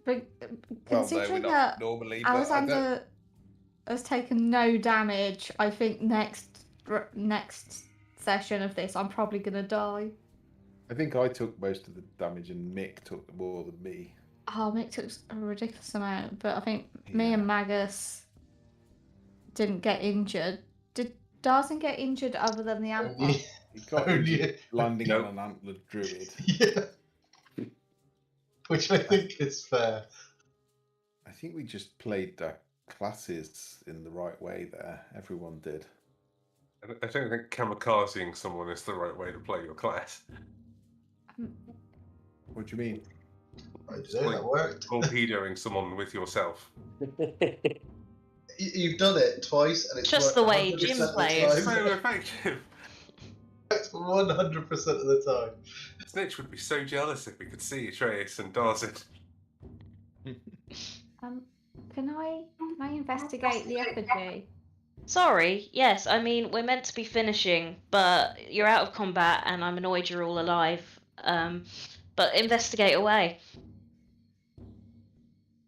But Well, no, considering we're that not normally, but I don't... Alexander has taken no damage, I think next session of this, I'm probably gonna die. I think I took most of the damage and Mick took more than me. Oh, Mick took a ridiculous amount, but I think me Yeah. and Magus didn't get injured. Did Darcy get injured other than the antler? He got Only- injured landing Nope. on an antlered druid. Yeah. Which I think is fair. I think we just played the classes in the right way there. Everyone did. I don't think kamikazing someone is the right way to play your class. What do you mean? I don't know, that worked. Torpedoing someone with yourself. You've done it twice, and it's Just worked the way 100% Jim of the plays. time. So effective. It's 100% of the time. Snitch would be so jealous if we could see Atreus and Darcy. Can I investigate the effigy? Sorry, yes, I mean, we're meant to be finishing, but you're out of combat and I'm annoyed you're all alive. But investigate away.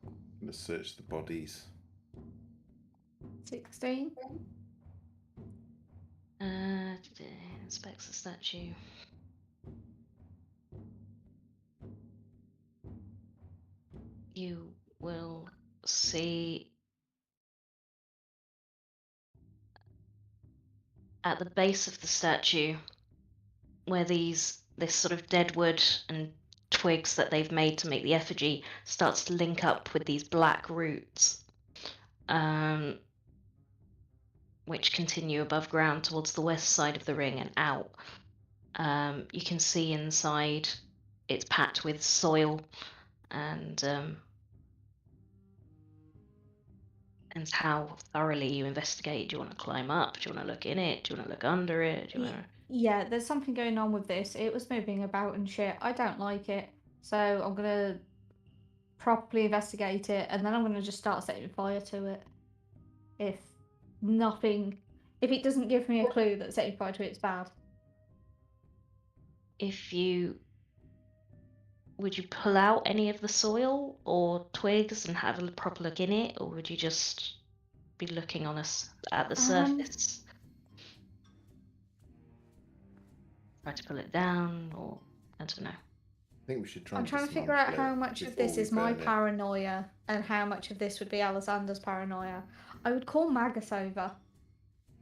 I'm gonna search the bodies. 16. Inspects the statue. You will see at the base of the statue where this sort of dead wood and twigs that they've made to make the effigy starts to link up with these black roots, which continue above ground towards the west side of the ring and out. You can see inside it's packed with soil and how thoroughly you investigate. Do you want to climb up? Do you want to look in it? Do you want to look under it? Do you want to... Yeah, there's something going on with this. It was moving about and shit. I don't like it. So I'm going to properly investigate it, and then I'm going to just start setting fire to it. If it doesn't give me a clue that setting fire to it's bad. Would you pull out any of the soil or twigs and have a proper look in it, or would you just be looking on us at the surface? Try to pull it down, or I don't know. I think we should try. I'm trying to figure out how much of this is my paranoia and how much of this would be Alessandra's paranoia. I would call Magus over.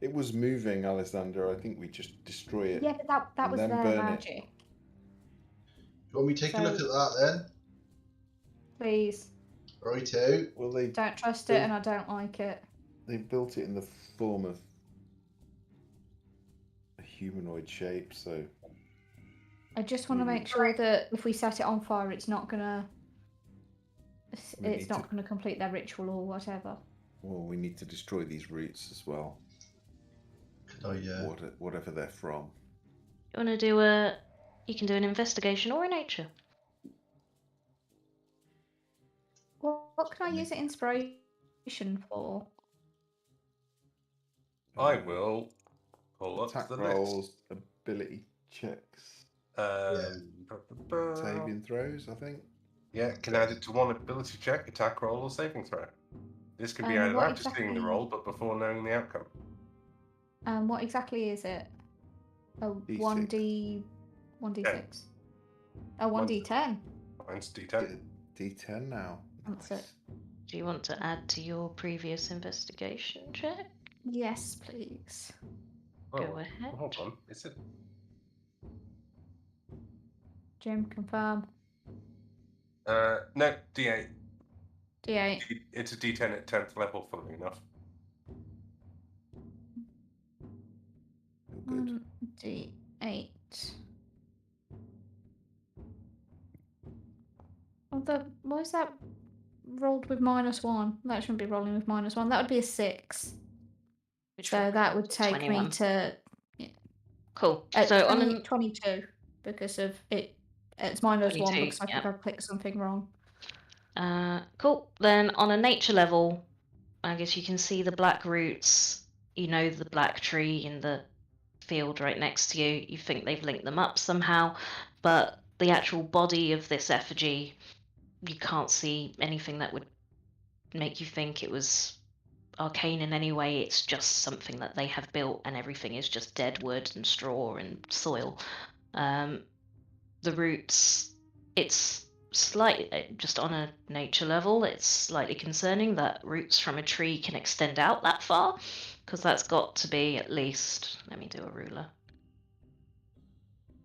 It was moving, Alexander. I think we just destroy it. Yeah, but that was then their burn it. magic. You want me to take a look at that then? Please. Righto. Will they? Don't trust it, and I don't like it. They built it in the form of a humanoid shape, so I just want to Maybe- make sure that if we set it on fire, it's not gonna We it's need not to- gonna complete their ritual or whatever. well, we need to destroy these roots as well. Could I? Whatever they're from. You want to do you can do an investigation or a nature. What can I use it inspiration for? I will pull up Attack the rolls, ability checks, list. saving throws, I think. Yeah, can add it to one ability check, attack roll, or saving throw. This can be added what after seeing the exactly- roll, but before knowing the outcome. What exactly is it? A D6. 1d6. A 1d10. Mine's D10. D10 now. That's Nice. it. Do you want to add to your previous investigation check? Yes, please. Go ahead. Hold on, is it? Jim, confirm. No, D8. D8. It's a D10 at 10th level, funnily enough. Good. 1d8. Why is that rolled with -1? That shouldn't be rolling with -1. That would be a 6. Which So that would take 21. me to Cool. So on 20, 22 because of it. It's -1 22, because I think I clicked something wrong. cool. Then on a nature level, I guess you can see the black roots. You know the black tree in the field right next to you. You think they've linked them up somehow, but the actual body of this effigy, you can't see anything that would make you think it was arcane in any way. It's just something that they have built, and everything is just dead wood and straw and soil. The roots, it's slightly, just on a nature level, it's slightly concerning that roots from a tree can extend out that far, because that's got to be at least, let me do a ruler.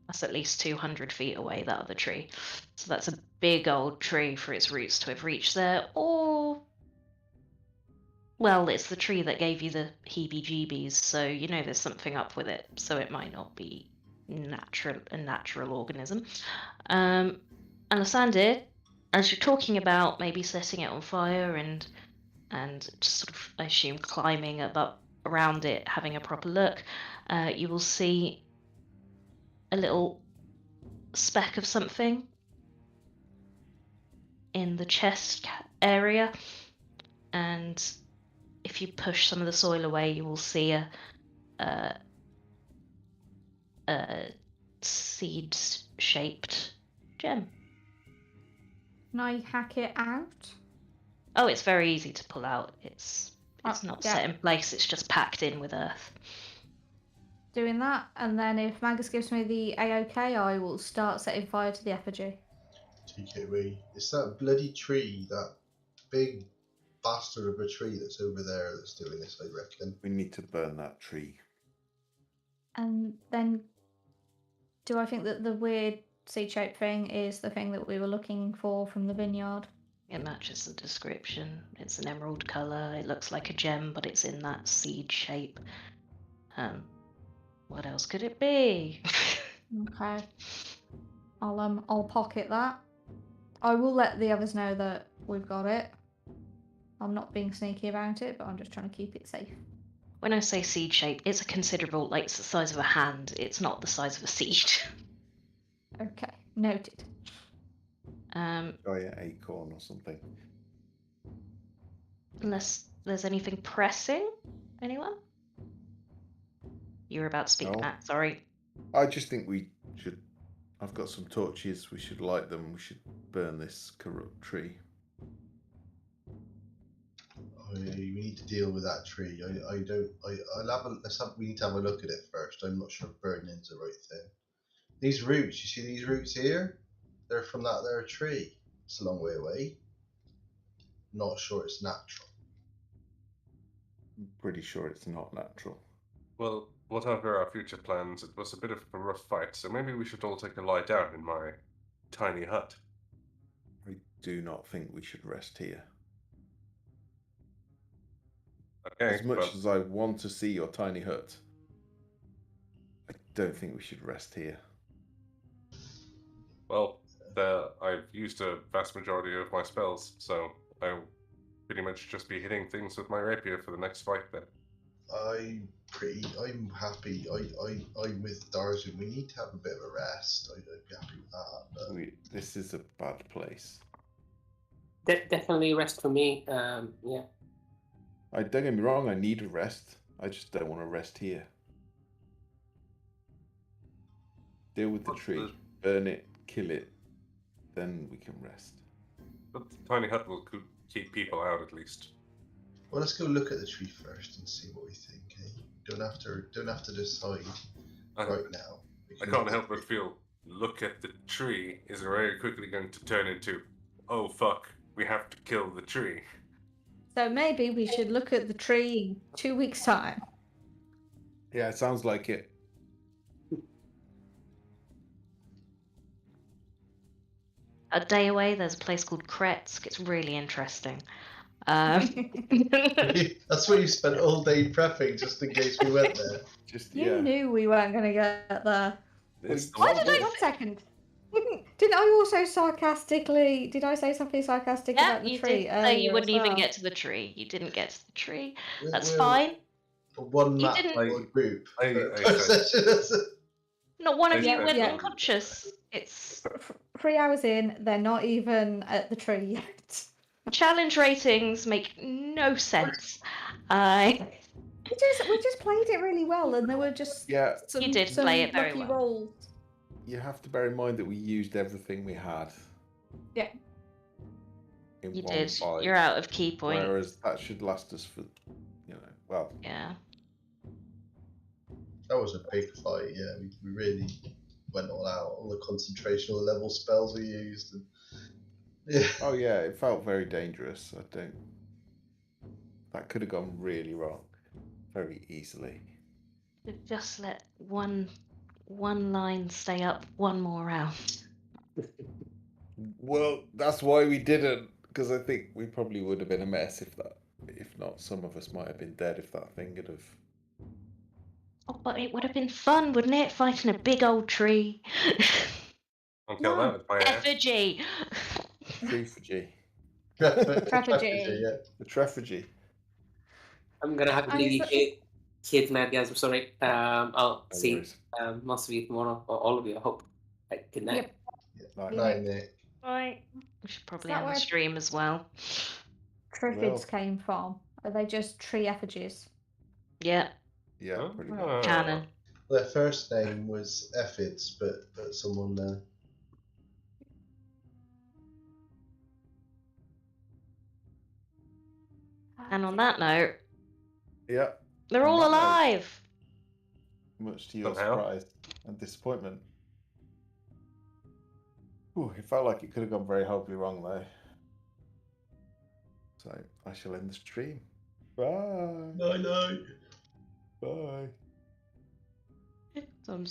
That's at least 200 feet away, that other tree. So that's a big old tree for its roots to have reached there, or well, it's the tree that gave you the heebie-jeebies, so you know there's something up with it, so it might not be a natural organism. Alessander, as you're talking about maybe setting it on fire and just sort of, I assume, climbing around it, having a proper look, you will see a little speck of something in the chest area, and if you push some of the soil away, you will see a seed-shaped gem. Can I hack it out? Oh, it's very easy to pull out. It's Oh, not yeah. set in place. It's just packed in with earth. Doing that, and then if Magus gives me the AOK, I will start setting fire to the effigy. Take it away. It's that bloody tree, that big bastard of a tree that's over there that's doing this, I reckon. We need to burn that tree. And then, do I think that the weird seed-shaped thing is the thing that we were looking for from the vineyard? It matches the description. It's an emerald color. It looks like a gem, but it's in that seed shape. What else could it be? Okay. I'll pocket that. I will let the others know that we've got it. I'm not being sneaky about it, but I'm just trying to keep it safe. When I say seed shape, it's a considerable, like it's the size of a hand. It's not the size of a seed. Okay, noted. Giant acorn or something. Unless there's anything pressing. Anyone? You were about to speak, No. Matt. Sorry. I just think we should. I've got some torches. We should light them. We should burn this corrupt tree. We need to deal with that tree. We need to have a look at it first. I'm not sure if burning's the right thing. These roots, you see these roots here? They're from that there tree. It's a long way away. Not sure it's natural. I'm pretty sure it's not natural. Well, whatever our future plans, it was a bit of a rough fight, so maybe we should all take a lie down in my tiny hut. I do not think we should rest here. Okay, As much but as I want to see your tiny hut, I don't think we should rest here. well, I've used a vast majority of my spells, so I'll pretty much just be hitting things with my rapier for the next fight then. I'm happy. I'm with Darwin. We need to have a bit of a rest. I'd be happy with that. But This is a bad place. Definitely rest for me. Yeah. Don't get me wrong, I need a rest. I just don't want to rest here. Deal with the What's tree, burn it, kill it, then we can rest. But the tiny hut will keep people out at least. well, let's go look at the tree first and see what we think. Eh? Don't have to decide right now. We I can can't look help at but feel, look at the tree is very quickly going to turn into, oh fuck, we have to kill the tree. So maybe we should look at the tree in 2 weeks' time. Yeah, it sounds like it. A day away, there's a place called Kretsk. It's really interesting. That's where you spent all day prepping just in case we went there. Just You knew we weren't going to get there. It's Why the did I- One second. Didn't I also sarcastically? Did I say something sarcastic Yeah, about the you tree? did say earlier you as wouldn't even well? get to the tree. You didn't get to the tree. We're- That's we're fine. One You map didn't- or group. I per said- session. Not one of I you said went yeah. unconscious. It's 3 hours in, they're not even at the tree yet. challenge ratings make no sense. We just played it really well, and there were just Yeah, some, You did some play it very lucky well. rolls. you have to bear in mind that we used everything we had. Yeah. In You one did. fight, You're out of key point. whereas that should last us for, well, Yeah. That was a big fight. Yeah, we really went all out. All the concentration, all the level spells we used. And, yeah. oh yeah, it felt very dangerous. That could have gone really wrong, very easily. We've just let one line stay up one more round. Well, that's why we didn't, because I think we probably would have been a mess if not, some of us might have been dead if that thing had have. Oh, but it would have been fun, wouldn't it? Fighting a big old tree. Don't kill No. that with my ass. Effigy. Trefagy. Treffigy. Yeah. The Trefagy. I'm gonna have to leave you kids, mad guys. I'm sorry. I'll No see worries. most of you tomorrow, or all of you. I hope. Good night. Yep. Night. Yeah. Night, Nick. Right. We should probably that have a where- stream as well. Triffids came from. Are they just tree effigies? Yeah. Yeah, pretty much. Ah. Canon. Their first name was Effids, but someone. And on that note, Yeah, they're all On that note. alive. much to your Somehow. surprise and disappointment. Ooh, it felt like it could have gone very horribly wrong though. So I shall end the stream. Bye. Night, night. Bye.